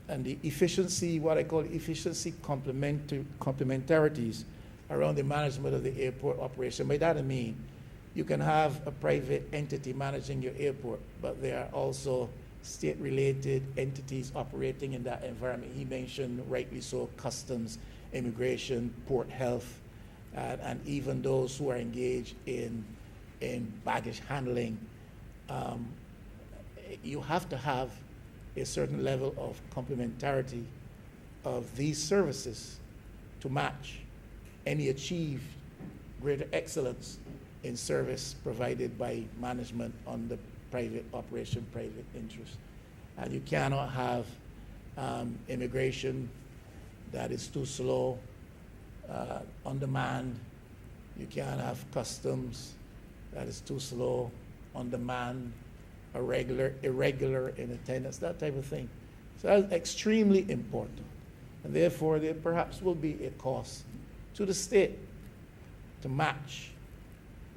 Speaker 4: the efficiency, what I call efficiency complementarities around the management of the airport operation. By that I mean, you can have a private entity managing your airport, but there are also state-related entities operating in that environment. He mentioned, rightly so, customs, immigration, port health, and even those who are engaged in baggage handling. You have to have a certain level of complementarity of these services to match any achieved greater excellence in service provided by management on the private operation, private interest. And you cannot have immigration that is too slow, on demand. You can't have customs that is too slow, on demand, irregular in attendance, that type of thing. So that's extremely important. And therefore, there perhaps will be a cost to the state to match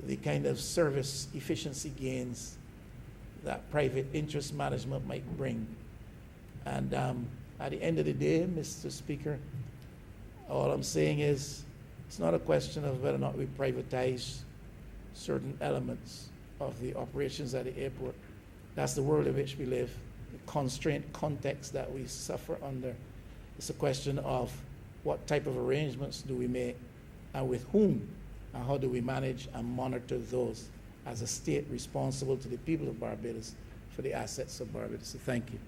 Speaker 4: the kind of service efficiency gains that private interest management might bring. And at the end of the day, Mr. Speaker, all I'm saying is it's not a question of whether or not we privatize certain elements of the operations at the airport. That's the world in which we live, the constraint context that we suffer under. It's a question of what type of arrangements do we make and with whom, and how do we manage and monitor those as a state responsible to the people of Barbados for the assets of Barbados. So thank you.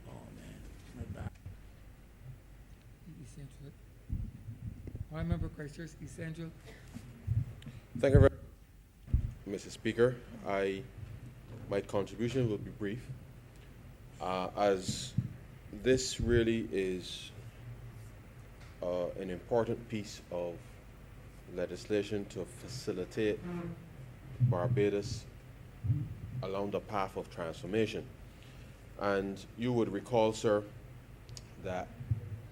Speaker 4: Oh man, my back.
Speaker 2: Essential. I remember Christchurch, Essential.
Speaker 5: Thank you very much, Mr. Speaker. My contribution will be brief, as this really is an important piece of legislation to facilitate Barbados along the path of transformation. And you would recall, sir, that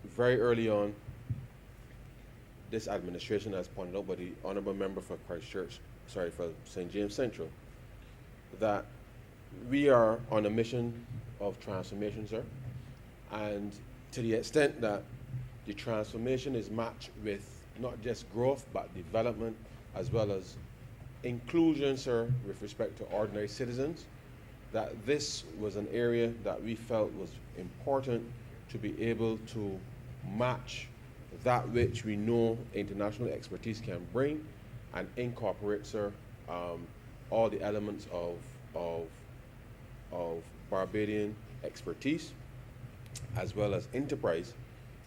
Speaker 5: very early on, this administration, as pointed out by the honorable member for for St. James Central, that we are on a mission of transformation, sir. And to the extent that the transformation is matched with not just growth, but development, as well as inclusion, sir, with respect to ordinary citizens, that this was an area that we felt was important to be able to match that which we know international expertise can bring and incorporate, sir, all the elements of Barbadian expertise as well as enterprise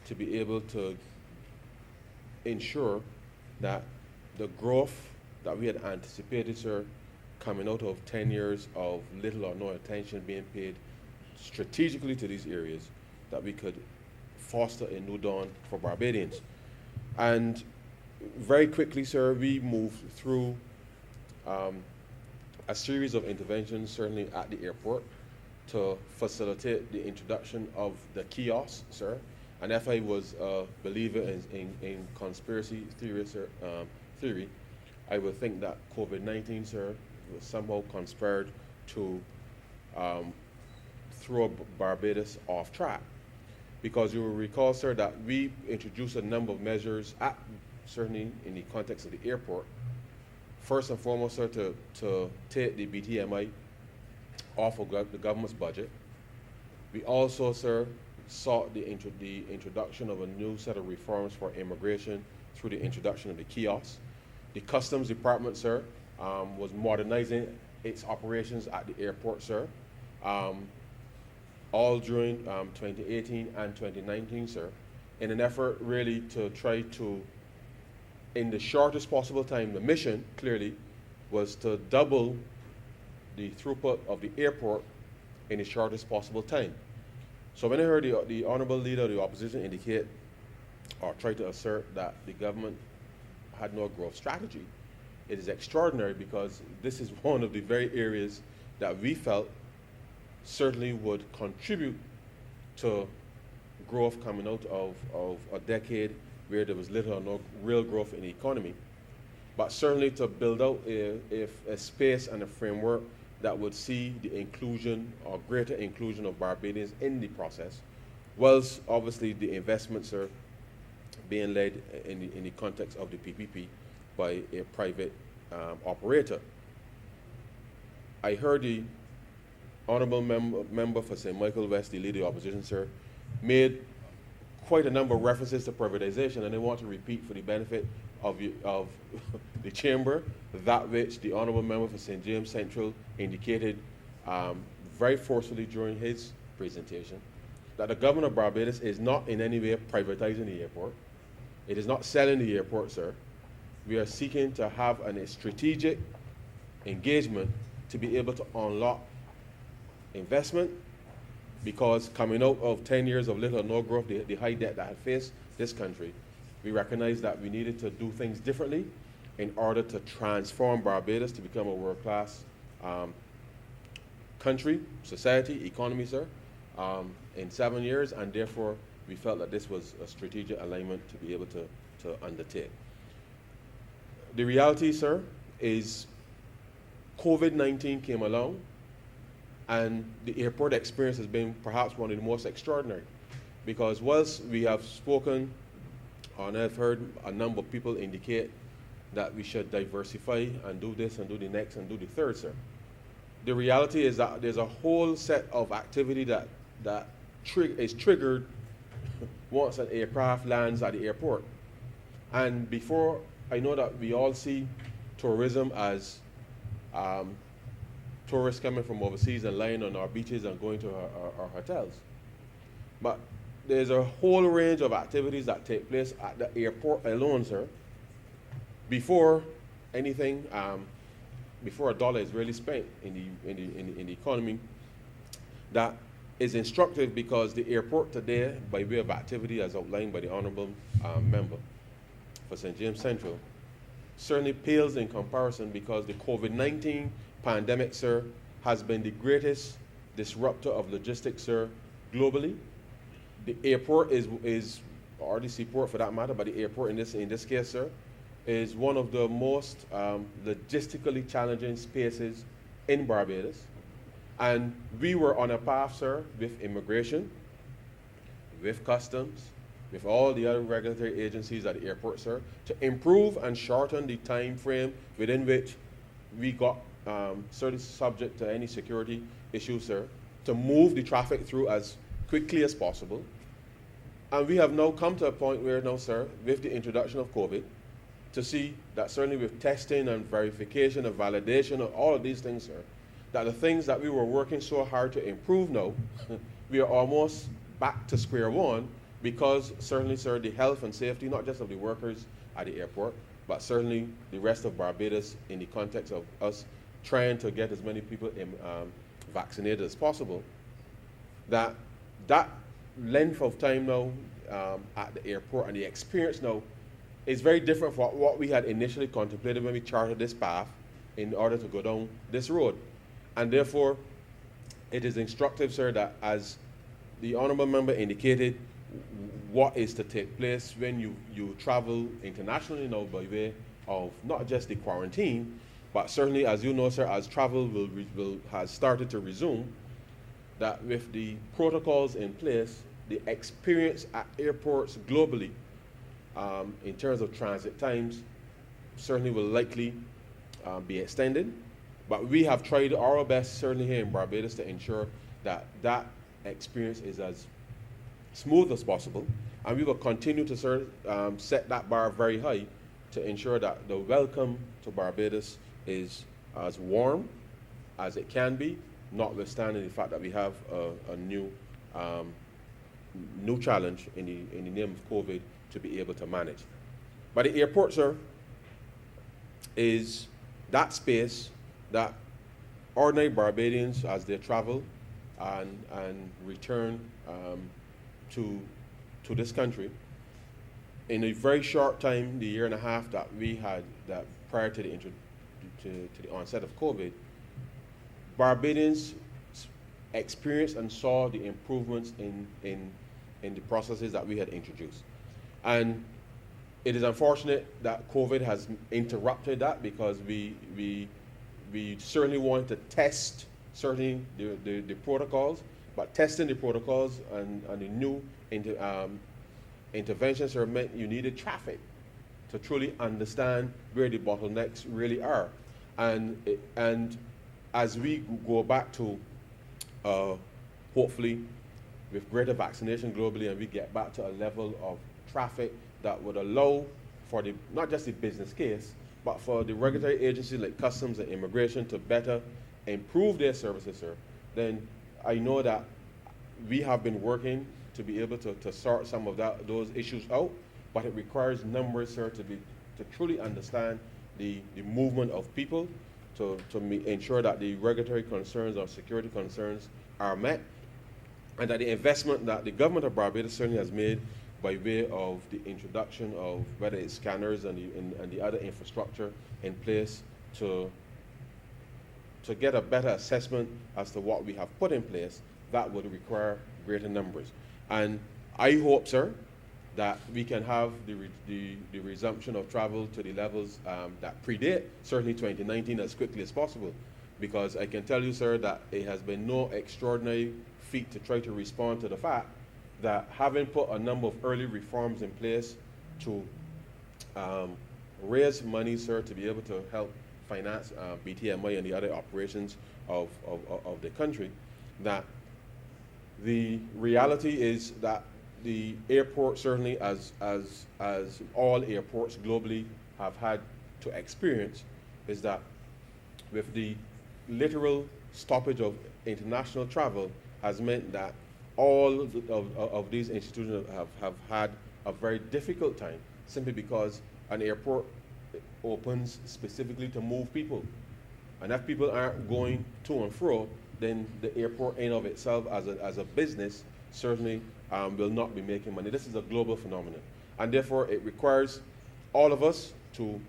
Speaker 5: to be able to ensure that the growth that we had anticipated, sir, coming out of 10 years of little or no attention being paid strategically to these areas, that we could foster a new dawn for Barbadians. And very quickly, sir, we moved through a series of interventions, certainly at the airport, to facilitate the introduction of the kiosk, sir. And if I was a believer in conspiracy theory, sir, I would think that COVID-19, sir, was somehow conspired to throw Barbados off track. Because you will recall, sir, that we introduced a number of measures, certainly in the context of the airport. First and foremost, sir, to take the BTMI off of the government's budget. We also, sir, sought the introduction of a new set of reforms for immigration through the introduction of the kiosks. The Customs Department, sir, was modernizing its operations at the airport, sir, all during 2018 and 2019, sir, in an effort really to try to, in the shortest possible time, the mission clearly was to double the throughput of the airport in the shortest possible time. So when I heard the honorable leader of the opposition indicate or try to assert that the government had no growth strategy, it is extraordinary because this is one of the very areas that we felt certainly would contribute to growth coming out of a decade where there was little or no real growth in the economy. But certainly to build out a space and a framework that would see the inclusion or greater inclusion of Barbadians in the process, whilst obviously the investments are being led in the context of the PPP by a private operator. I heard the honourable member for St. Michael West, the leader of the opposition, sir, made quite a number of references to privatization, and I want to repeat for the benefit of the chamber that which the honourable member for St. James Central indicated very forcefully during his presentation, that the government of Barbados is not in any way privatizing the airport. It is not selling the airport, sir. We are seeking to have a strategic engagement to be able to unlock investment, because coming out of 10 years of little or no growth, the high debt that had faced this country, we recognized that we needed to do things differently in order to transform Barbados to become a world-class country, society, economy, sir, in 7 years, and therefore we felt that this was a strategic alignment to be able to undertake. The reality, sir, is COVID-19 came along, and the airport experience has been perhaps one of the most extraordinary, because whilst we have spoken, and I've heard a number of people indicate that we should diversify and do this and do the next and do the third, sir, the reality is that there's a whole set of activity that is triggered once an aircraft lands at the airport. And before, I know that we all see tourism as tourists coming from overseas and lying on our beaches and going to our hotels. But there's a whole range of activities that take place at the airport alone, sir, before anything, before a dollar is really spent in the economy, that is instructive, because the airport today, by way of activity as outlined by the honourable member for St. James Central, certainly pales in comparison, because the COVID-19 pandemic, sir, has been the greatest disruptor of logistics, sir, globally. The airport is, or the seaport for that matter, but the airport in this case, sir, is one of the most logistically challenging spaces in Barbados. And we were on a path, sir, with immigration, with customs, with all the other regulatory agencies at the airport, sir, to improve and shorten the time frame within which we got certainly subject to any security issues, sir, to move the traffic through as quickly as possible. And we have now come to a point where now, sir, with the introduction of COVID, to see that certainly with testing and verification and validation of all of these things, sir, that the things that we were working so hard to improve now, we are almost back to square one, because certainly, sir, the health and safety, not just of the workers at the airport, but certainly the rest of Barbados in the context of us trying to get as many people vaccinated as possible, that length of time now at the airport and the experience now is very different from what we had initially contemplated when we charted this path in order to go down this road. And therefore, it is instructive, sir, that as the honourable member indicated, what is to take place when you travel internationally now by way of not just the quarantine, but certainly, as you know, sir, as travel has started to resume, that with the protocols in place, the experience at airports globally in terms of transit times certainly will likely be extended. But we have tried our best, certainly here in Barbados, to ensure that that experience is as smooth as possible. And we will continue to set that bar very high to ensure that the welcome to Barbados is as warm as it can be, notwithstanding the fact that we have a new challenge in the name of COVID to be able to manage. But the airport, sir, is that space that ordinary Barbadians, as they travel and return to this country, in a very short time, the year and a half that we had, that prior to the to the onset of COVID, Barbadians experienced and saw the improvements in the processes that we had introduced. And it is unfortunate that COVID has interrupted that, because we certainly want to test certainly the protocols, but testing the protocols and the new interventions are meant you needed traffic to truly understand where the bottlenecks really are. And as we go back to hopefully with greater vaccination globally, and we get back to a level of traffic that would allow for the, not just the business case, but for the regulatory agencies like Customs and Immigration to better improve their services, sir, then I know that we have been working to be able to sort some of those issues out, but it requires numbers, sir, to truly understand the movement of people, to ensure that the regulatory concerns or security concerns are met, and that the investment that the government of Barbados certainly has made by way of the introduction of whether it's scanners and the other infrastructure in place to get a better assessment as to what we have put in place, that would require greater numbers. And I hope, sir, that we can have the resumption of travel to the levels that predate certainly 2019 as quickly as possible, because I can tell you, sir, that it has been no extraordinary feat to try to respond to the fact that having put a number of early reforms in place to raise money, sir, to be able to help finance BTMI and the other operations of the country, that the reality is that the airport, certainly as all airports globally have had to experience, is that with the literal stoppage of international travel has meant that all of these institutions have had a very difficult time, simply because an airport opens specifically to move people. And if people aren't going to and fro, then the airport in of itself as a business certainly will not be making money. This is a global phenomenon. And therefore it requires all of us to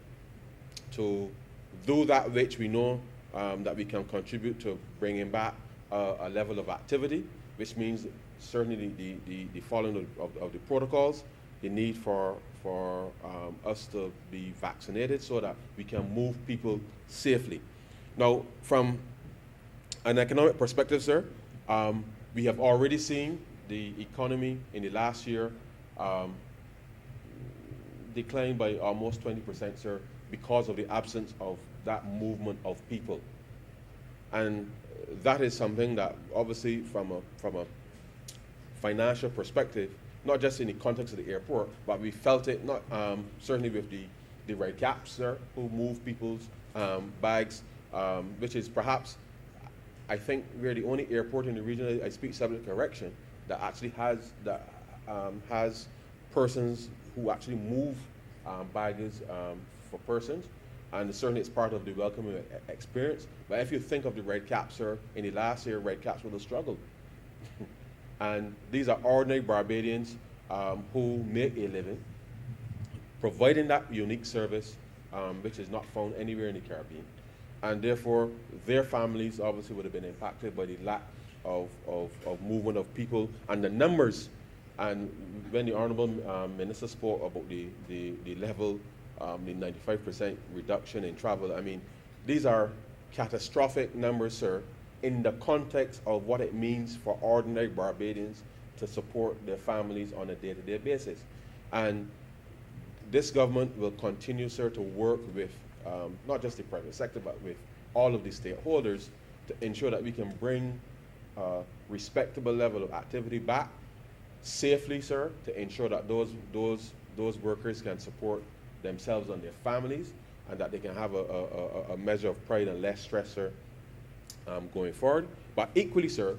Speaker 5: do that which we know that we can contribute to bringing back a level of activity, which means certainly the following of the protocols, the need for us to be vaccinated so that we can move people safely. Now, from an economic perspective, sir, we have already seen the economy in the last year decline by almost 20%, sir, because of the absence of that movement of people. And that is something that obviously from a financial perspective, not just in the context of the airport, but we felt it not certainly with the red caps, sir, who move people's bags, which is perhaps, I think we're the only airport in the region, I speak subject to correction, that actually has persons who actually move baggage for persons. And certainly it's part of the welcoming experience. But if you think of the red caps, sir, in the last year, red caps would have struggled. And these are ordinary Barbadians who make a living, providing that unique service, which is not found anywhere in the Caribbean. And therefore, their families obviously would have been impacted by the lack of movement of people and the numbers. And when the Honorable Minister spoke about the level, the 95% reduction in travel, I mean, these are catastrophic numbers, sir, in the context of what it means for ordinary Barbadians to support their families on a day-to-day basis. And this government will continue, sir, to work with not just the private sector, but with all of the stakeholders to ensure that we can bring a respectable level of activity back safely, sir, to ensure that those workers can support themselves and their families, and that they can have a measure of pride and less stress, sir, going forward. But equally, sir,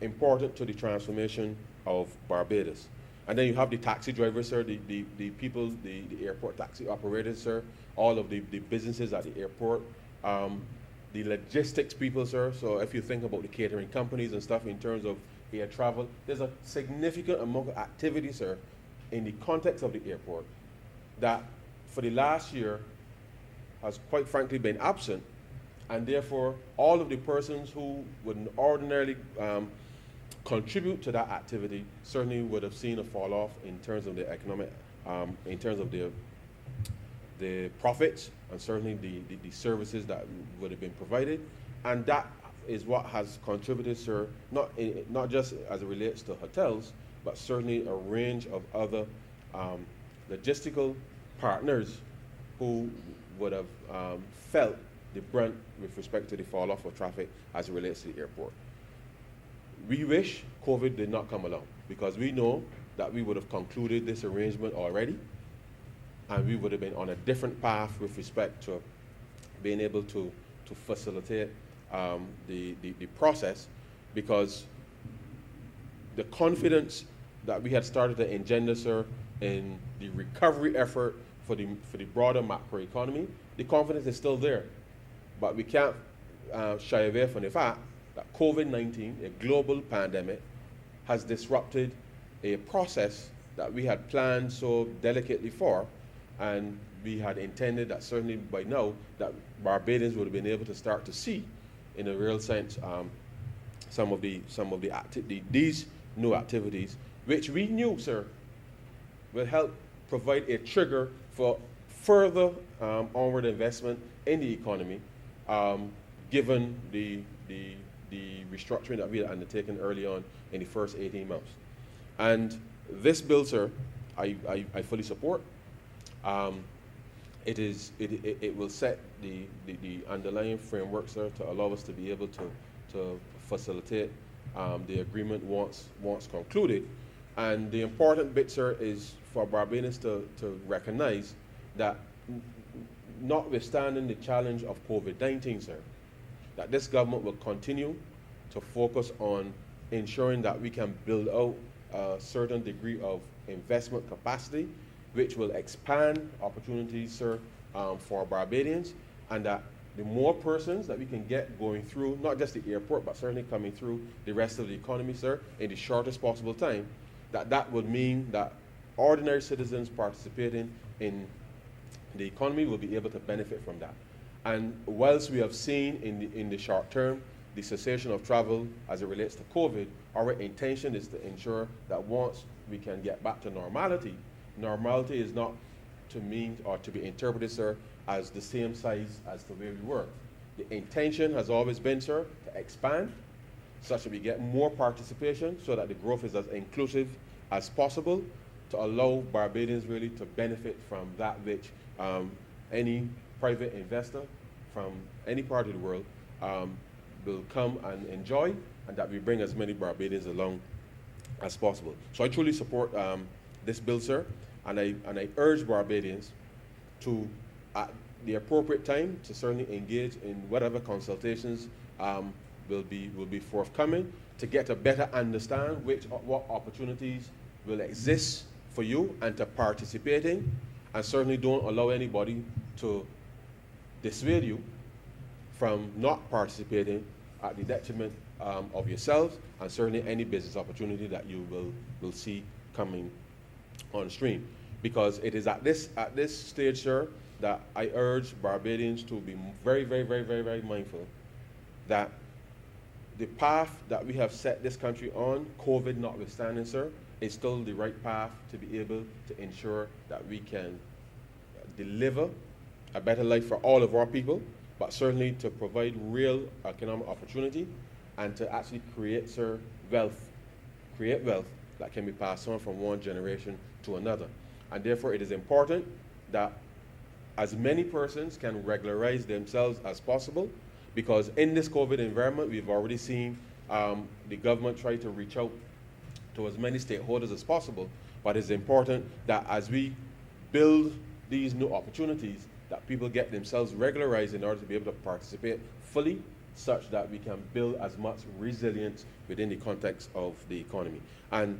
Speaker 5: important to the transformation of Barbados. And then you have the taxi drivers, sir, the people, the airport taxi operators, sir, all of the businesses at the airport, the logistics people, sir. So if you think about the catering companies and stuff in terms of air travel, there's a significant amount of activity, sir, in the context of the airport that for the last year has quite frankly been absent, and therefore all of the persons who would ordinarily contribute to that activity certainly would have seen a fall off in terms of the economic, in terms of the profits, and certainly the services that would have been provided. And that is what has contributed, sir, not just as it relates to hotels, but certainly a range of other logistical partners who would have felt the brunt with respect to the fall off of traffic as it relates to the airport. We wish COVID did not come along, because we know that we would have concluded this arrangement already, and we would have been on a different path with respect to being able to facilitate the process, because the confidence that we had started to engender, sir, in the recovery effort for the broader macroeconomy, the confidence is still there. But we can't shy away from the fact that COVID-19, a global pandemic, has disrupted a process that we had planned so delicately for, and we had intended that certainly by now that Barbadians would have been able to start to see, in a real sense, some of these new activities, which we knew, sir, will help provide a trigger for further onward investment in the economy, given the restructuring that we had undertaken early on in the first 18 months. And this bill, sir, I fully support. It will set the underlying framework, sir, to allow us to be able to facilitate the agreement once concluded. And the important bit, sir, is for Barbadians to recognize that notwithstanding the challenge of COVID-19, sir, that this government will continue to focus on ensuring that we can build out a certain degree of investment capacity, which will expand opportunities, sir, for Barbadians, and that the more persons that we can get going through, not just the airport, but certainly coming through the rest of the economy, sir, in the shortest possible time, that would mean that ordinary citizens participating in the economy will be able to benefit from that. And whilst we have seen in the short term the cessation of travel as it relates to COVID, our intention is to ensure that once we can get back to normality, normality is not to mean or to be interpreted, sir, as the same size as the way we were. The intention has always been, sir, to expand such that we get more participation so that the growth is as inclusive as possible, to allow Barbadians really to benefit from that which any private investor from any part of the world will come and enjoy, and that we bring as many Barbadians along as possible. So I truly support this bill, sir, and I urge Barbadians to, at the appropriate time, to certainly engage in whatever consultations will be forthcoming, to get a better understand what opportunities will exist for you and to participate in, and certainly don't allow anybody to dissuade you from not participating at the detriment of yourselves and certainly any business opportunity that you will see coming on stream. Because it is at this stage, sir, that I urge Barbadians to be very, very, very, very, very mindful that the path that we have set this country on, COVID notwithstanding, sir, is still the right path to be able to ensure that we can deliver a better life for all of our people, but certainly to provide real economic opportunity and to actually create, sir, create wealth that can be passed on from one generation to another. And therefore it is important that as many persons can regularize themselves as possible, because in this COVID environment, we've already seen the government try to reach out to as many stakeholders as possible, but it's important that as we build these new opportunities, that people get themselves regularized in order to be able to participate fully, such that we can build as much resilience within the context of the economy. And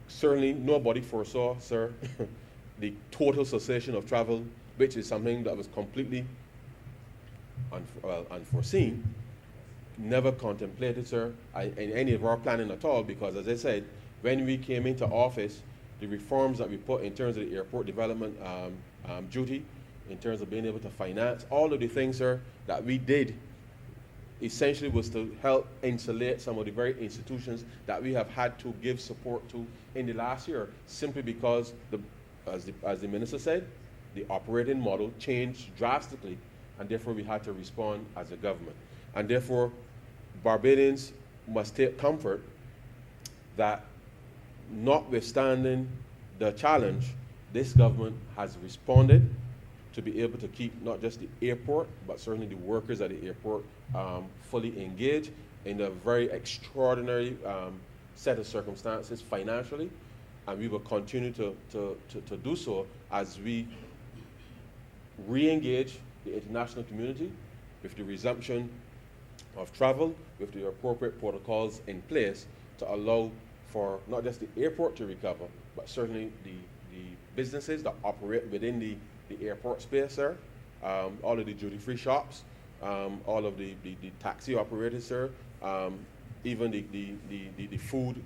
Speaker 5: certainly nobody foresaw, sir, the total cessation of travel, which is something that was completely unforeseen, never contemplated, sir, in any of our planning at all, because as I said, when we came into office, the reforms that we put in terms of the airport development duty, in terms of being able to finance, all of the things, sir, that we did essentially was to help insulate some of the very institutions that we have had to give support to in the last year, simply because, as the minister said, the operating model changed drastically, and therefore we had to respond as a government. And therefore, Barbadians must take comfort that, notwithstanding the challenge, this government has responded to be able to keep not just the airport, but certainly the workers at the airport fully engaged in a very extraordinary set of circumstances financially. And we will continue to do so as we re-engage the international community with the resumption of travel, with the appropriate protocols in place to allow for not just the airport to recover, but certainly the businesses that operate within the airport space, sir, all of the duty-free shops, all of the taxi operators, sir, even the food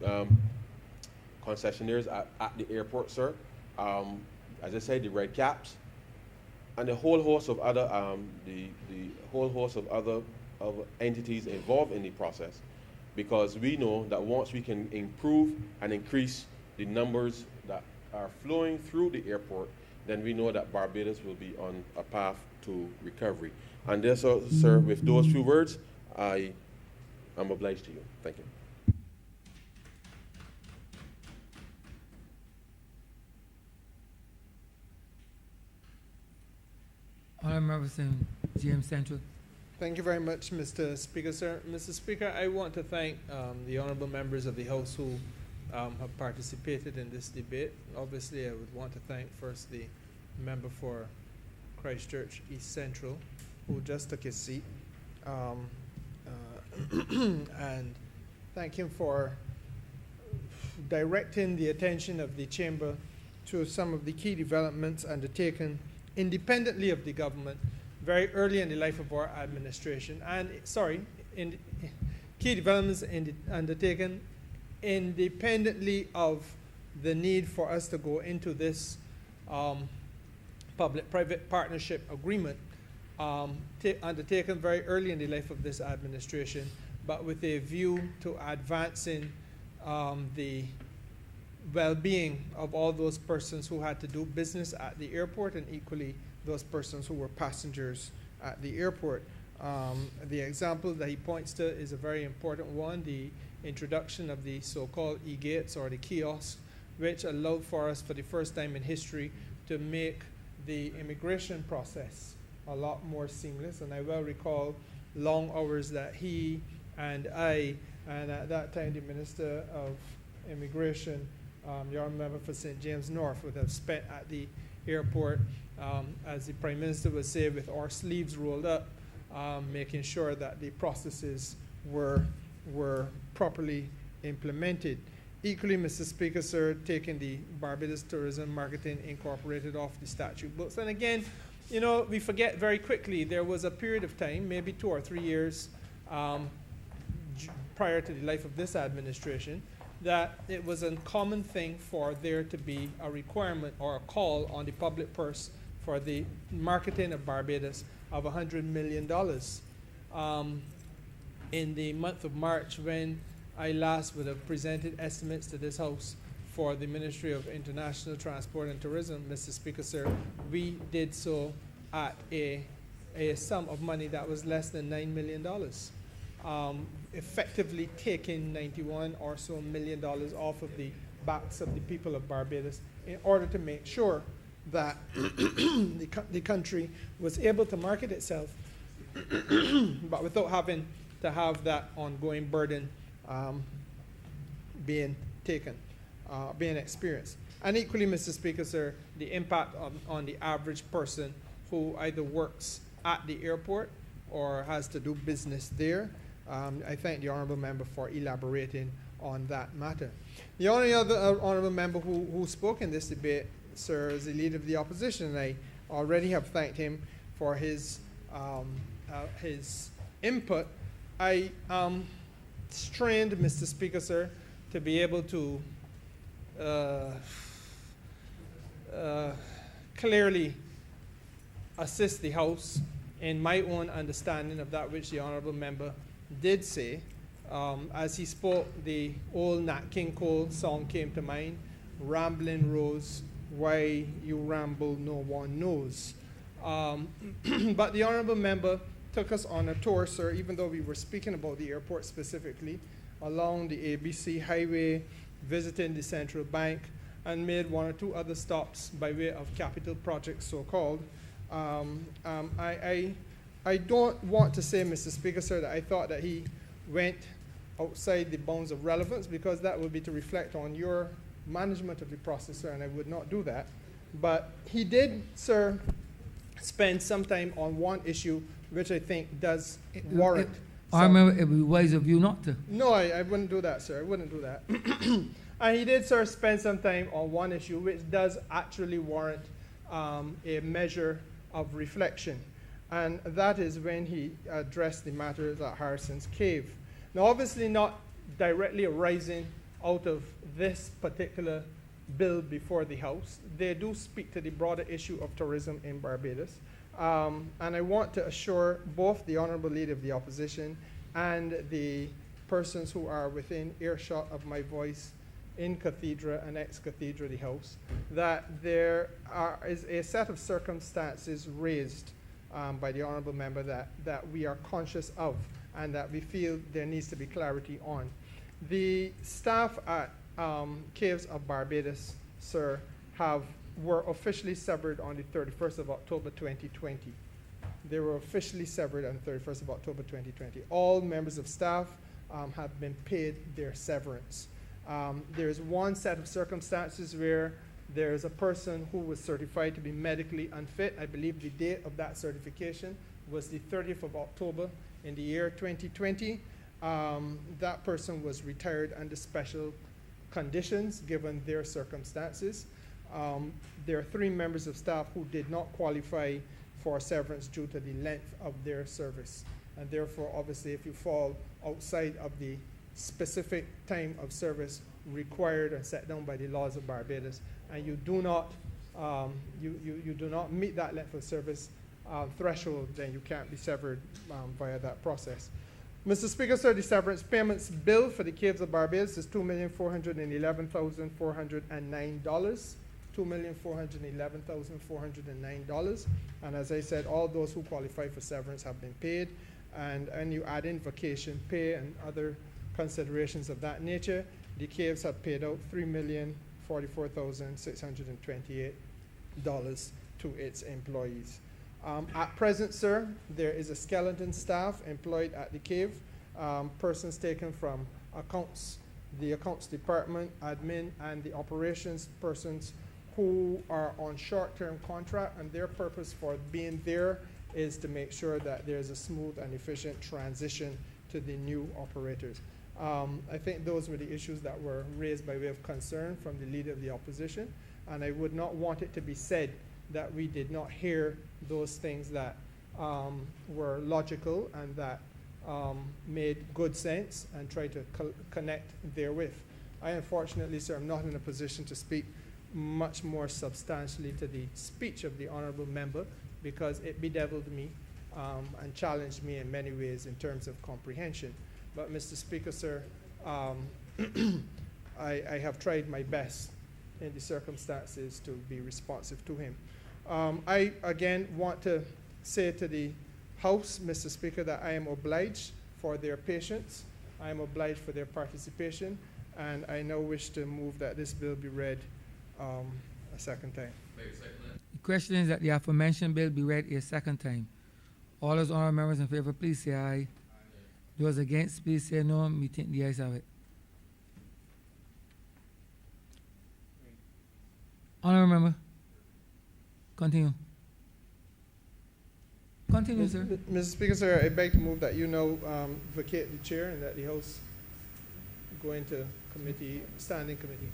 Speaker 5: concessionaires at the airport, sir, as I said, the red caps, and the whole host of other of entities involved in the process, because we know that once we can improve and increase the numbers that are flowing through the airport, then we know that Barbados will be on a path to recovery. And therefore, sir, with those few words, I am obliged to you. Thank you.
Speaker 2: Honorable Member from James Central.
Speaker 3: Thank you very much, Mr. Speaker, sir. Mr. Speaker, I want to thank the honorable members of the House who have participated in this debate. Obviously, I would want to thank first the member for Christchurch East Central, who just took his seat, and thank him for directing the attention of the Chamber to some of the key developments undertaken independently of the government very early in the life of our administration, and key developments undertaken independently of the need for us to go into this public-private partnership agreement undertaken very early in the life of this administration, but with a view to advancing the well-being of all those persons who had to do business at the airport, and equally those persons who were passengers at the airport. The example that he points to is a very important one, the introduction of the so-called e-gates, or the kiosks, which allowed for us for the first time in history to make the immigration process a lot more seamless. And I well recall long hours that he and I, and at that time the Minister of Immigration, your member for St. James North, would have spent at the airport, as the Prime Minister would say, with our sleeves rolled up, making sure that the processes were properly implemented. Equally, Mr. Speaker, sir, taking the Barbados Tourism Marketing Incorporated off the statute books. And again, you know, we forget very quickly, there was a period of time, maybe 2 or 3 years prior to the life of this administration, that it was a common thing for there to be a requirement or a call on the public purse for the marketing of Barbados of $100 million. In the month of March, when I last would have presented estimates to this House for the Ministry of International Transport and Tourism, Mr. Speaker, sir, we did so at a sum of money that was less than $9 million. Effectively taking $91 or so million off of the backs of the people of Barbados in order to make sure that the country was able to market itself, but without having to have that ongoing burden being taken, being experienced. And equally, Mr. Speaker, sir, the impact on the average person who either works at the airport or has to do business there. I thank the honourable member for elaborating on that matter. The only other honourable member who spoke in this debate, sir, is the Leader of the Opposition, and I already have thanked him for his input. I strained, Mr. Speaker, sir, to be able to clearly assist the House in my own understanding of that which the honourable member did say. As he spoke, the old Nat King Cole song came to mind, Rambling Rose, why you ramble no one knows. But the honourable member took us on a tour, sir, even though we were speaking about the airport specifically, along the ABC highway, visiting the central bank, and made one or two other stops by way of capital projects, so-called. I don't want to say, Mr. Speaker, sir, that I thought that he went outside the bounds of relevance, because that would be to reflect on your management of the process, sir, and I would not do that. But he did, sir, spend some time on one issue which I think does warrant.
Speaker 2: I remember it would be wise of you not to.
Speaker 3: No, I wouldn't do that, sir. I wouldn't do that. And he did, sir, spend some time on one issue which does actually warrant a measure of reflection. And that is when he addressed the matters at Harrison's Cave. Now, obviously not directly arising out of this particular bill before the House, they do speak to the broader issue of tourism in Barbados. And I want to assure both the Honourable Leader of the Opposition and the persons who are within earshot of my voice in Cathedra and ex-Cathedra, the House, that there is a set of circumstances raised by the Honourable Member that we are conscious of and that we feel there needs to be clarity on. The staff at Caves of Barbados, sir, were officially severed on the 31st of October 2020. They were officially severed on the 31st of October 2020. All members of staff have been paid their severance. There's one set of circumstances where there's a person who was certified to be medically unfit. I believe the date of that certification was the 30th of October in the year 2020. That person was retired under special conditions given their circumstances. There are 3 members of staff who did not qualify for severance due to the length of their service. And therefore, obviously, if you fall outside of the specific time of service required and set down by the laws of Barbados, and you do not you do not meet that length of service threshold, then you can't be severed via that process. Mr. Speaker, sir, the severance payments bill for the Caves of Barbados is $2,411,409. $2,411,409. And as I said, all those who qualify for severance have been paid. And you add in vacation pay and other considerations of that nature, the Caves have paid out $3,044,628 to its employees. At present, sir, there is a skeleton staff employed at the Cave, persons taken from accounts, the accounts department, admin, and the operations persons who are on short-term contract, and their purpose for being there is to make sure that there's a smooth and efficient transition to the new operators. I think those were the issues that were raised by way of concern from the Leader of the Opposition, and I would not want it to be said that we did not hear those things that were logical and that made good sense and try to connect therewith. I unfortunately, sir, am not in a position to speak much more substantially to the speech of the Honourable Member, because it bedeviled me and challenged me in many ways in terms of comprehension. But Mr. Speaker, sir, I have tried my best in the circumstances to be responsive to him. I again want to say to the House, Mr. Speaker, that I am obliged for their patience, I am obliged for their participation, and I now wish to move that this bill be read a second time.
Speaker 2: The question is that the aforementioned bill be read a second time. All those honourable members in favour, please say aye. Those against, please say no. Me think the ayes have it. Honourable member, continue. Continue, sir.
Speaker 3: Mr. Speaker, sir, I beg to move that you now vacate the chair and that the House go into committee, standing committee.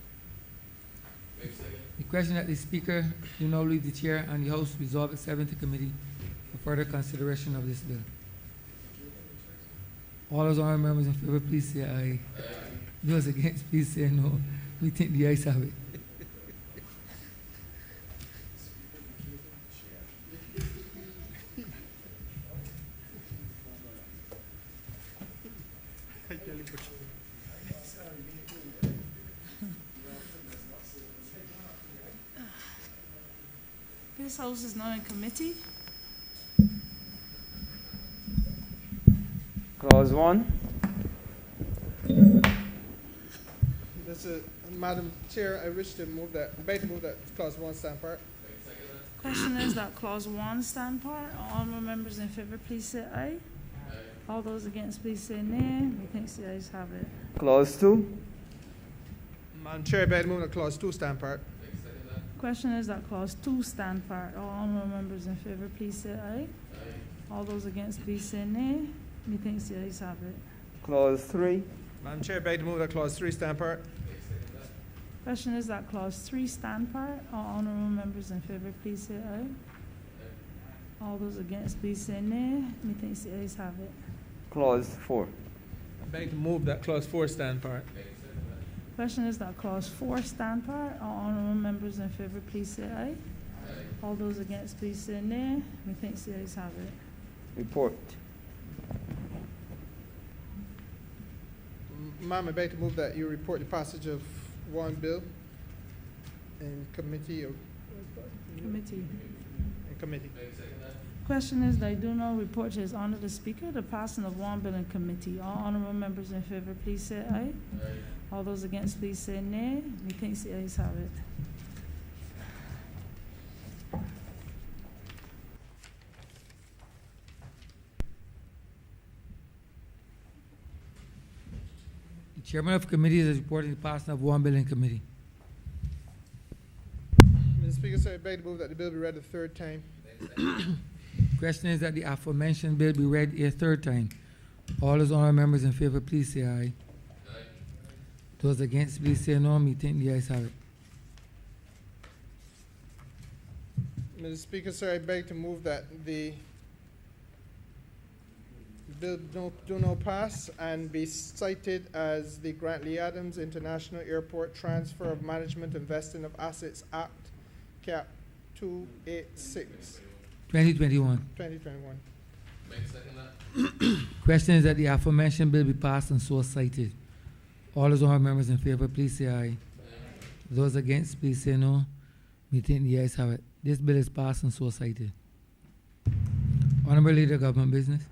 Speaker 2: The question that the Speaker do now leave the chair and the House resolve itself into committee for further consideration of this bill. All those honourable members in favour, please say aye. Those against, please say no. We think the ayes have it.
Speaker 6: This house is now in committee.
Speaker 1: Clause 1.
Speaker 3: Madam Chair, I wish to move that, I beg to move that clause 1 stand part.
Speaker 6: Question is that clause 1 stand part. All honourable members in favour, please say aye. All those against, please say nay. Methinks the ayes have it.
Speaker 1: Clause 2.
Speaker 3: Madam Chair, I beg to move that clause 2 stand part.
Speaker 6: Question is that clause 2 stand part. All honourable members in favour, please say aye. All those against, please say nay. Methinks the ayes have it.
Speaker 1: Clause 3.
Speaker 3: Madam Chair, I beg to move that clause 3 stand part.
Speaker 6: Question is that clause 3 stand part. All honourable members in favour, please say aye. All those against, please say nay. Methinks the ayes have it.
Speaker 1: Clause 4.
Speaker 3: I beg to move that clause 4 stand part.
Speaker 6: Question is that clause 4 stand part. All honourable members in favour, please say aye. All those against, please say nay. Methinks the ayes have it.
Speaker 1: Report.
Speaker 3: Ma'am, I beg to move that you report the passage of one bill in committee or
Speaker 6: Committee.
Speaker 3: in committee.
Speaker 6: Question is that I do not report to His Honour the Speaker the passing of one bill in committee. All honourable members in favour, please say aye. All those against, please say nay. Methinks the ayes have it.
Speaker 2: The chairman of committee is reporting the passing of one bill in committee.
Speaker 3: Mr. Speaker, sir, I beg to move that the bill be read a third time.
Speaker 2: Question is that the aforementioned bill be read a third time. All those honourable members in favour, please say aye. Those against, please say no. Methinks the ayes have it.
Speaker 3: Mr. Speaker, sir, I beg to move that the bill do no pass and be cited as the Grant Lee Adams International Airport Transfer of Management and Vesting of Assets Act, Cap 286,
Speaker 2: 2021.
Speaker 3: 2021.
Speaker 2: Question is that the aforementioned bill be passed and so cited. All those honourable members in favour, please say aye. Those against, please say no. Methinks the ayes have it. This bill is passed and so cited. Honourable Leader, Government Business.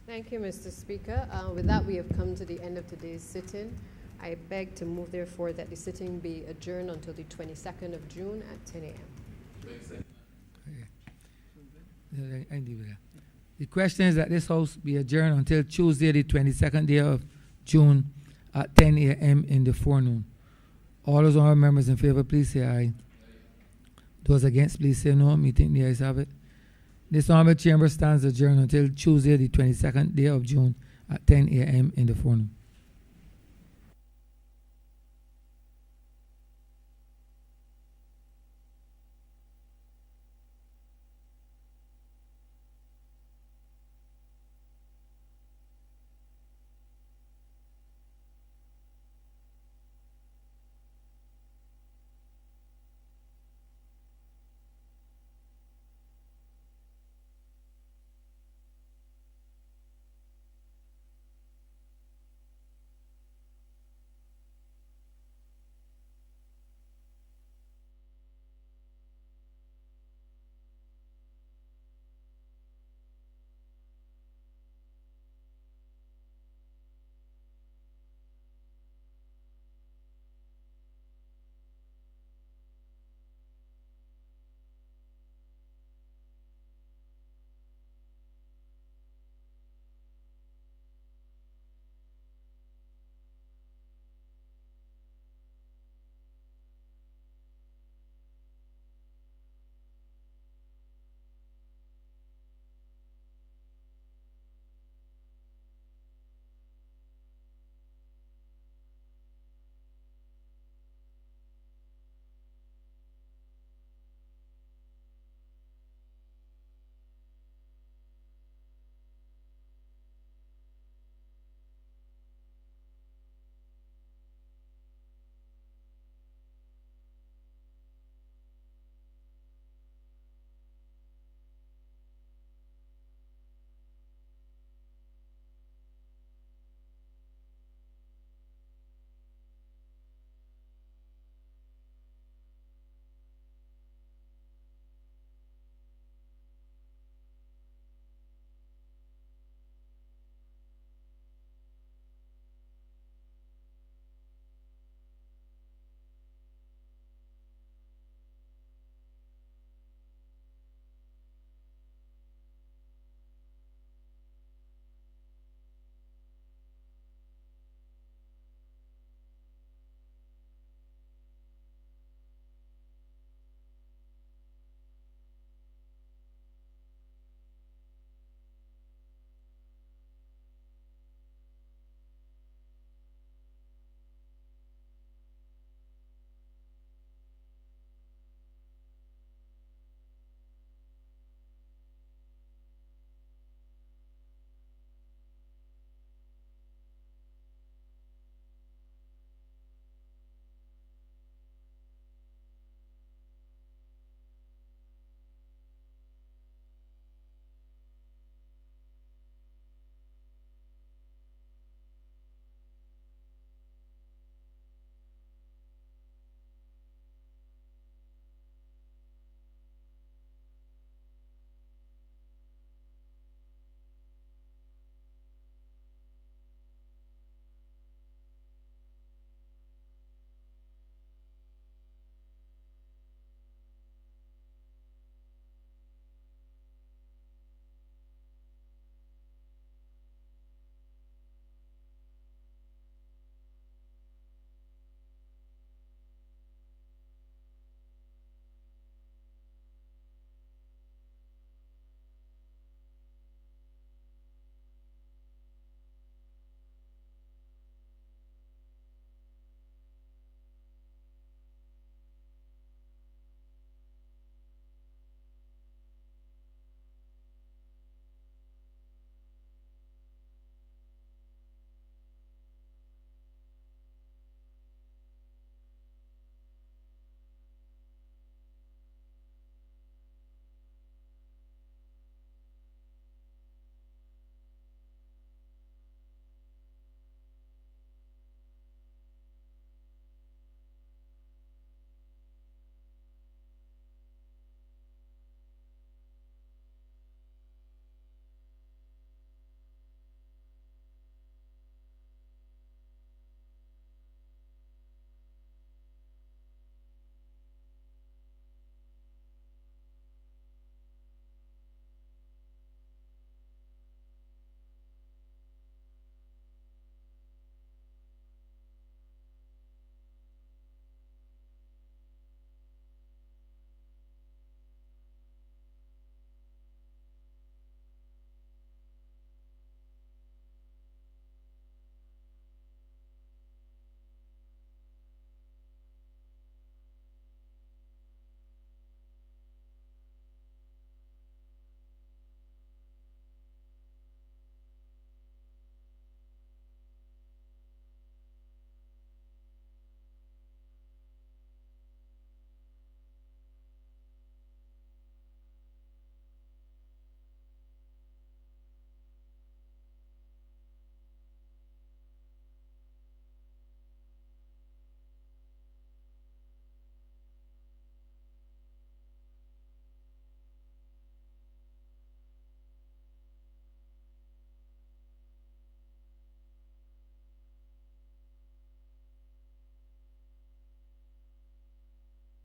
Speaker 7: Thank you, Mr. Speaker. With that, we have come to the end of today's sitting. I beg to move, therefore, that the sitting be adjourned until the 22nd of June at 10 a.m.
Speaker 2: I deal with that. The question is that this House be adjourned until Tuesday, the 22nd day of June at 10 a.m. in the forenoon. All those honourable members in favour, please say aye. Those against, please say no. Methinks the ayes have it. This honourable chamber stands adjourned until Tuesday, the 22nd day of June at 10 a.m. in the forenoon.